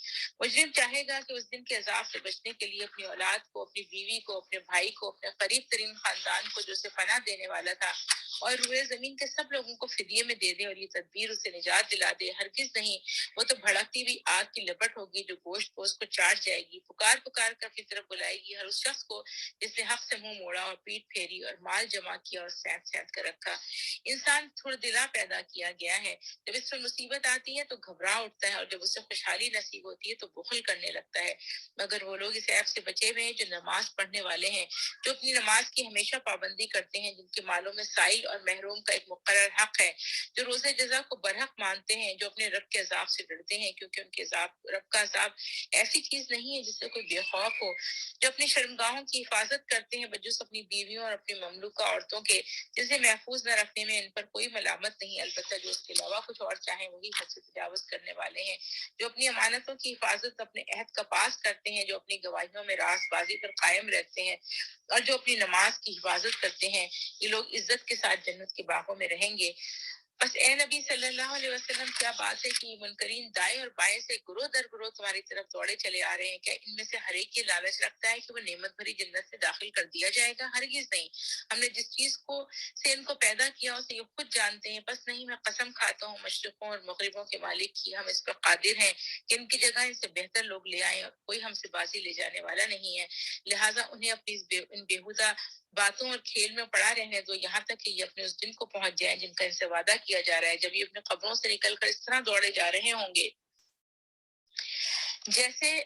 مجرم چاہے گا کہ اس دن کے عذاب سے بچنے کے لیے اپنی اولاد کو، اپنی بیوی کو، اپنے بھائی کو، اپنے قریب ترین خاندان کو جو اسے پناہ دینے والا تھا، اور روئے زمین کے سب لوگوں کو فدیے میں دے دے، اور یہ تدبیر اسے نجات دلا دے۔ ہرگز نہیں، وہ تو بھڑکتی ہوئی آگ کی لپٹ ہوگی جو گوشت پوش کو چاٹ جائے گی۔ پکار پکار کر اپنی طرف بلائے گی ہر اس شخص کو جس نے حق سے منہ موڑا اور پیٹ پھیری اور مال جمع کیا اور سینت سینت کر رکھا۔ انسان تھوڑا دلا پیدا کیا گیا ہے، جب اس پر مصیبت آتی ہے تو گھبرا اٹھتا ہے، اور جب اسے خوشحالی نصیب ہوتی ہے تو بخل کرنے لگتا ہے۔ مگر وہ لوگ اس عیب سے بچے ہوئے ہیں جو نماز پڑھنے والے ہیں، جو اپنی نماز کی ہمیشہ پابندی کرتے ہیں، جن کے مالوں میں سائل اور محروم کا ایک مقرر حق ہے، جو روزے جزا کو برحق مانتے ہیں، جو اپنے رب کے عذاب سے ڈرتے ہیں، کیونکہ ان کے رب کا عذاب ایسی چیز نہیں ہے جس سے کوئی بے خوف ہو، جو اپنی شرمگاہوں کی حفاظت کرتے ہیں بجز اپنی بیویوں اور اپنی مملوکہ عورتوں کے، جسے محفوظ نہ رکھنے میں ان پر کوئی ملامت نہیں، البتہ جو اس کے علاوہ کچھ اور چاہیں وہی حد سے تجاوز کرنے والے ہیں، جو اپنی امانتوں کی حفاظت اپنے عہد کا پاس کرتے ہیں، جو اپنی گواہیوں میں راست بازی پر قائم رہتے ہیں، اور جو اپنی نماز کی حفاظت کرتے ہیں، یہ لوگ عزت کے ساتھ جنت کے باغوں میں رہیں گے۔ بس اے نبی صلی اللہ علیہ وسلم کیا بات ہے کہ یہ منکرین دائیں اور بائیں سے گروہ در گروہ تمہاری طرف دوڑے چلے آ رہے ہیں، کیا ان میں سے ہر ایک یہ لالچ رکھتا ہے کہ وہ نعمت بھری جنت میں داخل کر دیا جائے گا؟ ہرگز نہیں۔ ہم نے جس چیز سے ان کو پیدا کیا اسے یہ خود جانتے ہیں، بس نہیں، میں قسم کھاتا ہوں مشرقوں اور مغربوں کے مالک کی، ہم اس پر قادر ہیں کہ ان کی جگہ ان سے بہتر لوگ لے آئیں، اور کوئی ہم سے بازی لے جانے والا نہیں ہے۔ لہٰذا انہیں اپنی ان بیہودہ باتوں اور کھیل میں پڑا رہنے دو، یہاں تک کہ یہ اپنے اس دن کو پہنچ جائیں جن کا ان سے وعدہ کیا جا رہا ہے، جب یہ اپنے قبروں سے نکل کر اس طرح دوڑے جا رہے ہوں گے جیسے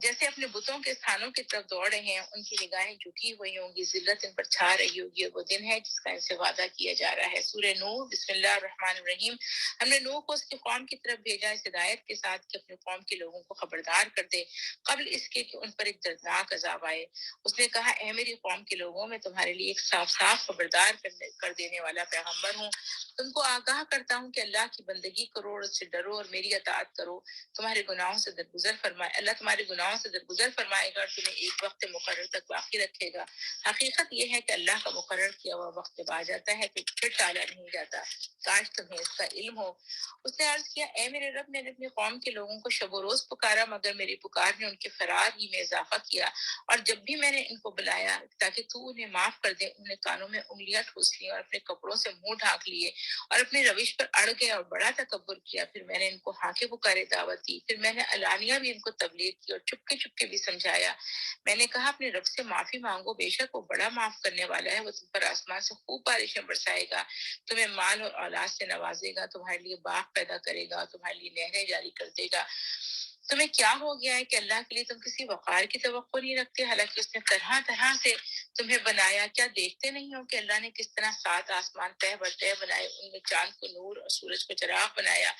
جیسے اپنے بتوں کے استھانوں کی طرف دوڑ رہے ہیں۔ ان کی نگاہیں جھکی ہوئی ہوں گی، ذلت ان پر چھا رہی ہوگی، اور وہ دن ہے جس کا ان سے وعدہ کیا جا رہا ہے۔ سورہ نوح، بسم اللہ الرحمن الرحیم۔ ہم نے نوح کو اس کی قوم کی طرف بھیجا اس ہدایت کے ساتھ کہ اپنی قوم کے لوگوں کو خبردار کر دے قبل اس کے کہ ان پر ایک دردناک عذاب آئے۔ اس نے کہا، اے میری قوم کے لوگوں، میں تمہارے لیے ایک صاف صاف خبردار کر دینے والا پیغمبر ہوں۔ تم کو آگاہ کرتا ہوں کہ اللہ کی بندگی کرو اور اس سے ڈرو اور میری اطاعت کرو۔ تمہارے گناہوں سے درگزر فرمائے، اللہ تمہارے گناہوں سے درگزر فرمائے گا اور تمہیں ایک وقت مقرر تک باقی رکھے گا۔ حقیقت یہ ہے کہ اللہ کا مقرر کیا ہوا وقت جب آ جاتا ہے پھر ٹالا نہیں جاتا۔ کاش تمہیں اس کا علم ہو۔ اس نے عرض کیا، اے میرے رب، میں نے اپنی قوم کے لوگوں کو شب و روز پکارا، مگر میری پکار نے ان کے فرار ہی میں اضافہ کیا، اور جب بھی میں نے ان کو بلایا تاکہ تو انہیں معاف کر دے، انہوں نے کانوں میں انگلیاں ٹھوس لی اور اپنے کپڑوں سے منہ ڈھانک لیے اور اپنی روش پر اڑ گئے اور بڑا تکبر کیا۔ پھر میں نے ان کو ہانکے پکارے دعوت دی، پھر میں نے علانیہ بھی ان کو تبلیغ کی اور چپکے چپکے بھی سمجھایا۔ میں نے کہا، اپنے رب سے معافی مانگو، بے شک وہ بڑا معاف کرنے والا ہے، وہ تم پر آسمان سے خوب بارشیں برسائے گا، تمہیں مال اور اولاد سے نوازے گا، تمہارے لیے باغ پیدا کرے گا، تمہارے لیے نہریں جاری کر دے گا۔ تمہیں کیا ہو گیا ہے کہ اللہ کے لیے تم کسی وقار کی توقع نہیں رکھتے، حالانکہ اس نے طرح طرح سے تمہیں بنایا؟ کیا دیکھتے نہیں ہو کہ اللہ نے کس طرح 7 آسمان تہ بر تہ بنائے، ان میں چاند کو نور اور سورج کو چراغ بنایا،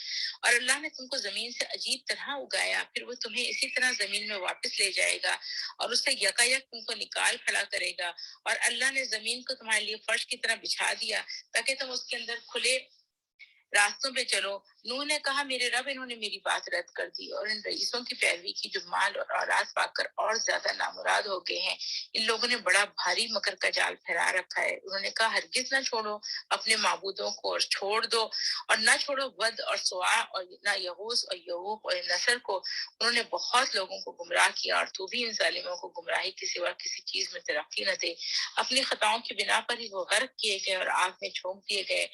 اور اللہ نے تم کو زمین سے عجیب طرح اگایا، پھر وہ تمہیں اسی طرح زمین میں واپس لے جائے گا اور اس سے یکایک تم کو نکال کھڑا کرے گا۔ اور اللہ نے زمین کو تمہارے لیے فرش کی طرح بچھا دیا تاکہ تم اس کے اندر کھلے راستوں پہ چلو. نوح نے کہا میرے رب انہوں نے میری بات رد کر دی اور ان رئیسوں کی پیروی کی جو مال اور اولاد پا کر اور زیادہ نامراد ہو گئے ہیں. ان لوگوں نے بڑا بھاری مکر کا جال پھیلا رکھا ہے. انہوں نے کہا ہرگز نہ چھوڑو اپنے معبودوں کو اور چھوڑ دو اور نہ چھوڑو ود اور سوا اور نہ یغوث اور یعوق اور نصر کو. انہوں نے بہت لوگوں کو گمراہ کیا اور تو بھی ان ظالموں کو گمراہی کے سوا کسی چیز میں ترقی نہ دے. اپنی خطاؤں کی بنا پر ہی وہ غرق کیے گئے اور آگ میں جھونک دیے گئے.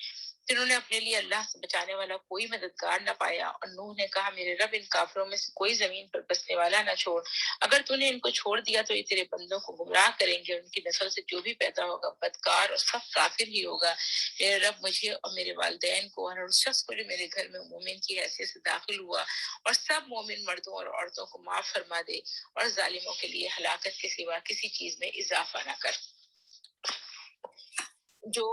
پھر انہوں نے اپنے لیے اللہ سے بچانے والا کوئی مددگار نہ پایا. اور نوح نے کہا میرے رب ان کافروں میں سے کوئی زمین پر بسنے والا نہ چھوڑ. اگر تو نے ان کو چھوڑ دیا تو یہ تیرے بندوں کو گمراہ کریں گے. ان کی نسل سے جو بھی پیدا ہوگا بدکار اور سخت کافر ہی ہوگا. میرے رب مجھے اور میرے والدین کو اور اس شخص کو جو میرے گھر میں مومن کی حیثیت سے داخل ہوا اور سب مومن مردوں اور عورتوں کو معاف فرما دے اور ظالموں کے لیے ہلاکت کے سوا کسی چیز میں اضافہ نہ کر. جو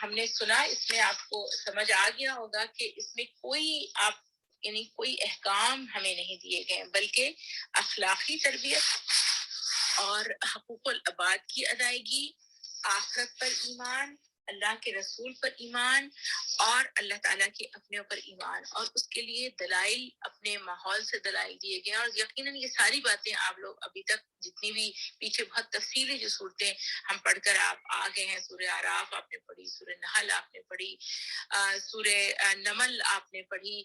ہم نے سنا اس میں آپ کو سمجھ آ گیا ہوگا کہ اس میں کوئی آپ یعنی کوئی احکام ہمیں نہیں دیے گئے بلکہ اخلاقی تربیت اور حقوق العباد کی ادائیگی، آخرت پر ایمان، اللہ کے رسول پر ایمان اور اللہ تعالیٰ کے اپنے اوپر ایمان اور اس کے لیے دلائل اپنے ماحول سے دلائل دیے گئے. اور یقیناً یہ ساری باتیں آپ لوگ ابھی تک جتنی بھی پیچھے بہت تفصیلی جو صورتیں ہم پڑھ کر آپ آ گئے ہیں، سورہ اعراف آپ نے پڑھی، سورہ نحل آپ نے پڑھی، سورہ نمل آپ نے پڑھی،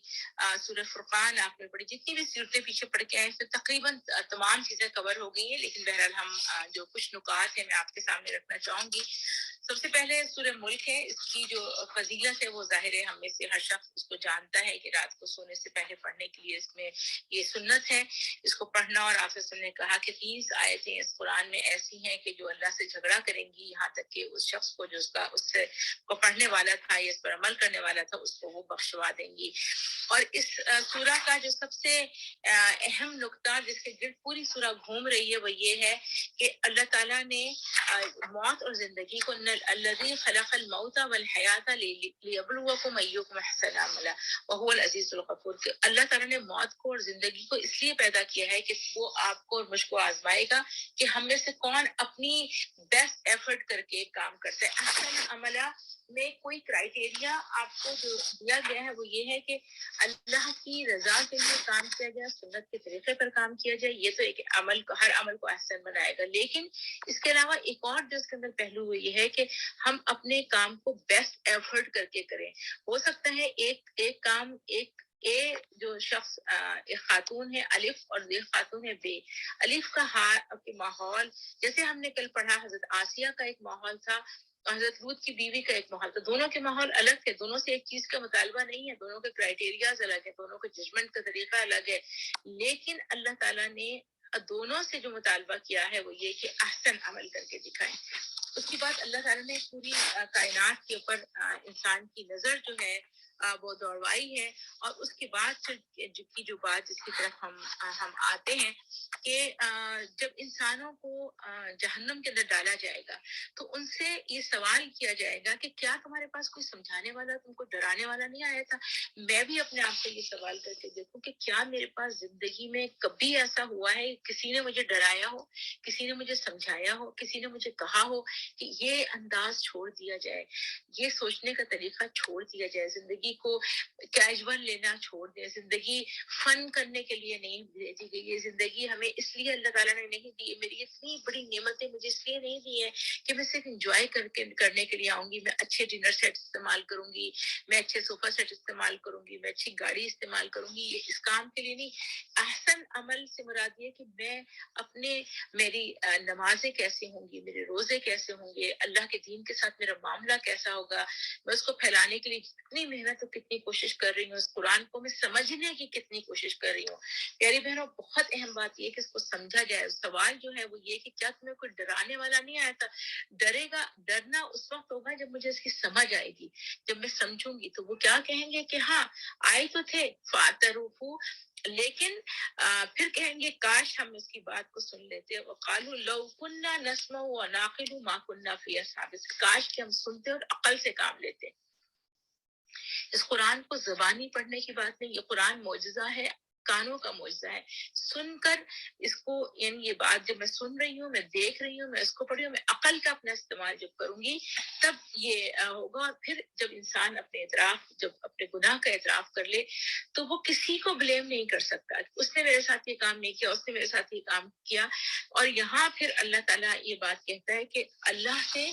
سورہ فرقان آپ نے پڑھی، جتنی بھی صورتیں پیچھے پڑھ کے آئے ہیں تقریباً تمام چیزیں کور ہو گئی ہیں. لیکن بہرحال ہم جو کچھ نکات ہیں میں آپ کے سامنے رکھنا چاہوں گی. سب سے پہلے سورہ ملک ہے. اس کی جو فضیلت ہے وہ ظاہر ہے ہم میں سے ہر شخص اس کو جانتا ہے کہ رات کو سونے سے پہلے پڑھنے کے لیے اس میں یہ سنت ہے اس کو پڑھنا. اور آپ نے کہا کہ 30 آیتیں اس قرآن میں ایسی ہیں کہ جو اللہ سے جھگڑا کریں گی یہاں تک کہ اس شخص کو جو اس سے کو پڑھنے والا تھا یا اس پر عمل کرنے والا تھا اس کو وہ بخشوا دیں گی. اور اس سورہ کا جو سب سے اہم نقطہ جس کے گرد پوری سورہ گھوم رہی ہے وہ یہ ہے کہ اللہ تعالیٰ نے موت اور زندگی کو الذی خلق الموت والحیات لیبلوکم ایکم احسن عملا وهو العزیز الغفور. کہ اللہ تعالیٰ نے موت کو اور زندگی کو اس لیے پیدا کیا ہے کہ وہ آپ کو اور مجھ کو آزمائے گا کہ ہم میں سے کون اپنی بیسٹ ایفرٹ کر کے کام کرتا ہے. احسن عملا میں کوئی کرائٹیریا آپ کو جو دیا گیا ہے وہ یہ ہے کہ اللہ کی رضا کے لیے کام کیا جائے، سنت کے طریقے پر کام کیا جائے. یہ تو ایک عمل کو ہر عمل کو احسن بنائے گا. لیکن اس کے علاوہ ایک اور جو اس کے اندر پہلو وہ یہ ہے کہ ہم اپنے کام کو بیسٹ ایفرٹ کر کے کریں. ہو سکتا ہے ایک کام اے جو شخص ایک خاتون ہے الف اور ایک خاتون ہے بے. الف کا ماحول جیسے ہم نے کل پڑھا حضرت آسیہ کا ایک ماحول تھا، حضرت لوط کی بیوی کا ایک ماحول تھا. دونوں کے ماحول الگ تھے، دونوں سے ایک چیز کا مطالبہ نہیں ہے، دونوں کے کرائٹیریاز الگ ہیں، دونوں کے ججمنٹ کا طریقہ الگ ہے. لیکن اللہ تعالیٰ نے دونوں سے جو مطالبہ کیا ہے وہ یہ کہ احسن عمل کر کے دکھائیں. اس کے بعد اللہ تعالیٰ نے پوری کائنات کے اوپر انسان کی نظر جو ہے وہ دوڑوائی ہے. اور اس کے بعد کی جو بات جس کی طرف ہم آتے ہیں کہ جب انسانوں کو جہنم کے اندر ڈالا جائے گا تو ان سے یہ سوال کیا جائے گا کہ کیا تمہارے پاس کوئی سمجھانے والا تم کو ڈرانے والا نہیں آیا تھا. میں بھی اپنے آپ سے یہ سوال کر کے دیکھوں کہ کیا میرے پاس زندگی میں کبھی ایسا ہوا ہے کسی نے مجھے ڈرایا ہو، کسی نے مجھے سمجھایا ہو، کسی نے مجھے کہا ہو کہ یہ انداز چھوڑ دیا جائے، یہ سوچنے کا طریقہ چھوڑ دیا جائے، زندگی کو کیجول لینا چھوڑ دیں. زندگی فن کرنے کے لیے نہیں بھیجی گئی ہے، زندگی ہمیں اس لیے اللہ تعالیٰ نے نہیں دی ہے. میری اتنی بڑی نعمتیں مجھے اس لیے نہیں دی ہیں کہ میں صرف انجوائے کرنے کے لیے آؤں گی. میں اچھے ڈنر سیٹ استعمال کروں گی، میں اچھے صوفہ سیٹ استعمال کروں گی، میں اچھی گاڑی استعمال کروں گی. یہ اس کام کے لیے نہیں. احسن عمل سے مراد یہ کہ میری نمازیں کیسی ہوں گی، میرے روزے کیسے ہوں گے، اللہ کے دین کے ساتھ میرا معاملہ کیسا ہوگا، میں اس کو پھیلانے کے لیے کتنی محنت اور کتنی کوشش کر رہی ہوں، اس قرآن کو میں سمجھنے کی کتنی کوشش کر رہی ہوں. پیاری بہنوں، بہت اہم بات یہ ہے کہ اس کو سمجھا جائے. سوال جو ہے وہ یہ کہ کیا تمہیں کوئی ڈرانے والا نہیں آیا تھا؟ ڈرنا اس وقت ہوگا جب مجھے اس کی سمجھ آئے گی، جب میں سمجھوں گی. تو وہ کیا کہیں گے کہ ہاں آئے تو تھے فاتروفو، لیکن پھر کہیں گے کاش ہم اس کی بات کو سن لیتے. وقالوا لو كنا نسمع ونعقل ما كنا في اصحاب السعیر، کاش کہ ہم سنتے اور عقل سے کام لیتے. اس قرآن کو زبانی پڑھنے کی بات نہیں، یہ قرآن معجزہ ہے کانوں کا معجزہ ہے. سن کر اس کو یعنی یہ بات جب میں سن رہی ہوں، میں دیکھ رہی ہوں، میں اس کو پڑھ رہی ہوں، میں عقل کا اپنا استعمال جب کروں گی تب یہ ہوگا. اور پھر جب انسان جب اپنے گناہ کا اعتراف کر لے تو وہ کسی کو بلیم نہیں کر سکتا. اس نے میرے ساتھ یہ کام نہیں کیا، اس نے میرے ساتھ یہ کام کیا. اور یہاں پھر اللہ تعالیٰ یہ بات کہتا ہے کہ اللہ سے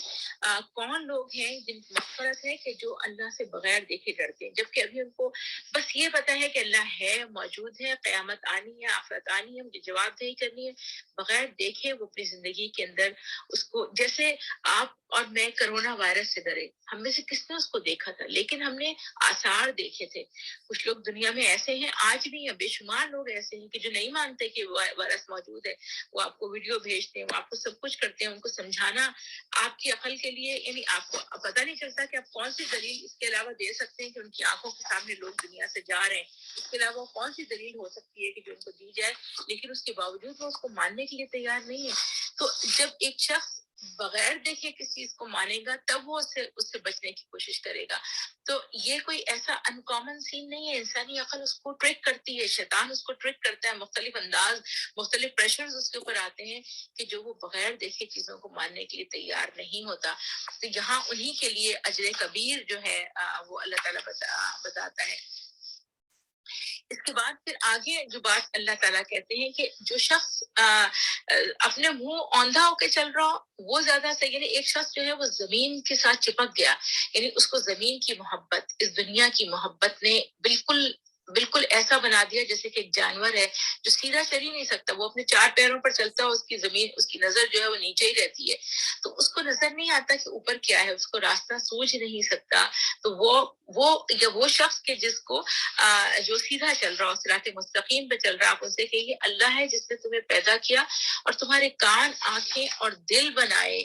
کون لوگ ہیں جن کی مغفرت ہے کہ جو اللہ سے بغیر دیکھے ڈرتے ہیں، جبکہ ابھی ان کو بس یہ پتا ہے کہ اللہ ہے، موجود ہے، قیامت آنی ہے، آخرت آنی ہے، مجھے جواب دہی کرنی ہے. بغیر دیکھے وہ اپنی زندگی کے اندر اس کو، جیسے آپ اور میں کرونا وائرس سے ڈرے، ہم میں سے کس نے اس کو دیکھا تھا، لیکن ہم نے آثار دیکھے تھے. کچھ لوگ دنیا میں ایسے ہیں، آج بھی ہیں، بے شمار لوگ ایسے ہیں کہ جو نہیں مانتے کہ وائرس موجود ہے. وہ آپ کو ویڈیو بھیجتے ہیں، وہ آپ کو سب کچھ کرتے ہیں. ان کو سمجھانا آپ کی عقل کے لیے، یعنی آپ کو پتہ نہیں چلتا کہ آپ کون سی دلیل اس کے علاوہ دے سکتے ہیں کہ ان کی آنکھوں کے سامنے لوگ دنیا سے جا رہے ہیں. اس کے علاوہ کون سی دلیل ہو سکتی ہے کہ جو ان کو دی جائے، لیکن اس کے باوجود وہ اس کو ماننے کے لیے تیار نہیں ہے. تو جب ایک شخص بغیر دیکھے کسی چیز کو مانے گا تب وہ اس سے بچنے کی کوشش کرے گا. تو یہ کوئی ایسا انکامن سین نہیں ہے. انسانی عقل اس کو ٹرک کرتی ہے، شیطان اس کو ٹرک کرتا ہے، مختلف انداز، مختلف پریشرز اس کے اوپر آتے ہیں کہ جو وہ بغیر دیکھے چیزوں کو ماننے کے لیے تیار نہیں ہوتا. تو یہاں انہی کے لیے اجر کبیر جو ہے وہ اللہ تعالیٰ بتاتا ہے. اس کے بعد پھر آگے جو بات اللہ تعالیٰ کہتے ہیں کہ جو شخص اپنے منہ اوندھا ہو کے چل رہا وہ زیادہ صحیح. یعنی ایک شخص جو ہے وہ زمین کے ساتھ چپک گیا، یعنی اس کو زمین کی محبت، اس دنیا کی محبت نے بالکل ایسا بنا دیا جیسے کہ ایک جانور ہے جو سیدھا چل ہی نہیں سکتا. وہ اپنے 4 پیروں پر چلتا ہے، اس کی نظر جو ہے وہ نیچے ہی رہتی ہے. تو اس کو نظر نہیں آتا کہ اوپر کیا ہے، اس کو راستہ سوچ نہیں سکتا. تو وہ شخص کے جس کو جو سیدھا چل رہا ہو، صراط مستقیم پہ چل رہا، آپ ان سے کہیے اللہ ہے جس نے تمہیں پیدا کیا اور تمہارے کان، آنکھیں اور دل بنائے.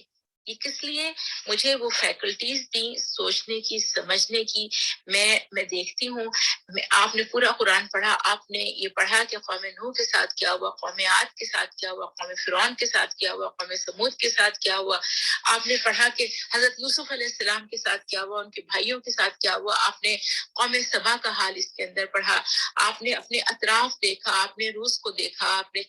یہ کس لیے؟ مجھے وہ فیکلٹیز دیں سوچنے کی، سمجھنے کی. میں دیکھتی ہوں، آپ نے پورا قرآن پڑھا، آپ نے یہ پڑھا کہ قوم نوح کے ساتھ کیا ہوا، قوم عاد کے ساتھ کیا ہوا، قوم فرعون کے ساتھ کیا ہوا، قوم سمود کے ساتھ کیا ہوا. آپ نے پڑھا کہ حضرت یوسف علیہ السلام کے ساتھ کیا ہوا، ان کے بھائیوں کے ساتھ کیا ہوا. آپ نے قوم سبا کا حال اس کے اندر پڑھا. آپ نے اپنے اطراف دیکھا، آپ نے روس کو دیکھا، آپ نے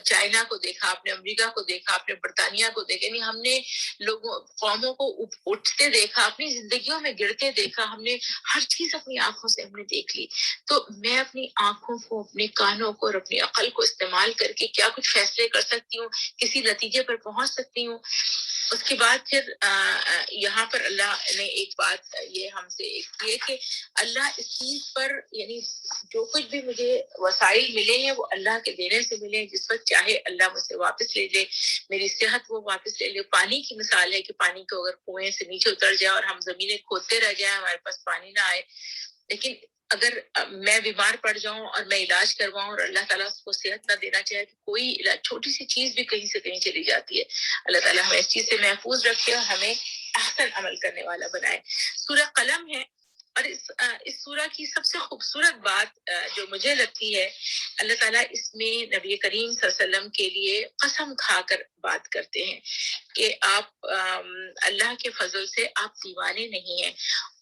چائنا کو دیکھا، آپ نے امریکہ کو دیکھا، آپ نے برطانیہ کو دیکھا. یعنی ہم نے قوموں کو اٹھتے دیکھا، اپنی زندگیوں میں گرتے دیکھا. ہم نے ہر چیز اپنی آنکھوں سے ہم نے دیکھ لی. تو میں اپنی آنکھوں کو، اپنے کانوں کو اور اپنی عقل کو استعمال کر کے کیا کچھ فیصلے کر سکتی ہوں، کسی نتیجے پر پہنچ سکتی ہوں. اس کے بعد پھر یہاں پر اللہ نے ایک بات یہ ہم سے کی ہے کہ اللہ اس چیز پر، یعنی جو کچھ بھی مجھے وسائل ملے ہیں وہ اللہ کے دینے سے ملے ہیں. جس وقت چاہے اللہ مجھ سے واپس لے لے، میری صحت وہ واپس لے لے. پانی کی مثال ہے کہ پانی کو اگر کنویں سے نیچے اتر جائے اور ہم زمینیں کھودتے رہ جائیں، ہمارے پاس پانی نہ آئے، لیکن اگر میں بیمار پڑ جاؤں اور میں علاج کرواؤں اور اللہ تعالیٰ اس کو صحت نہ دینا چاہے تو کوئی چھوٹی سی چیز بھی کہیں سے کہیں چلی جاتی ہے. اللہ تعالیٰ ہمیں اس چیز سے محفوظ رکھے اور ہمیں احسن عمل کرنے والا بنائے. سورہ قلم ہے، اور اس سورہ کی سب سے خوبصورت بات جو مجھے لگتی ہے، اللہ تعالیٰ اس میں نبی کریم صلی اللہ علیہ وسلم کے لیے قسم کھا کر بات کرتے ہیں کہ آپ اللہ کے فضل سے آپ دیوانے نہیں ہیں،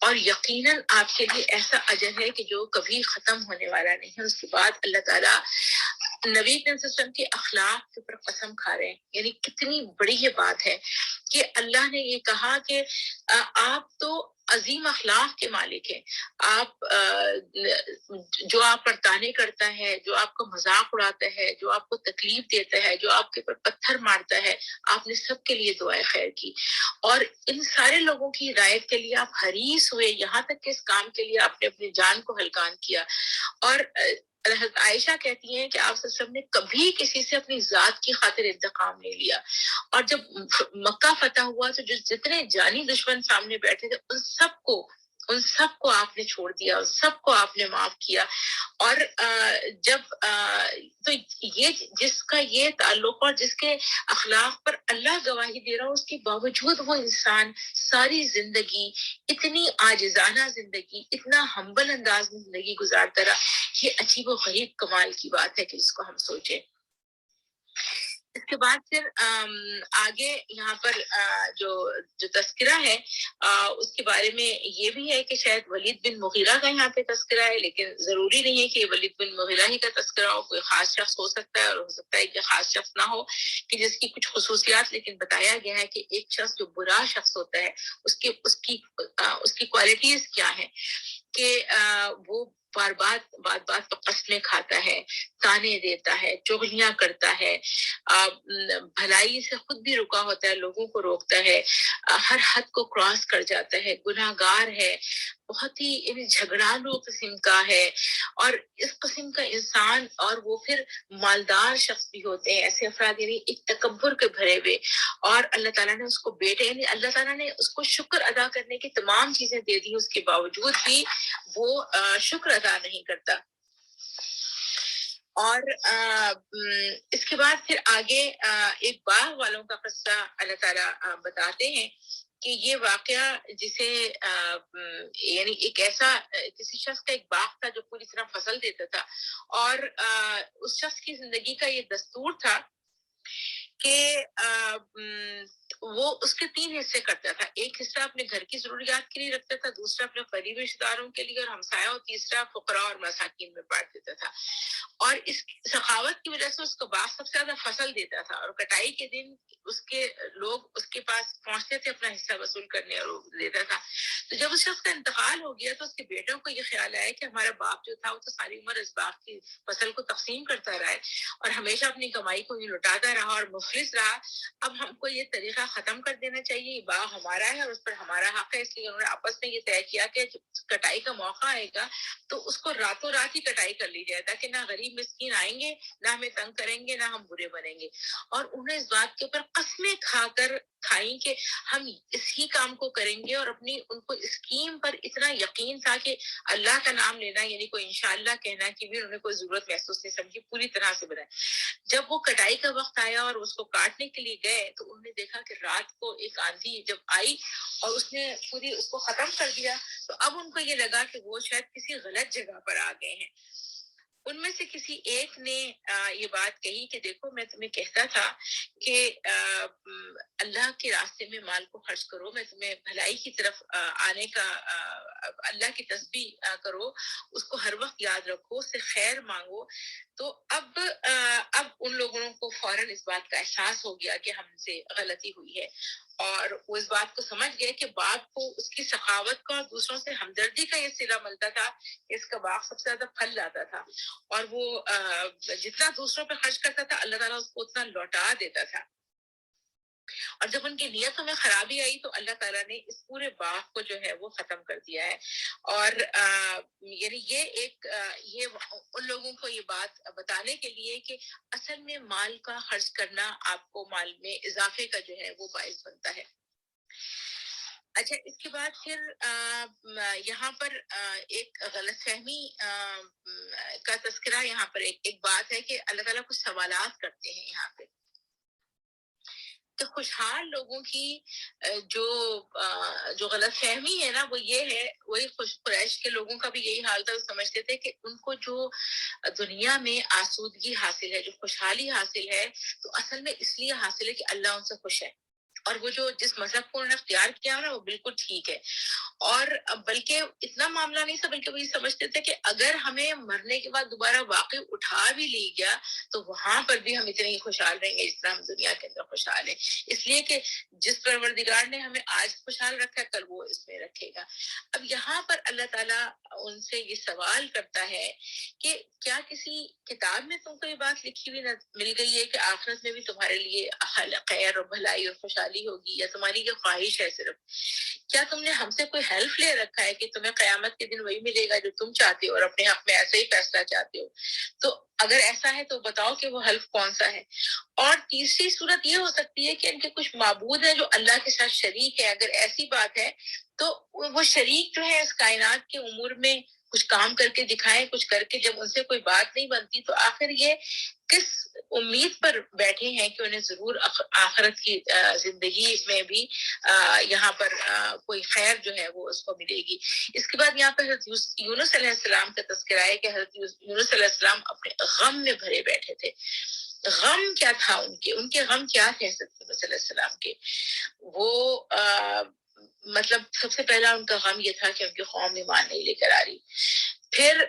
اور یقیناً آپ کے لیے ایسا اجر ہے کہ جو کبھی ختم ہونے والا نہیں ہے. اس کے بعد اللہ تعالیٰ نبی صلی اللہ علیہ وسلم کے اخلاق کے اوپر قسم کھا رہے ہیں. یعنی کتنی بڑی یہ بات ہے کہ اللہ نے یہ کہا کہ آپ تو عظیم اخلاق کے مالک ہیں. آپ جو آپ پر طعنے کرتا ہے، جو آپ کا مذاق اڑاتا ہے، جو آپ کو تکلیف دیتا ہے، جو آپ کے اوپر پتھر مارتا ہے، آپ نے سب کے لیے دعائے خیر کی، اور ان سارے لوگوں کی ہدایت کے لیے آپ حریص ہوئے، یہاں تک کہ اس کام کے لیے آپ نے اپنی جان کو ہلکان کیا. اور حضرت عائشہ کہتی ہیں کہ آپ صلی اللہ علیہ وسلم نے کبھی کسی سے اپنی ذات کی خاطر انتقام نہیں لیا. اور جب مکہ فتح ہوا تو جتنے جانی دشمن سامنے بیٹھے تھے ان سب کو آپ نے چھوڑ دیا، ان سب کو آپ نے معاف کیا. اور جب تو یہ جس کا یہ تعلق اور جس کے اخلاق پر اللہ گواہی دے رہا ہو، اس کے باوجود وہ انسان ساری زندگی اتنی عاجزانہ زندگی، اتنا ہمبل انداز میں زندگی گزارتا رہا. یہ عجیب و غریب کمال کی بات ہے کہ جس کو ہم سوچیں. اس کے بعد پھر آگے یہاں پر جو تذکرہ ہے اس کے بارے میں یہ بھی ہے کہ شاید ولید بن مغیرہ کا یہاں پہ تذکرہ ہے، لیکن ضروری نہیں ہے کہ ولید بن مغیرہ ہی کا تذکرہ ہو، کوئی خاص شخص ہو سکتا ہے، اور ہو سکتا ہے کہ خاص شخص نہ ہو کہ جس کی کچھ خصوصیات، لیکن بتایا گیا ہے کہ ایک شخص جو برا شخص ہوتا ہے اس کی کوالٹیز کیا ہے، کہ وہ بات پر قسمیں کھاتا ہے، تانے دیتا ہے، چغلیاں کرتا ہے، بھلائی سے خود بھی رکا ہوتا ہے، لوگوں کو روکتا ہے، ہر حد کو کراس کر جاتا ہے، گناہ گار ہے، بہت ہی یعنی جھگڑالو قسم کا ہے، اور اس قسم کا انسان، اور وہ پھر مالدار شخص بھی ہوتے ہیں ایسے افراد، یعنی ایک تکبر کے بھرے ہوئے، اور اللہ تعالیٰ نے اس کو بیٹے، یعنی اللہ تعالیٰ نے اس کو شکر ادا کرنے کی تمام چیزیں دے دی، اس کے باوجود بھی وہ شکر ادا نہیں کرتا۔ اور اس کے بعد پھر آگے ایک باغ والوں کا قصہ اللہ تعالیٰ بتاتے ہیں کہ یہ واقعہ جسے یعنی ایک ایسا کسی شخص کا ایک باغ تھا جو پوری طرح فصل دیتا تھا، اور اس شخص کی زندگی کا یہ دستور تھا کہ وہ اس کے 3 حصے کرتا تھا، ایک حصہ اپنے گھر کی ضروریات کے لیے رکھتا تھا، دوسرا اپنے قریبی رشتہ داروں کے لیے اور ہمسایوں، اور تیسرا فقراء اور مساکین میں بانٹ دیتا تھا۔ اور اس سخاوت کی وجہ سے اس کو باغ سب سے زیادہ فصل دیتا تھا، اور کٹائی کے دن اس کے لوگ اس کے پاس پہنچتے تھے اپنا حصہ وصول کرنے، اور وہ دیتا تھا۔ تو جب اس شخص کا انتقال ہو گیا تو اس کے بیٹوں کو یہ خیال آیا کہ ہمارا باپ جو تھا وہ تو ساری عمر اس باغ کی فصل کو تقسیم کرتا رہا ہے اور ہمیشہ اپنی کمائی کو ہی لٹاتا رہا اور مفلس رہا، اب ہم کو یہ طریقہ ختم کر دینا چاہیے، یہ باغ ہمارا ہے اور اس پر ہمارا حق ہے۔ اس لیے انہوں نے آپس میں یہ طے کیا کہ جب کٹائی کا موقع آئے گا تو اس کو راتوں رات ہی کٹائی کر لی جائے، تاکہ نہ غریب مسکین آئیں گے، نہ ہمیں تنگ کریں گے، نہ ہم برے بنیں گے۔ اور انہیں اس بات کے اوپر قسمیں کھائیں کہ ہم اسی کام کو کریں گے، اور اپنی ان کو اسکیم پر اتنا یقین تھا کہ اللہ کا نام لینا یعنی کوئی انشاءاللہ کہنا کی بھی انہوں نے کوئی ضرورت محسوس نہیں سمجھی، پوری طرح سے بنائے۔ جب وہ کٹائی کا وقت آیا اور اس کو کاٹنے کے لیے گئے تو انہوں نے دیکھا کہ رات کو ایک آندھی جب آئی اور اس نے پوری اس کو ختم کر دیا، تو اب ان کو یہ لگا کہ وہ شاید کسی غلط جگہ پر آ گئے ہیں۔ ان میں سے کسی ایک نے یہ بات کہی کہ دیکھو میں تمہیں کہتا تھا کہ اللہ کے راستے میں مال کو خرچ کرو، میں تمہیں بھلائی کی طرف آنے کا اللہ کی تسبیح کرو، اس کو ہر وقت یاد رکھو، اس سے خیر مانگو۔ تو اب ان لوگوں کو فوراً اس بات کا احساس ہو گیا کہ ہم سے غلطی ہوئی ہے، اور وہ اس بات کو سمجھ گئے کہ باپ کو اس کی سخاوت کا اور دوسروں سے ہمدردی کا یہ صلہ ملتا تھا کہ اس کا باغ سب سے زیادہ پھل لاتا تھا، اور وہ جتنا دوسروں پہ خرچ کرتا تھا اللہ تعالیٰ اس کو اتنا لوٹا دیتا تھا۔ اور جب ان کی نیتوں میں خرابی آئی تو اللہ تعالیٰ نے اس پورے باغ کو جو ہے وہ ختم کر دیا ہے۔ اور یعنی یہ ان لوگوں کو یہ بات بتانے کے لیے کہ اصل میں مال کا خرچ کرنا آپ کو مال میں اضافے کا جو ہے وہ باعث بنتا ہے۔ اچھا، اس کے بعد پھر یہاں پر ایک غلط فہمی کا تذکرہ، یہاں پر ایک بات ہے کہ اللہ تعالیٰ کچھ سوالات کرتے ہیں یہاں پہ، تو خوشحال لوگوں کی جو غلط فہمی ہے نا وہ یہ ہے، وہی قریش کے لوگوں کا بھی یہی حال تھا، وہ سمجھتے تھے کہ ان کو جو دنیا میں آسودگی حاصل ہے، جو خوشحالی حاصل ہے، تو اصل میں اس لیے حاصل ہے کہ اللہ ان سے خوش ہے، اور وہ جو جس مذہب کو انہوں نے اختیار کیا نا وہ بالکل ٹھیک ہے۔ اور بلکہ اتنا معاملہ نہیں تھا، بلکہ وہ یہ سمجھتے تھے کہ اگر ہمیں مرنے کے بعد دوبارہ واقعی اٹھا بھی لی گیا تو وہاں پر بھی ہم اتنے ہی خوشحال رہیں گے جتنا ہم دنیا کے اندر خوشحال ہیں، اس لیے کہ جس پروردگار نے ہمیں آج خوشحال رکھا ہے کل وہ اس میں رکھے گا۔ اب یہاں پر اللہ تعالیٰ ان سے یہ سوال کرتا ہے کہ کیا کسی کتاب میں تم کو یہ بات لکھی ہوئی مل گئی ہے کہ آخرت میں بھی تمہارے لیے خیر اور بھلائی اور خوشحالی ہوگی، یا تمہاری یہ خواہش ہے صرف؟ کیا تم نے ہم سے کوئی ہیلپ لے رکھا ہے کہ تمہیں قیامت کے دن وہی ملے گا جو تم چاہتے ہو اور اپنے حق میں ایسا ہی فیصلہ چاہتے ہو؟ تو اگر ایسا ہے تو بتاؤ کہ وہ حلف کون سا ہے۔ اور تیسری صورت یہ ہو سکتی ہے کہ ان کے کچھ معبود ہیں جو اللہ کے ساتھ شریک ہے، اگر ایسی بات ہے تو وہ شریک جو ہے اس کائنات کے امور میں کچھ کام کر کے دکھائیں، کچھ کر کے، جب ان سے کوئی بات نہیں بنتی تو آخر یہ کس امید پر بیٹھے ہیں کہ انہیں ضرور آخرت کی زندگی میں بھی یہاں پر کوئی خیر جو ہے وہ اس کو ملے گی۔ اس کے بعد یہاں پر حضرت یونس علیہ السلام کا تذکرہ ہے کہ حضرت یونس علیہ السلام اپنے غم میں بھرے بیٹھے تھے، غم کیا تھا ان کے غم کیا تھے حضرت یونس علیہ السلام کے؟ وہ مطلب سب سے پہلا ان کا غم یہ تھا کہ ان کی قوم ایمان نہیں لے کر آ رہی. پھر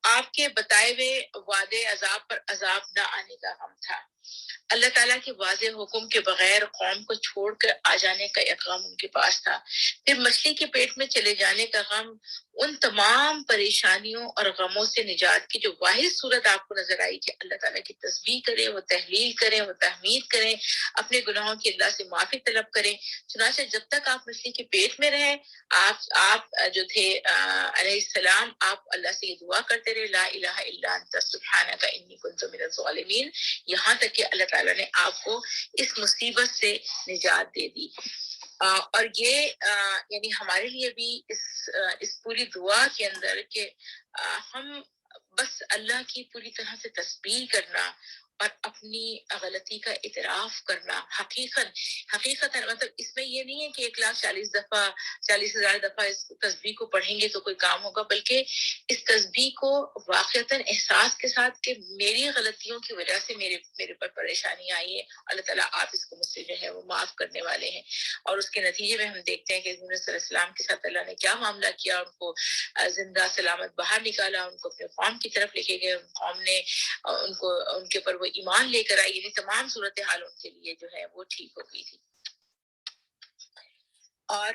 آپ کے بتائے ہوئے وعدے عذاب پر عذاب نہ آنے کا غم تھا. اللہ تعالیٰ کے واضح حکم کے بغیر قوم کو چھوڑ کر آ جانے کا ایک غم ان کے پاس تھا. پھر مچھلی کے پیٹ میں چلے جانے کا غم. ان تمام پریشانیوں اور غموں سے نجات کی جو واحد صورت آپ کو نظر آئی کہ اللہ تعالیٰ کی تسبیح کریں، وہ تحلیل کریں، وہ تحمید کریں، اپنے گناہوں کی اللہ سے معافی طلب کریں. چنانچہ جب تک آپ مچھلی کے پیٹ میں رہیں، آپ جو تھے علیہ السلام، آپ اللہ سے یہ دعا کرتے رہے، لا الہ الا انت سبحانک انی کنت من الظالمین، یہاں تک کہ اللہ تعالیٰ نے آپ کو اس مصیبت سے نجات دے دی. اور یہ یعنی ہمارے لیے بھی اس پوری دعا کے اندر کہ ہم بس اللہ کی پوری طرح سے تسبیح کرنا اور اپنی غلطی کا اعتراف کرنا. حقیقت مطلب اس میں یہ نہیں ہے کہ 1,40,000 دفعہ اس تسبیح کو پڑھیں گے تو کوئی کام ہوگا، بلکہ اس تسبیح کو واقعتاً احساس کے ساتھ کہ میری غلطیوں کی وجہ سے میرے پر پریشانی آئی ہے، اللہ تعالیٰ آپ اس کو مجھ سے جو ہے وہ معاف کرنے والے ہیں. اور اس کے نتیجے میں ہم دیکھتے ہیں کہ یونس علیہ السلام کے ساتھ اللہ نے کیا معاملہ کیا. ان کو زندہ سلامت باہر نکالا، ان کو اپنے قوم کی طرف لے کے گئے، قوم نے ان کے پر وہ ایمان لے کر آئی. یعنی تمام صورتحال ان کے لیے جو ہے وہ ٹھیک ہو گئی تھی. اور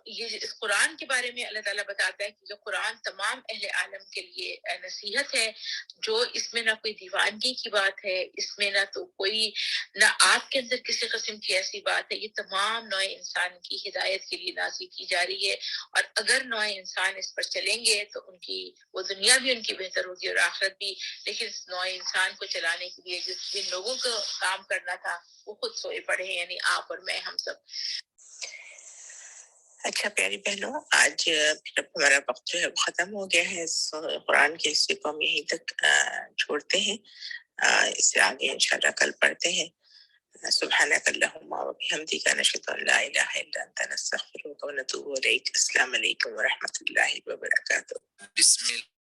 یہ اس قرآن کے بارے میں اللہ تعالیٰ بتاتا ہے کہ جو قرآن تمام اہل عالم کے لیے نصیحت ہے، جو اس میں نہ کوئی دیوانگی کی بات ہے، اس میں نہ تو کوئی نہ آپ کے اندر کسی قسم کی ایسی بات ہے. یہ تمام نوع انسان کی ہدایت کے لیے نازل کی جا رہی ہے. اور اگر نوع انسان اس پر چلیں گے تو وہ دنیا بھی ان کی بہتر ہوگی اور آخرت بھی. لیکن اس نوع انسان کو چلانے کے لیے جن لوگوں کو کام کرنا تھا وہ خود سوئے پڑے ہیں، یعنی آپ اور میں، ہم سب. اچھا پیاری بہنوں، آج پھر ہمارا وقت جو ہے وہ ختم ہو گیا ہے. اس قرآن کے حصے کو ہم یہیں تک چھوڑتے ہیں. اس سے آگے انشاءاللہ کل پڑھتے ہیں. سبحانک اللہم و بحمدک نشہد ان لا الہ الا انت نستغفرک و نتوب الیک. السلام علیکم و رحمۃ اللہ وبرکاتہ. بسم اللہ.